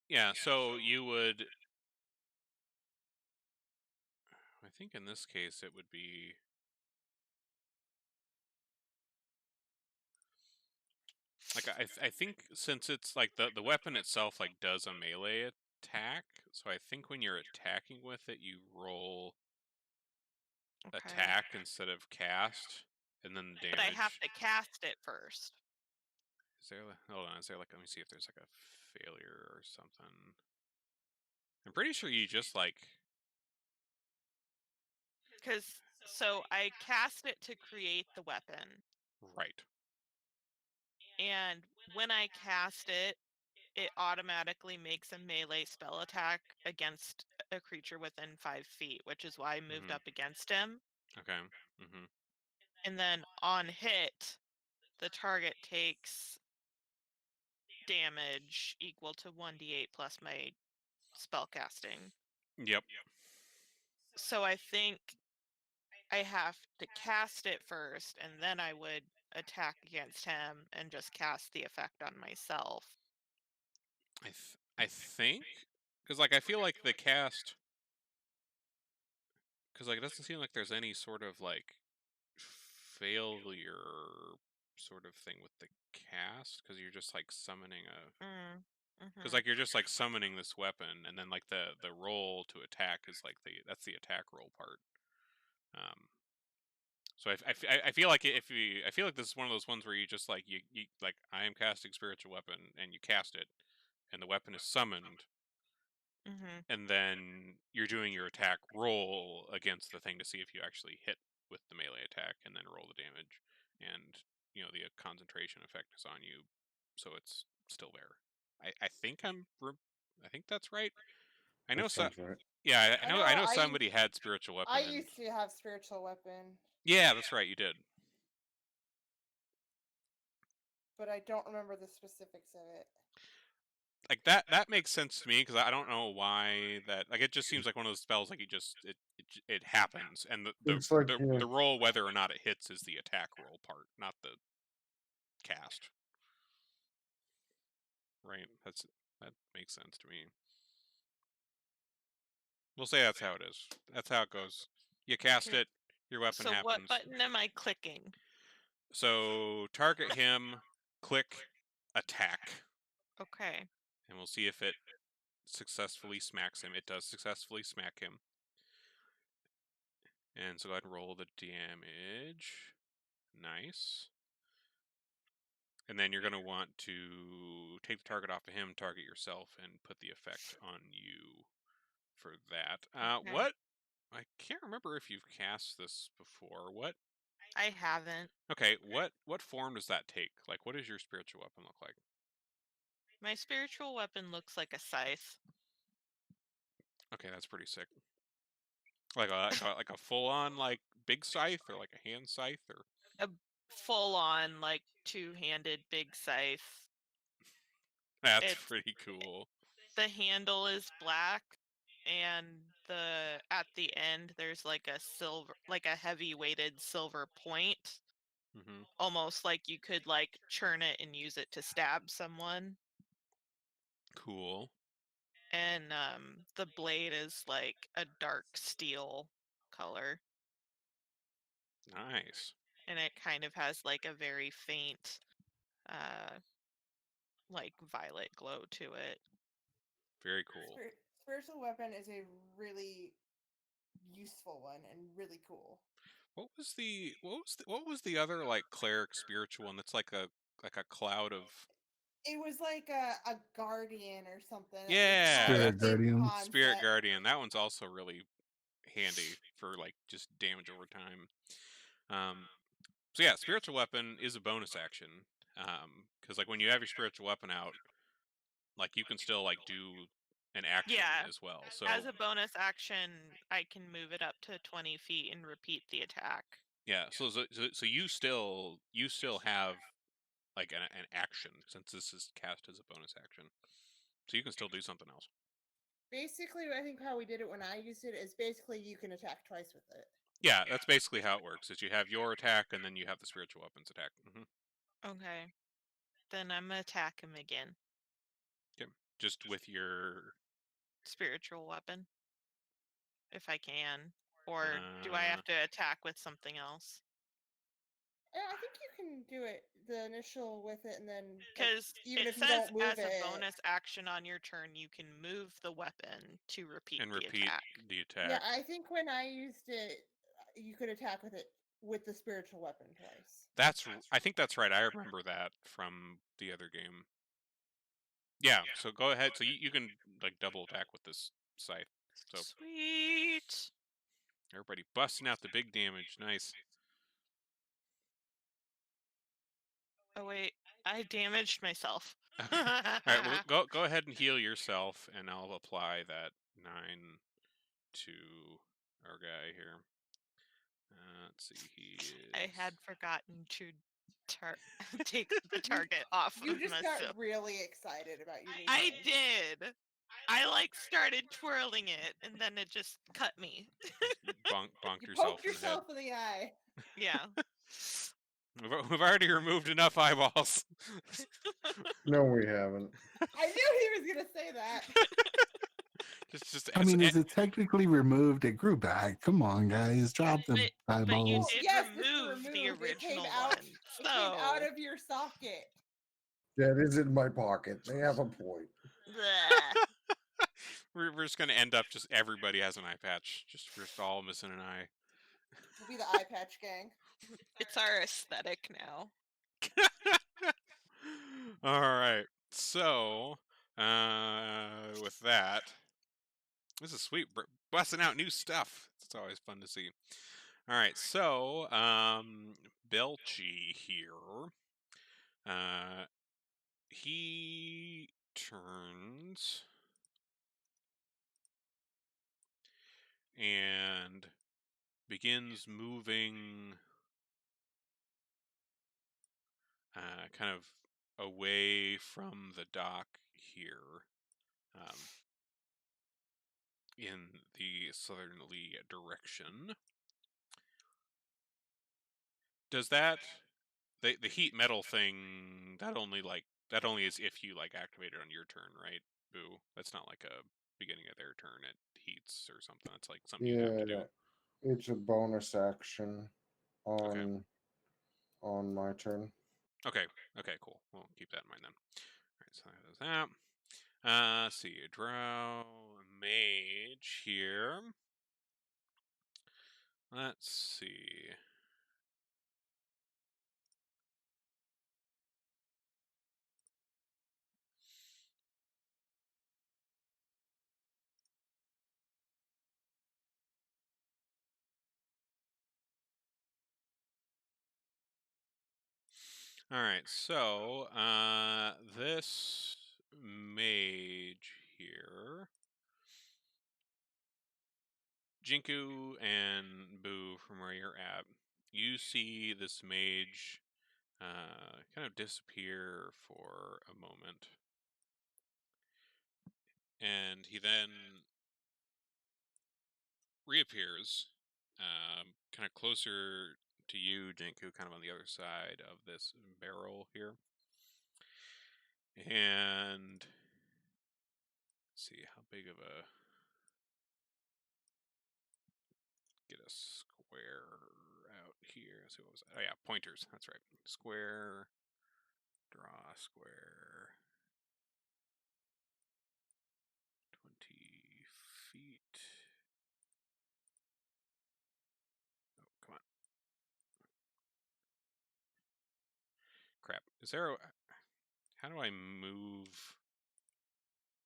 Yeah, so you would. I think in this case it would be. Like I think since it's like the weapon itself like does a melee attack, so I think when you're attacking with it, you roll
Okay.
attack instead of cast, and then the damage.
But I have to cast it first.
Is there? Hold on. Is there like? Let me see if there's like a failure or something. I'm pretty sure you just like.
So I cast it to create the weapon,
Right.
and when I cast it, it automatically makes a melee spell attack against a creature within 5 feet, which is why I moved up against him.
Okay. Mm-hmm.
And then on hit, the target takes damage equal to 1d8 plus my spell casting.
Yep.
So I think I have to cast it first, and then I would attack against him and just cast the effect on myself.
I think because like I feel like the cast because like it doesn't seem like there's any sort of like failure sort of thing with the cast because you're just like summoning a because like you're just like summoning this weapon and then like the roll to attack is like that's the attack roll part. So I feel like I feel like this is one of those ones where you just like you like I am casting spiritual weapon and you cast it and the weapon is summoned and then you're doing your attack roll against the thing to see if you actually hit with the melee attack and then roll the damage and the concentration effect is on you so it's still there. I think I'm I think that's right. I know
That
so.
sounds right.
Yeah,
I
I know
I
somebody
used,
had spiritual weapon.
I
and-
used to have spiritual weapon,
Yeah, that's right. You did.
but I don't remember the specifics of it.
Like that makes sense to me because I don't know why that. Like it just seems like one of those spells. Like it happens, and
It's like
the roll whether or not it hits is the attack roll part, not the cast. Right? That makes sense to me. We'll say that's how it is. That's how it goes. You cast
Okay.
it, your weapon
So what
happens.
button am I clicking?
So target him, click attack,
Okay.
and we'll see if it successfully smacks him. It does successfully smack him. And so go ahead and roll the damage. Nice. And then you're going to want to take the target off of him, target yourself, and put the effect on you for that.
Okay.
What? I can't remember if you've cast this before. What?
I haven't.
Okay, what form does that take? Like, what does your spiritual weapon look like?
My spiritual weapon looks like a scythe.
Okay, that's pretty sick. Like a full on like big scythe or like a hand scythe or
A full-on, like, two-handed big scythe.
that's
It's
pretty cool.
the handle is black, and at the end there's like a silver, like a heavy weighted silver point,
Hmm.
almost like you could like churn it and use it to stab someone.
Cool.
And the blade is like a dark steel color,
Nice.
and it kind of has like a very faint like violet glow to it.
Very cool.
Spiritual weapon is a really useful one and really cool.
What was the other like cleric spiritual one that's like a cloud of
It was like a guardian or something.
Yeah,
Spirit
the same
Guardian.
Spirit
concept.
Guardian. That one's also really handy for like just damage over time. So yeah, spiritual weapon is a bonus action. Because like when you have your spiritual weapon out, like you can still like do an action
Yeah.
as well. So
As a bonus action, I can move it up to 20 feet and repeat the attack.
yeah, so you still have like an action since this is cast as a bonus action. So you can still do something else.
Basically, I think how we did it when I used it is basically you can attack twice with it.
Yeah, that's basically how it works. Is you have your attack and then you have the spiritual weapons attack.
Okay. Then I'm gonna attack him again.
Okay. Just with your
Spiritual weapon. If I can. Or do I have to attack with something else?
Yeah, I think you can do it the initial with it, and then
Because
even
it
if you
says
don't move
as a
it,
bonus action on your turn, you can move the weapon to repeat
and
the
repeat
attack.
the attack.
yeah, I think when I used it, you could attack with it with the spiritual weapon twice.
I think that's right. I remember that from the other game. Yeah, so go ahead. So you can like double attack with this scythe. So
Sweet.
everybody busting out the big damage. Nice.
Oh wait, I damaged myself.
Okay. All right, well, go ahead and heal yourself, and I'll apply that 9 to our guy here. Let's see, he is.
I had forgotten to take the target off
You
of
just
myself.
got really excited about your new
I
thing.
did. I like started twirling it, and then it just cut me.
Bonked
You
yourself
poked
in the head.
yourself in the eye.
Yeah.
We've already removed enough eyeballs.
No, we haven't.
I knew he was gonna say that.
just
I mean, is it technically removed? It grew back. Come on, guys, drop the
But you
eyeballs.
did
Yes, it's
remove the
removed. It came
original
out.
one.
It came out of your socket.
That is in my pocket. They have a point.
Bleh.
we're just gonna end up just everybody has an eye patch. We're just all missing an eye.
We'll be the eye patch gang.
It's our aesthetic now.
All right. So, with that, this is sweet. Busting out new stuff. It's always fun to see. All right. So, Belchi here. He turns and begins moving kind of away from the dock here in the southerly direction. Does that the heat metal thing that only is if you like activate it on your turn, right? Boo. That's not like a beginning of their turn it heats or something. That's like something you have to do.
Yeah, it's a bonus action
Okay.
on my turn.
Okay. Okay, cool. We'll keep that in mind then. Alright, so that does that. Let's see, drow mage here. Let's see. Alright, so this mage here, Jinku and Boo, from where you're at, you see this mage kind of disappear for a moment. And he then reappears, kind of closer to you, Jinku, kind of on the other side of this barrel here. And let's see how big of a get a square out here. Let's see, what was that? Oh yeah, pointers. That's right. Square, draw square. 20 feet. Oh, come on. Crap. Is there a... How do I move...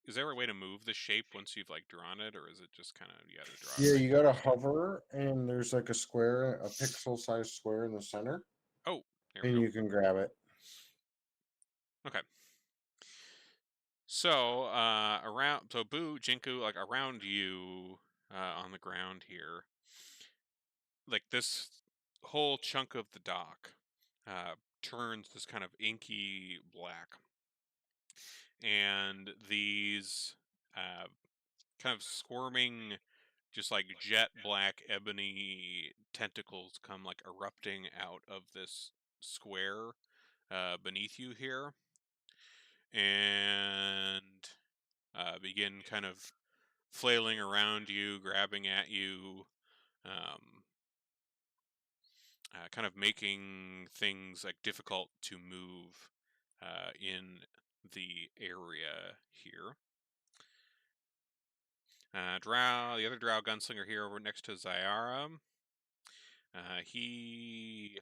Is there a way to move the shape once you've like drawn it, or is it just kind of you gotta draw it?
Yeah,
right
you
here?
gotta hover, and there's like a square, a pixel-sized square in the center,
Oh, there we
and
go.
you can grab it.
Okay. So Boo, Jinku, like around you on the ground here, like this whole chunk of the dock turns this kind of inky black, and these kind of squirming, just like jet black ebony tentacles come like erupting out of this square beneath you here, and begin kind of flailing around you, grabbing at you, kind of making things like difficult to move in the area here. The other drow gunslinger here over next to Zyara, he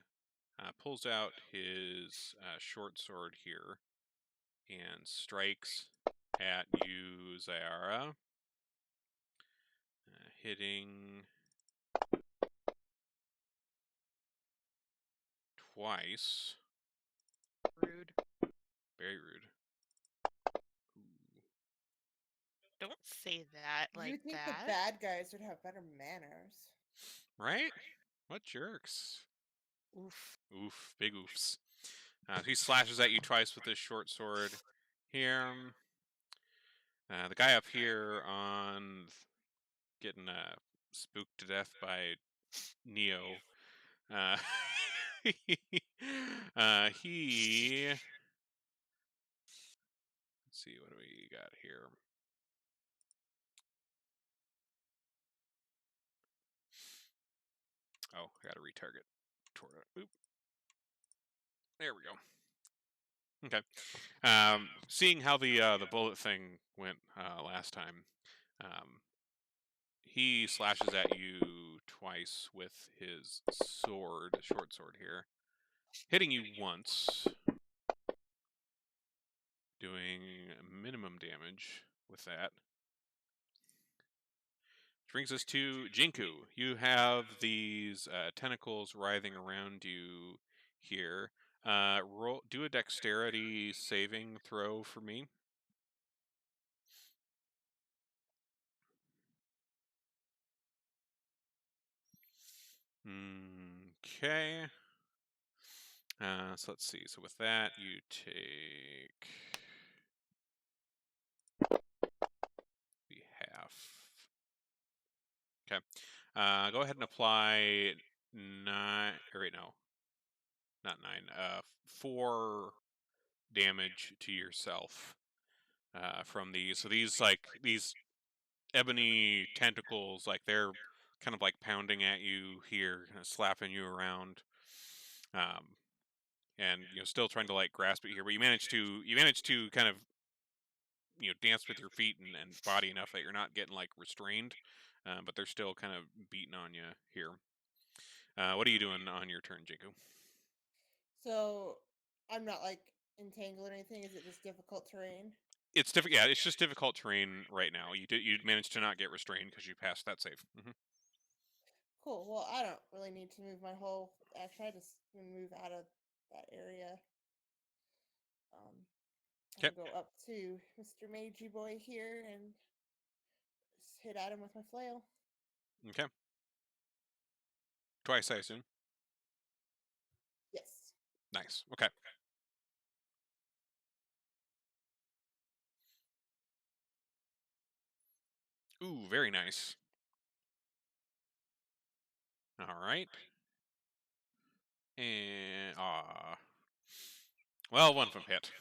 pulls out his short sword here and strikes at you, Zyara, hitting twice.
Rude.
Very rude. Ooh.
Don't say that
You
like
would think
that.
the bad guys would have better manners.
Right? What jerks?
Oof.
Oof. Big oofs. He slashes at you twice with his short sword here. The guy up here on getting spooked to death by Neo. He. Let's see, what do we got here? Oh, I got to retarget. Oop. There we go. Okay. Seeing how the bullet thing went last time, he slashes at you twice with his sword, short sword here, hitting you once, doing minimum damage with that. Which brings us to Jinku. You have these tentacles writhing around you here. Do a dexterity saving throw for me. Okay. So let's see. So with that, you take the half. Okay. Go ahead and apply 9. Or wait, no, not 9. 4 damage to yourself from these. So these ebony tentacles, like they're kind of like pounding at you here, kind of slapping you around, and still trying to like grasp it here. But you manage to kind of dance with your feet and body enough that you're not getting like restrained, but they're still kind of beating on you here. What are you doing on your turn, Jiku?
So I'm not like entangled or anything. Is it just difficult terrain?
It's difficult. Yeah, it's just difficult terrain right now. You managed to not get restrained because you passed that save.
Cool. Well, I don't really need to move my whole. Actually, I just move out of that area. I'll
Okay.
go up to Mr. Magey Boy here and just hit at him with my flail.
Okay. Twice, I assume.
Yes.
Nice. Okay. Ooh, very nice. All right. And well, one from hit.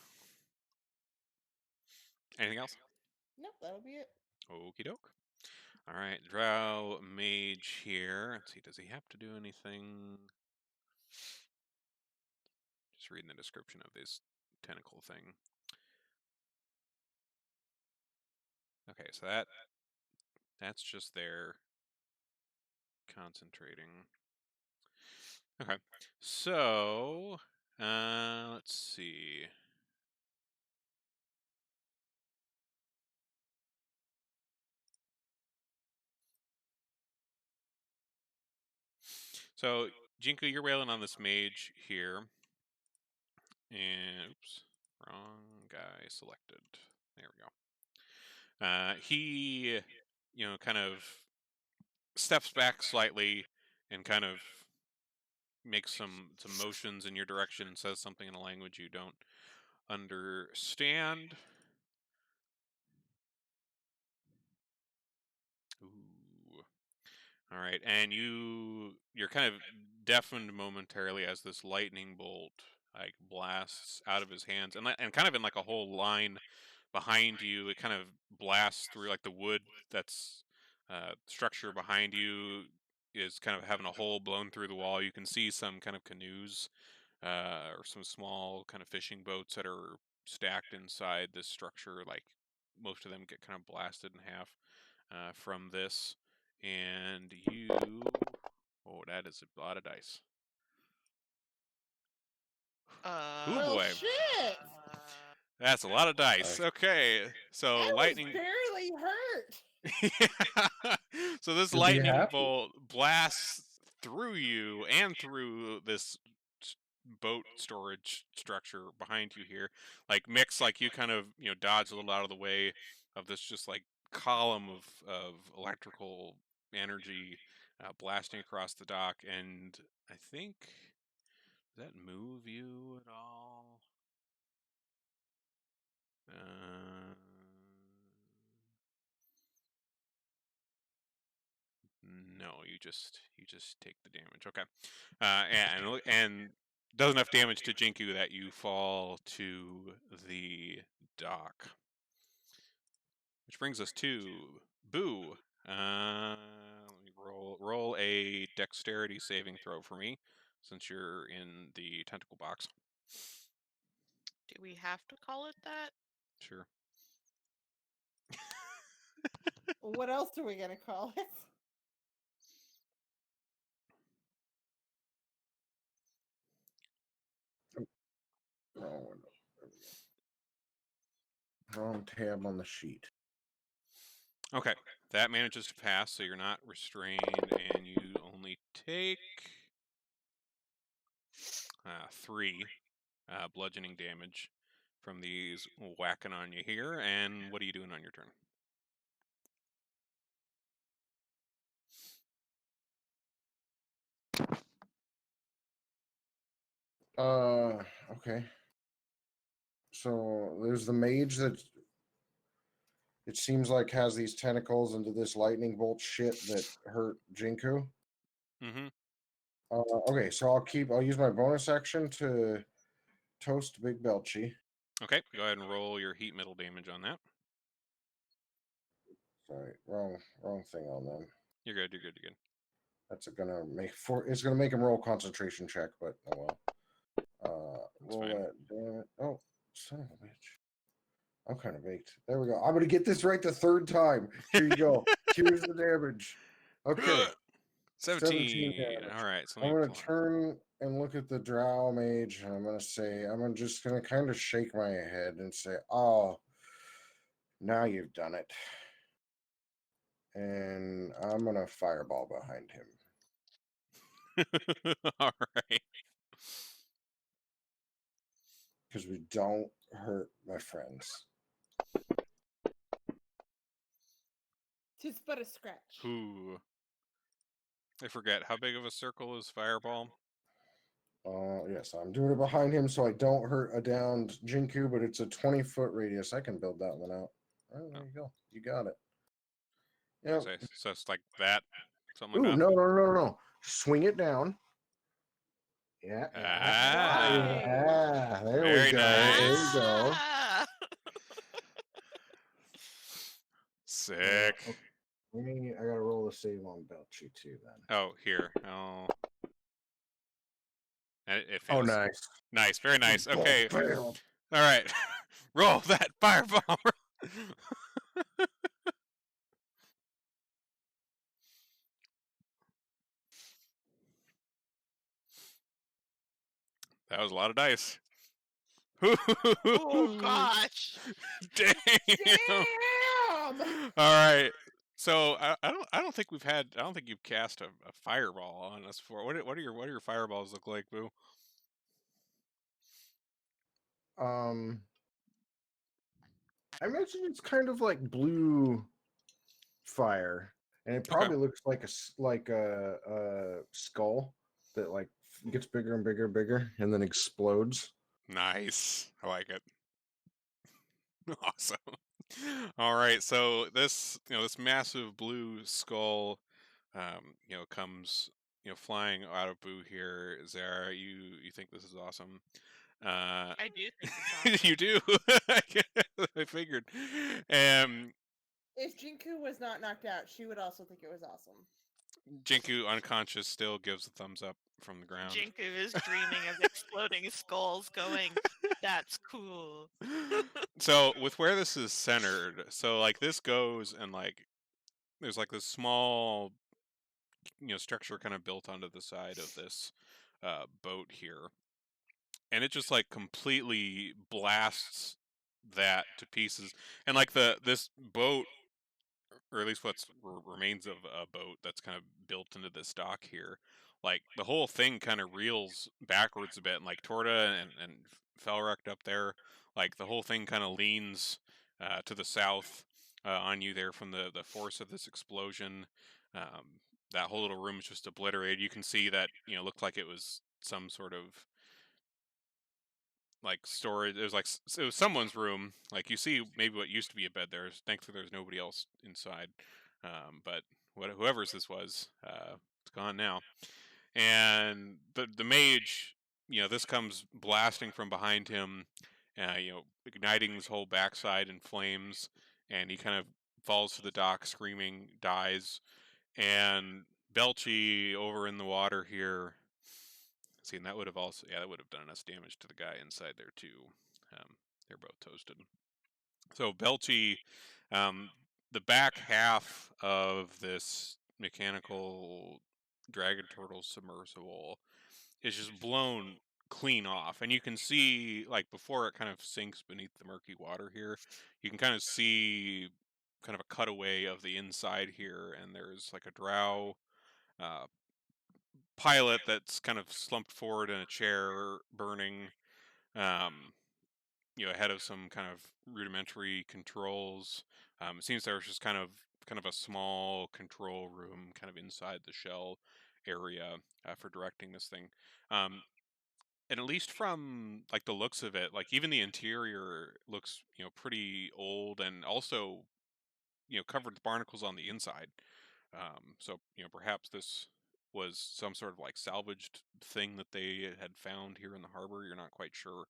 Anything else?
Nope, that'll be it.
Okie doke. All right, Drow Mage here. Let's see, does he have to do anything? Just reading the description of this tentacle thing. Okay, so that's just there concentrating. Okay, so let's see. So Jinku, you're wailing on this mage here, and oops, wrong guy selected. There we go. He, kind of steps back slightly and kind of makes some motions in your direction and says something in a language you don't understand. Ooh. All right, and you're kind of deafened momentarily as this lightning bolt like blasts out of his hands, and kind of in like a whole line behind you. It kind of blasts through like the wood that's structure behind you is kind of having a hole blown through the wall. You can see some kind of canoes or some small kind of fishing boats that are stacked inside this structure. Like most of them get kind of blasted in half from this. And oh, that is a lot of dice. Oh
Well,
boy,
shit!
that's a lot of dice. Okay, so
I
lightning.
was barely hurt.
Yeah. So this
You'll be
lightning
happy.
bolt blasts through you and through this boat storage structure behind you here. Like Mix, like you kind of dodge a little out of the way of this just like column of electrical energy blasting across the dock, and I think does that move you at all? No, you just take the damage. Okay, and does enough damage to Jinku that you fall to the dock. Which brings us to Boo. Let me roll a dexterity saving throw for me, since you're in the tentacle box.
Do we have to call it that?
Sure.
What else are we gonna call it?
Oh, no. Wrong tab on the sheet.
Okay, that manages to pass, so you're not restrained, and you only take 3 bludgeoning damage from these whacking on you here. And what are you doing on your turn?
Okay. So there's the mage that it seems like has these tentacles into this lightning bolt shit that hurt Jinku.
Mm-hmm.
Okay, so I'll use my bonus action to toast Big Belchy.
Okay, go ahead and roll your heat metal damage on that.
Sorry, wrong thing on them.
You're good. You're good.
That's gonna make him roll concentration check, but oh well. Roll
fine.
that, damn it. Oh, son of a bitch. I'm kind of baked. There we go. I'm gonna get this right the third time. Here you go. Here's the damage. Okay.
17
damage.
All right. So
I'm gonna turn and look at the drow mage, and I'm just gonna kind of shake my head and say, "Oh, now you've done it." And I'm gonna fireball behind him.
All right.
Because we don't hurt my friends.
Tis but a scratch.
Ooh. I forget. How big of a circle is fireball?
Yes, I'm doing it behind him so I don't hurt a downed Jinku, but it's a 20-foot radius. I can build that one out. Oh, there you go. You got it. Yeah.
So it's like that. Something
Ooh,
like that.
no. Swing it down. Yeah.
Ah.
There
Very
we go.
nice.
There we go.
Ah!
Sick.
Okay. I gotta roll the save on Belchy too then.
Oh, here. Oh. And it
Oh,
fails.
nice.
Nice. Very nice. Okay.
Failed.
All right. Roll that fireball. That was a lot of dice.
Oh gosh!
Damn.
Damn!
All right. So I don't think you've cast a fireball on us before. What do your fireballs look like, Boo?
I imagine it's kind of like blue fire, and it probably looks like a skull that like gets bigger and bigger and bigger, and then explodes.
Nice. I like it. Awesome. All right. So this massive blue skull, comes flying out of Boo here. Zara, you think this is awesome?
I do think it's awesome.
You do. I figured.
If Jinku was not knocked out, she would also think it was awesome.
Jinku, unconscious, still gives a thumbs up from the ground.
Jinku is dreaming of exploding skulls going, that's cool.
So with where this is centered, so like this goes and like there's like this small structure kind of built onto the side of this boat here. And it just like completely blasts that to pieces. And like this boat, or at least what's remains of a boat that's kind of built into this dock here, like the whole thing kind of reels backwards a bit, and like Torta and Felrect up there, like the whole thing kind of leans to the south on you there from the force of this explosion. That whole little room is just obliterated. You can see that looked like it was some sort of like storage. It was someone's room. Like you see maybe what used to be a bed there. Thankfully there's nobody else inside. But whoever's this was, it's gone now. And the mage, this comes blasting from behind him, igniting his whole backside in flames, and he kind of falls to the dock screaming, dies. And Belchy over in the water here. See, and that would have done enough damage to the guy inside there too. They're both toasted. So Belchy, the back half of this mechanical dragon turtle submersible is just blown clean off, and you can see like before it kind of sinks beneath the murky water here, you can kind of see kind of a cutaway of the inside here, and there's like a drow pilot that's kind of slumped forward in a chair, burning, ahead of some kind of rudimentary controls. It seems there was just kind of a small control room, kind of inside the shell, area for directing this thing. And at least from like the looks of it, like even the interior looks, pretty old and also, covered with barnacles on the inside. So perhaps this was some sort of like salvaged thing that they had found here in the harbor. You're not quite sure.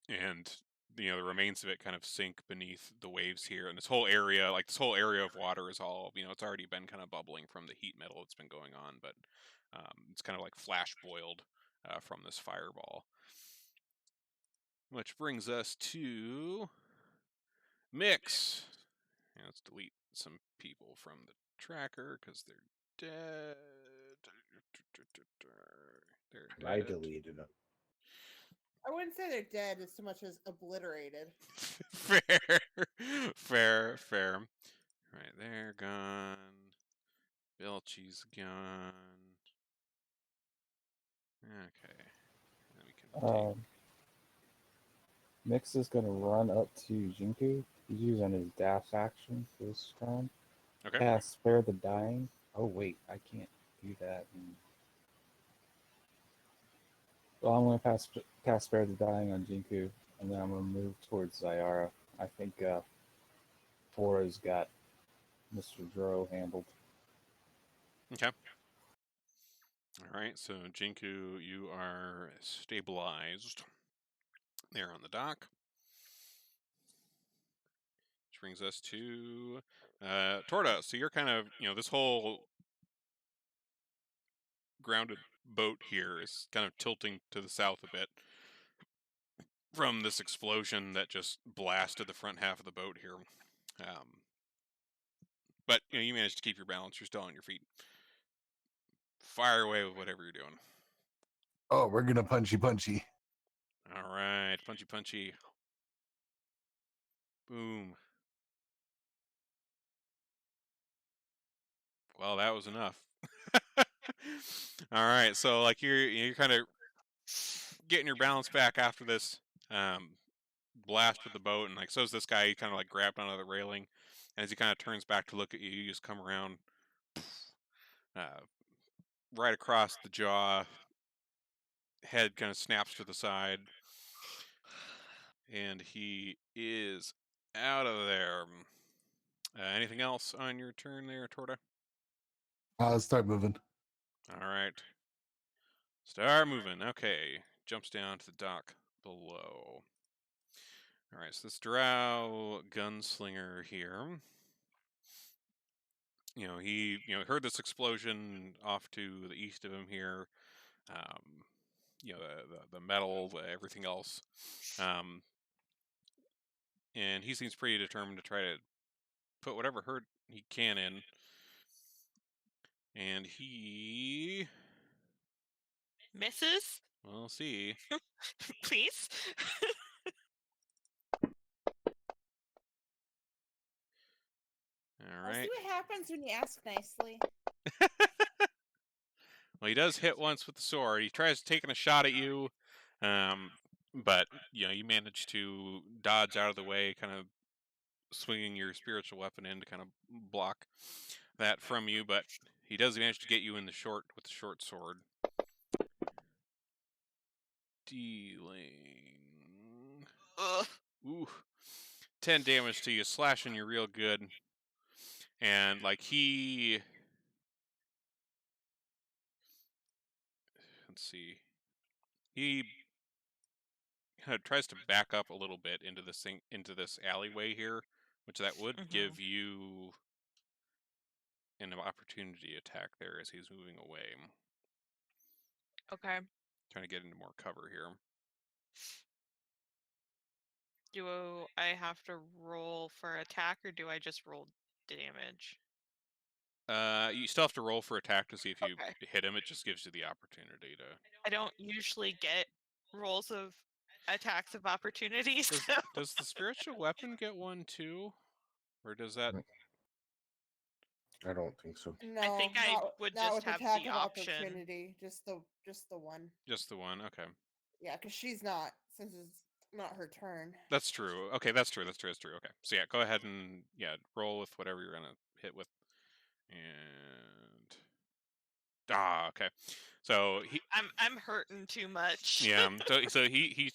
And the remains of it kind of sink beneath the waves here, and this whole area of water is all, it's already been kind of bubbling from the heat metal that's been going on, but it's kind of like flash boiled from this fireball. Which brings us to Mix. And let's delete some people from the tracker because they're dead. They're
I
dead.
deleted them.
I wouldn't say they're dead as so much as obliterated.
Fair. Right, they're gone. Belchy's gone. Okay. Then we can take...
Mix is going to run up to Jinku. He's using his dash action for this round.
Okay.
Cast Spare the Dying. Oh, wait, I can't do that. Well, I'm going to cast Spare the Dying on Jinku, and then I'm going to move towards Zyara. I think Fora's got Mr. Dro handled.
Okay. All right, so Jinku, you are stabilized there on the dock. Which brings us to Torda. So you're kind of, this whole grounded boat here is kind of tilting to the south a bit from this explosion that just blasted the front half of the boat here. But you managed to keep your balance. You're still on your feet. Fire away with whatever you're doing.
Oh, we're gonna punchy.
All right, punchy. Boom. Well, that was enough. All right, so like you're kind of getting your balance back after this blast with the boat, and like so's this guy. He kind of like grabbed onto the railing, and as he kind of turns back to look at you, you just come around, right across the jaw. Head kind of snaps to the side, and he is out of there. Anything else on your turn there, Torta?
Start moving.
All right. Start moving. Okay. Jumps down to the dock below. All right, so this drow gunslinger here, he, heard this explosion off to the east of him here. The metal, everything else. And he seems pretty determined to try to put whatever hurt he can in. And he...
Misses?
We'll see.
Please?
All
I'll
right.
see what happens when you ask nicely.
Well, he does hit once with the sword. He tries taking a shot at you, but you manage to dodge out of the way, kind of swinging your spiritual weapon in to kind of block that from you. But he does manage to get you in the short with the short sword, dealing 10 damage to you, slashing you real good. And like let's see, he kind of tries to back up a little bit into this alleyway here, which that would give you an opportunity attack there as he's moving away.
Okay.
Trying to get into more cover here.
Do I have to roll for attack, or do I just roll damage?
You still have to roll for attack to see if you
Okay.
hit him. It just gives you the opportunity to.
I don't usually get rolls of attacks of opportunities.
Does the spiritual weapon get one too, or does that?
I don't think so.
No,
I think I would
not
just
with
have
attack
the
of
option.
opportunity. Just the one.
Just the one. Okay.
Yeah, because she's not, since it's not her turn.
That's true. Okay, that's true. Okay, so yeah, go ahead and roll with whatever you're gonna hit with, and Okay. So he,
I'm hurting too much.
yeah. So he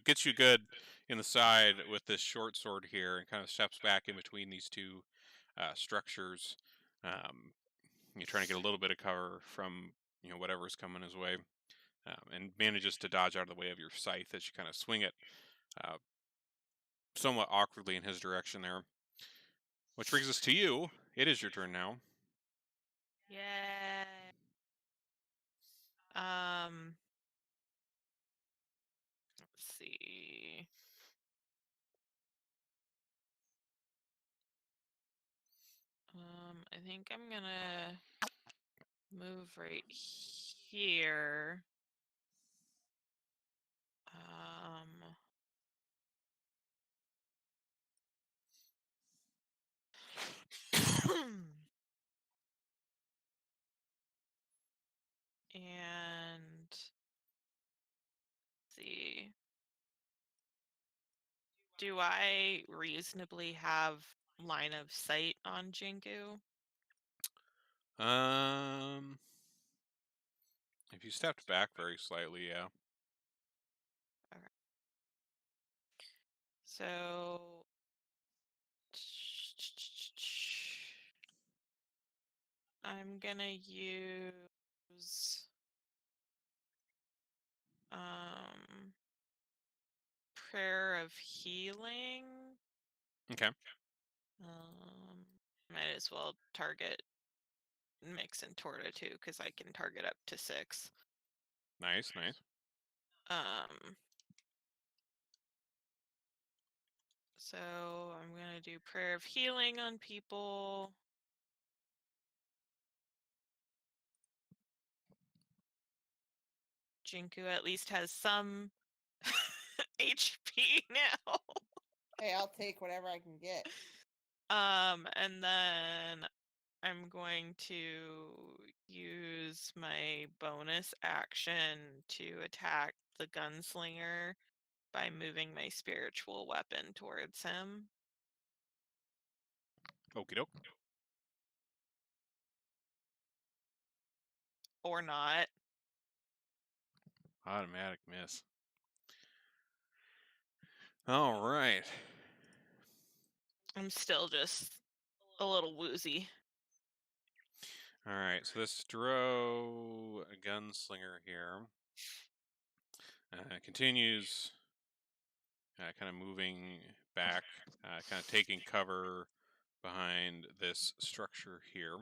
gets you good in the side with this short sword here, and kind of steps back in between these two structures. You're trying to get a little bit of cover from whatever's coming his way, and manages to dodge out of the way of your scythe as you kind of swing it somewhat awkwardly in his direction there. Which brings us to you. It is your turn now.
Yeah. Let's see. I think I'm gonna move right here. And let's see. Do I reasonably have line of sight on Jinku?
If you stepped back very slightly, yeah.
Okay. So I'm gonna use prayer of healing.
Okay.
Might as well target Mix and Torta too, because I can target up to 6.
Nice.
So I'm gonna do prayer of healing on people. Jinku at least has some HP now.
Hey, I'll take whatever I can get.
And then I'm going to use my bonus action to attack the gunslinger by moving my spiritual weapon towards him.
Okie doke.
Or not.
Automatic miss. All right.
I'm still just a little woozy.
All right. So this Dro gunslinger here continues kind of moving back, kind of taking cover behind this structure here.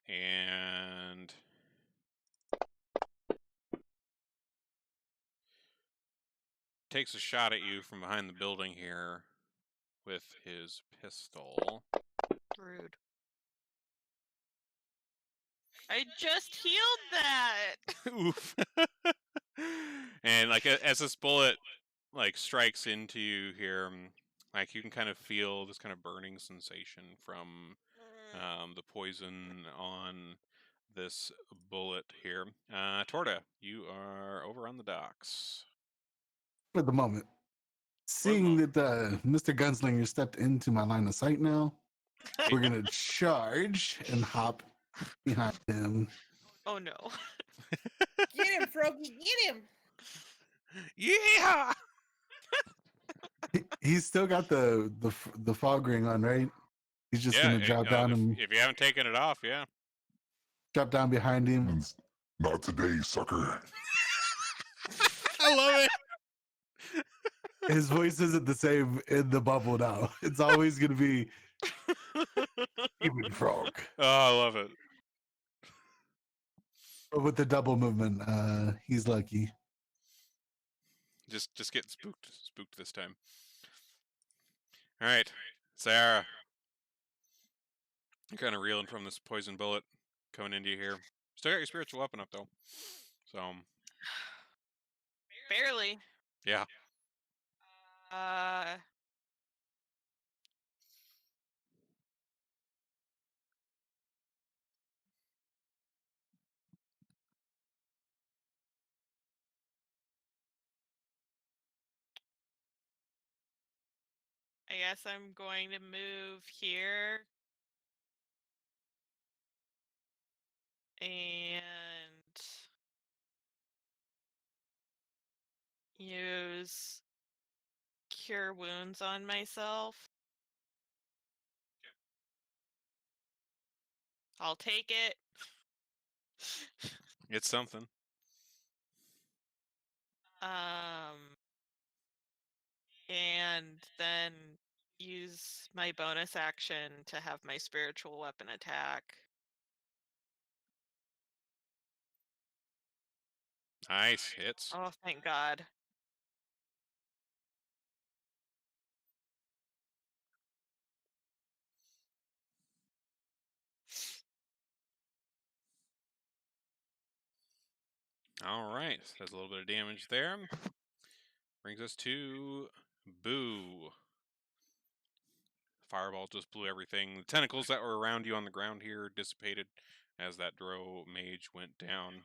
And takes a shot at you from behind the building here with his pistol.
Rude. I just healed that.
Oof. And like as this bullet like strikes into you here, like you can kind of feel this kind of burning sensation from the poison on this bullet here. Torta, you are over on the docks.
For the moment. Seeing that Mr. Gunslinger stepped into my line of sight now, we're going to charge and hop behind him.
Oh no.
Get him, Froggy, get him!
Yeah!
He's still got the fog ring on, right? He's just going to drop down and
if you haven't taken it off, yeah.
drop down behind him.
Not today, sucker.
I love it.
His voice isn't the same in the bubble now. It's always going to be human frog.
Oh, I love it.
But with the double movement, he's lucky.
Just getting spooked this time. All right, Sarah. You're kind of reeling from this poison bullet coming into you here. Still got your spiritual weapon up though. So
Barely.
yeah.
I guess I'm going to move here and use cure wounds on myself. I'll take it.
It's something.
And then use my bonus action to have my spiritual weapon attack.
Nice hits.
Oh, thank God.
All right, does a little bit of damage there. Brings us to Boo. Fireball just blew everything. The tentacles that were around you on the ground here dissipated as that Drow mage went down.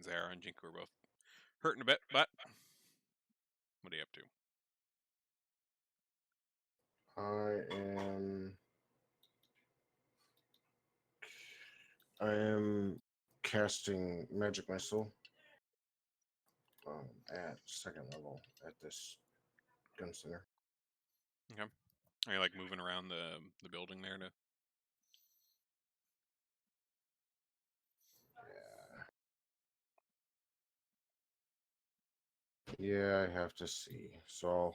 Zara and Jinku were both hurting a bit, but what are you up to?
I am casting magic missile at second level at this gunslinger.
Okay. Are you like moving around the building there to?
Yeah, I have to see. So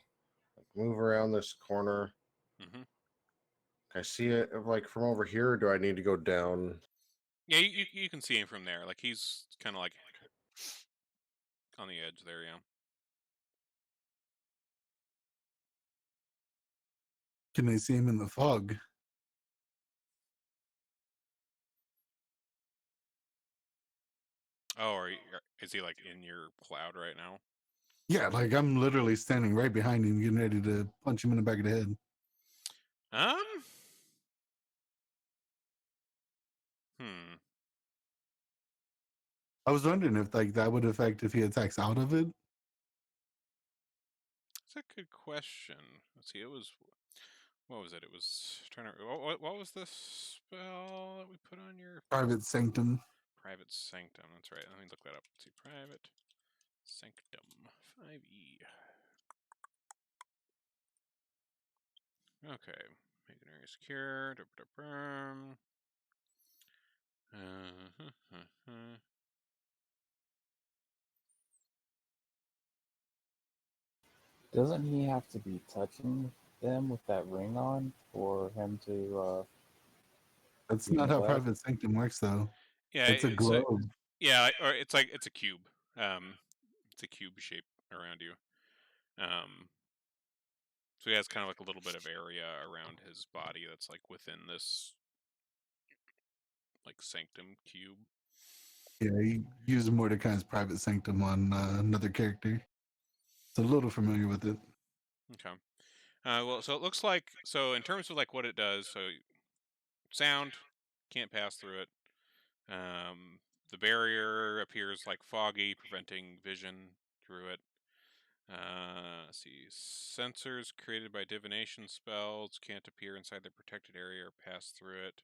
I'll move around this corner.
Mm-hmm.
Can I see it like from over here, or do I need to go down?
Yeah, you can see him from there. Like he's kind of like on the edge there, yeah.
Can I see him in the fog?
Oh, is he like in your cloud right now?
Yeah, like I'm literally standing right behind him, getting ready to punch him in the back of the head.
Hmm.
I was wondering if like that would affect if he attacks out of it.
That's a good question. Let's see. It was. What was it? It was trying to. What was the spell that we put on your
Private Sanctum.
private sanctum? That's right. Let me look that up. Let's see. Private sanctum 5e. Okay. Make an area secure.
Doesn't he have to be touching them with that ring on for him to
That's
be
not how
blessed?
Private Sanctum works, though.
Yeah,
It's a
it's a
globe.
yeah, or it's like it's a cube. It's a cube shape around you. So he has kind of like a little bit of area around his body that's like within this like sanctum cube.
Yeah, he used Mordecai's Private Sanctum on another character. So a little familiar with it.
Okay. Well, so it looks like in terms of like what it does, so sound can't pass through it. The barrier appears like foggy, preventing vision through it. Let's see. Sensors created by divination spells can't appear inside the protected area or pass through it.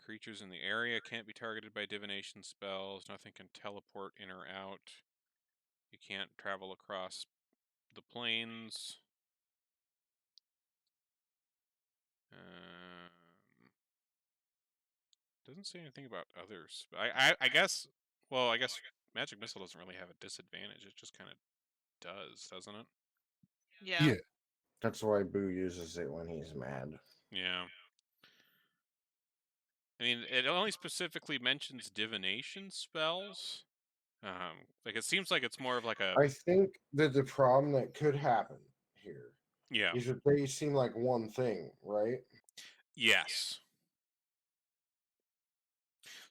Creatures in the area can't be targeted by divination spells. Nothing can teleport in or out. You can't travel across the plains. Doesn't say anything about others. I guess. Well, I guess magic missile doesn't really have a disadvantage. It just kind of does, doesn't it?
Yeah.
Yeah.
That's why Boo uses it when he's mad.
Yeah. I mean, it only specifically mentions divination spells. Like it seems like it's more of like a.
I think that the problem that could happen here
Yeah.
is that they seem like one thing, right?
Yes.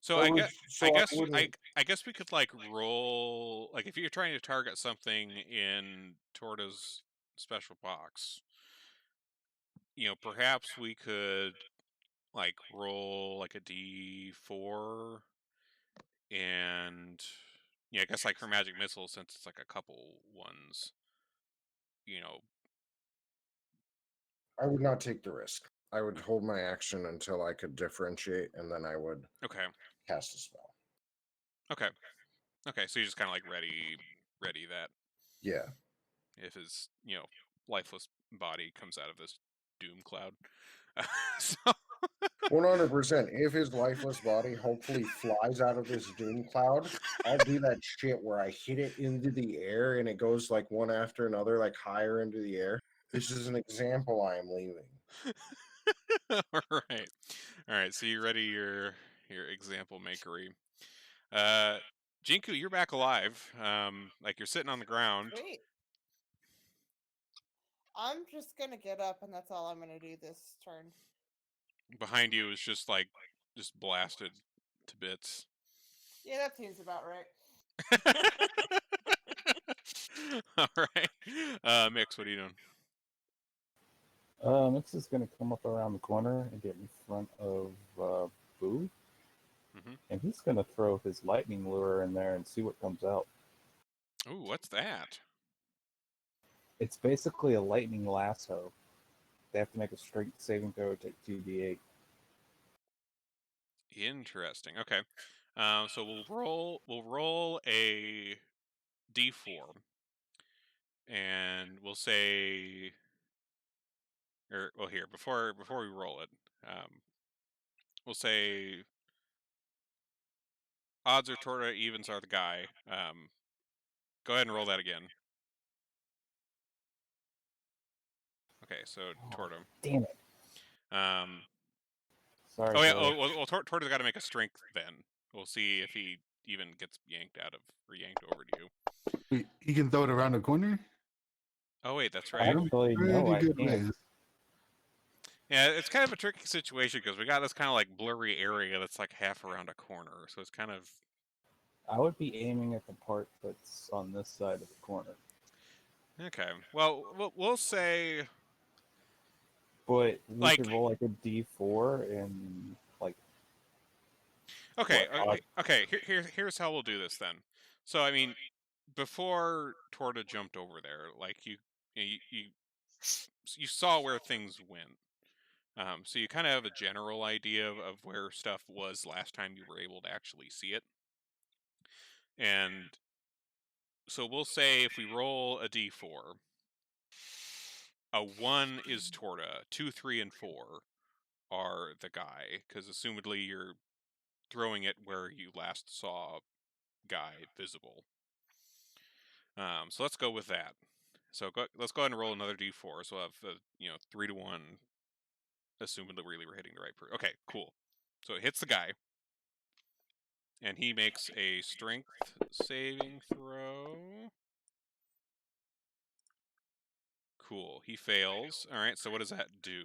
So
Or
I
would-
guess
so
I
I
guess
wouldn't-
I guess we could like roll like if you're trying to target something in Torta's special box, perhaps we could like roll like a D4 and I guess like for magic missiles since it's like a couple ones, you know,
I would not take the risk. I would hold my action until I could differentiate, and then I would
Okay.
cast a spell.
Okay. Okay. So you just kind of like ready that
Yeah.
if his lifeless body comes out of this doom cloud. So
100%. If his lifeless body hopefully flies out of this doom cloud, I'll do that shit where I hit it into the air and it goes like one after another, like higher into the air. This is an example I am leaving.
all right. All right. So you ready your example makery. Jinku, you're back alive. Like you're sitting on the ground.
Wait. I'm just gonna get up, and that's all I'm gonna do this turn.
Behind you is just blasted to bits.
Yeah, that seems about right.
All right. Mix, what are you doing?
Mix is going to come up around the corner and get in front of Boo.
Mhm.
And he's going to throw his lightning lure in there and see what comes out.
Ooh, what's that?
It's basically a lightning lasso. They have to make a strength saving throw, take 2d8.
Interesting. Okay. So we'll roll a d4, and we'll say, or well, here before we roll it, we'll say odds are Torta, evens are the guy. Go ahead and roll that again. Okay, so Torta.
Damn it. Sorry.
Oh yeah.
Joey.
Well, Torta's got to make a strength then. We'll see if he even gets yanked over to you.
He can throw it around the corner.
Oh wait, that's right.
Actually, no,
Pretty
I
good
can't.
ways.
Yeah, it's kind of a tricky situation because we got this kind of like blurry area that's like half around a corner, so it's kind of.
I would be aiming at the part that's on this side of the corner.
Okay. Well, we'll say.
But we
Like-
could roll like a d4 and like.
Okay.
What,
Okay. Here's how we'll do this then. So I mean, before Torta jumped over there, like you saw where things went. So you kind of have a general idea of where stuff was last time you were able to actually see it. And so we'll say if we roll a d4, a 1 is Torta, 2, 3, and 4 are the guy, because assumedly you're throwing it where you last saw guy visible. So let's go with that. So let's go ahead and roll another d4. So we'll have 3 to 1, assuming that we're hitting the right person. Okay, cool. So it hits the guy, and he makes a strength saving throw. Cool. He fails. All right. So what does that do?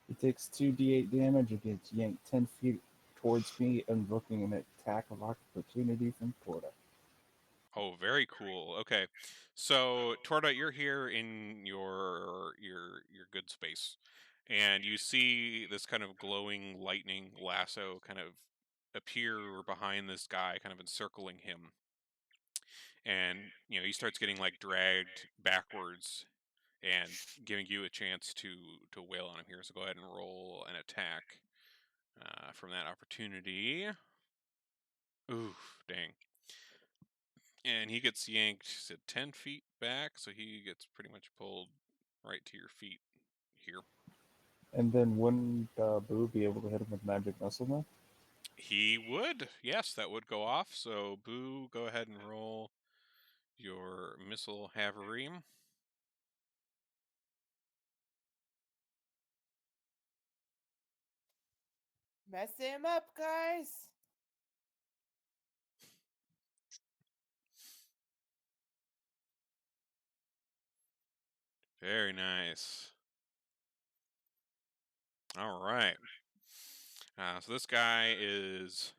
He takes 2d8 damage and gets yanked 10 feet towards me, invoking an attack of opportunity from Torta.
Oh, very cool. Okay, so Torta, you're here in your good space, and you see this kind of glowing lightning lasso kind of appear behind this guy, kind of encircling him, and he starts getting like dragged backwards and giving you a chance to wail on him here. So go ahead and roll an attack from that opportunity. Oof, dang. And he gets yanked 10 feet back, so he gets pretty much pulled right to your feet here.
And then wouldn't Boo be able to hit him with magic missile now?
He would. Yes, that would go off. So, Boo, go ahead and roll your missile havery.
Mess him up, guys.
Very nice. All right. So this guy is,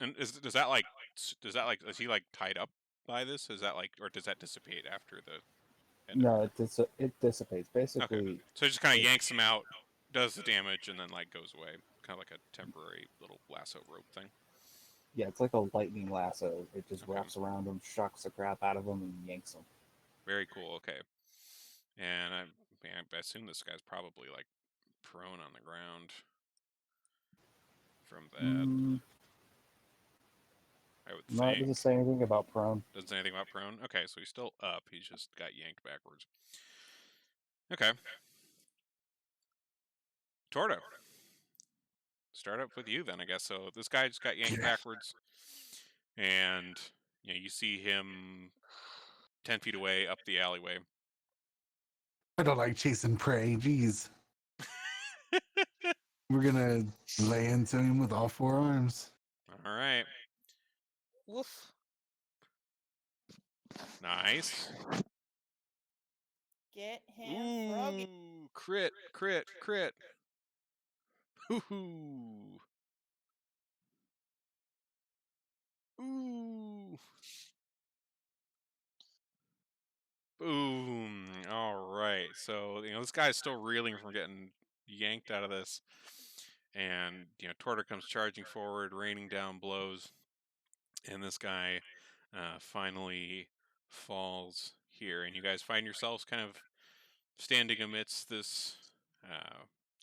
and is he like tied up by this? Is that like, or does that dissipate after the end?
No, it dissipates. Basically,
Okay. So it just kind of yanks him out, does the damage, and then like goes away. Kind of like a temporary little lasso rope thing.
yeah, it's like a lightning lasso. It just
Okay.
wraps around him, shocks the crap out of him, and yanks him.
Very cool. Okay. And I assume this guy's probably like prone on the ground from that. I would
No, it
think.
doesn't say anything about prone.
Doesn't say anything about prone? Okay, so he's still up. He's just got yanked backwards. Okay. Torto. Start up with you then, I guess. So this guy just got yanked backwards. And you see him 10 feet away up the alleyway.
I don't like chasing prey. Jeez. We're gonna lay into him with all four arms.
All right.
Woof.
Nice.
Get him, froggy.
Ooh, crit. Ooh. Ooh. Boom. All right. So, this guy's still reeling from getting yanked out of this. And, Torta comes charging forward, raining down blows. And this guy finally falls here. And you guys find yourselves kind of standing amidst this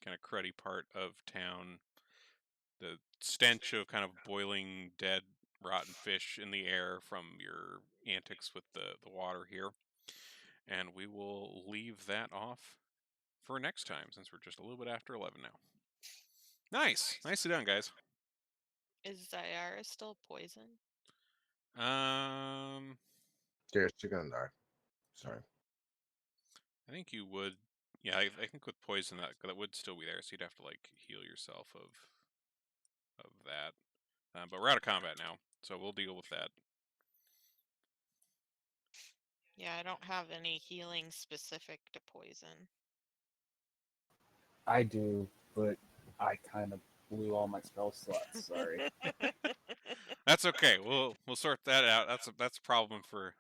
kind of cruddy part of town. The stench of kind of boiling, dead, rotten fish in the air from your antics with the water here. And we will leave that off for next time, since we're just a little bit after 11 now. Nice. Nicely done, guys.
Is Zyara still poisoned?
Um,
Yeah, she's gonna die. Sorry.
I think you would. Yeah, I think with poison that would still be there, so you'd have to like heal yourself of that. But we're out of combat now, so we'll deal with that.
Yeah, I don't have any healing specific to poison.
I do, but I kind of blew all my spell slots. Sorry.
That's okay. We'll sort that out. That's a problem for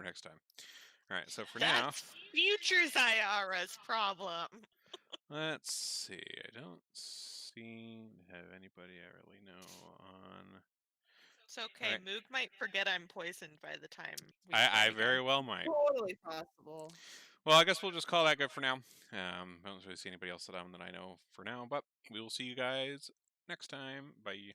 next time. All right. So for now,
That's future Zyara's problem.
let's see. I don't seem to have anybody I really know on.
It's okay.
Right.
Moog might forget I'm poisoned by the time we
I
start
very
again.
well might.
Totally possible.
Well, I guess we'll just call that good for now. I don't really see anybody else that I know for now, but we will see you guys next time. Bye.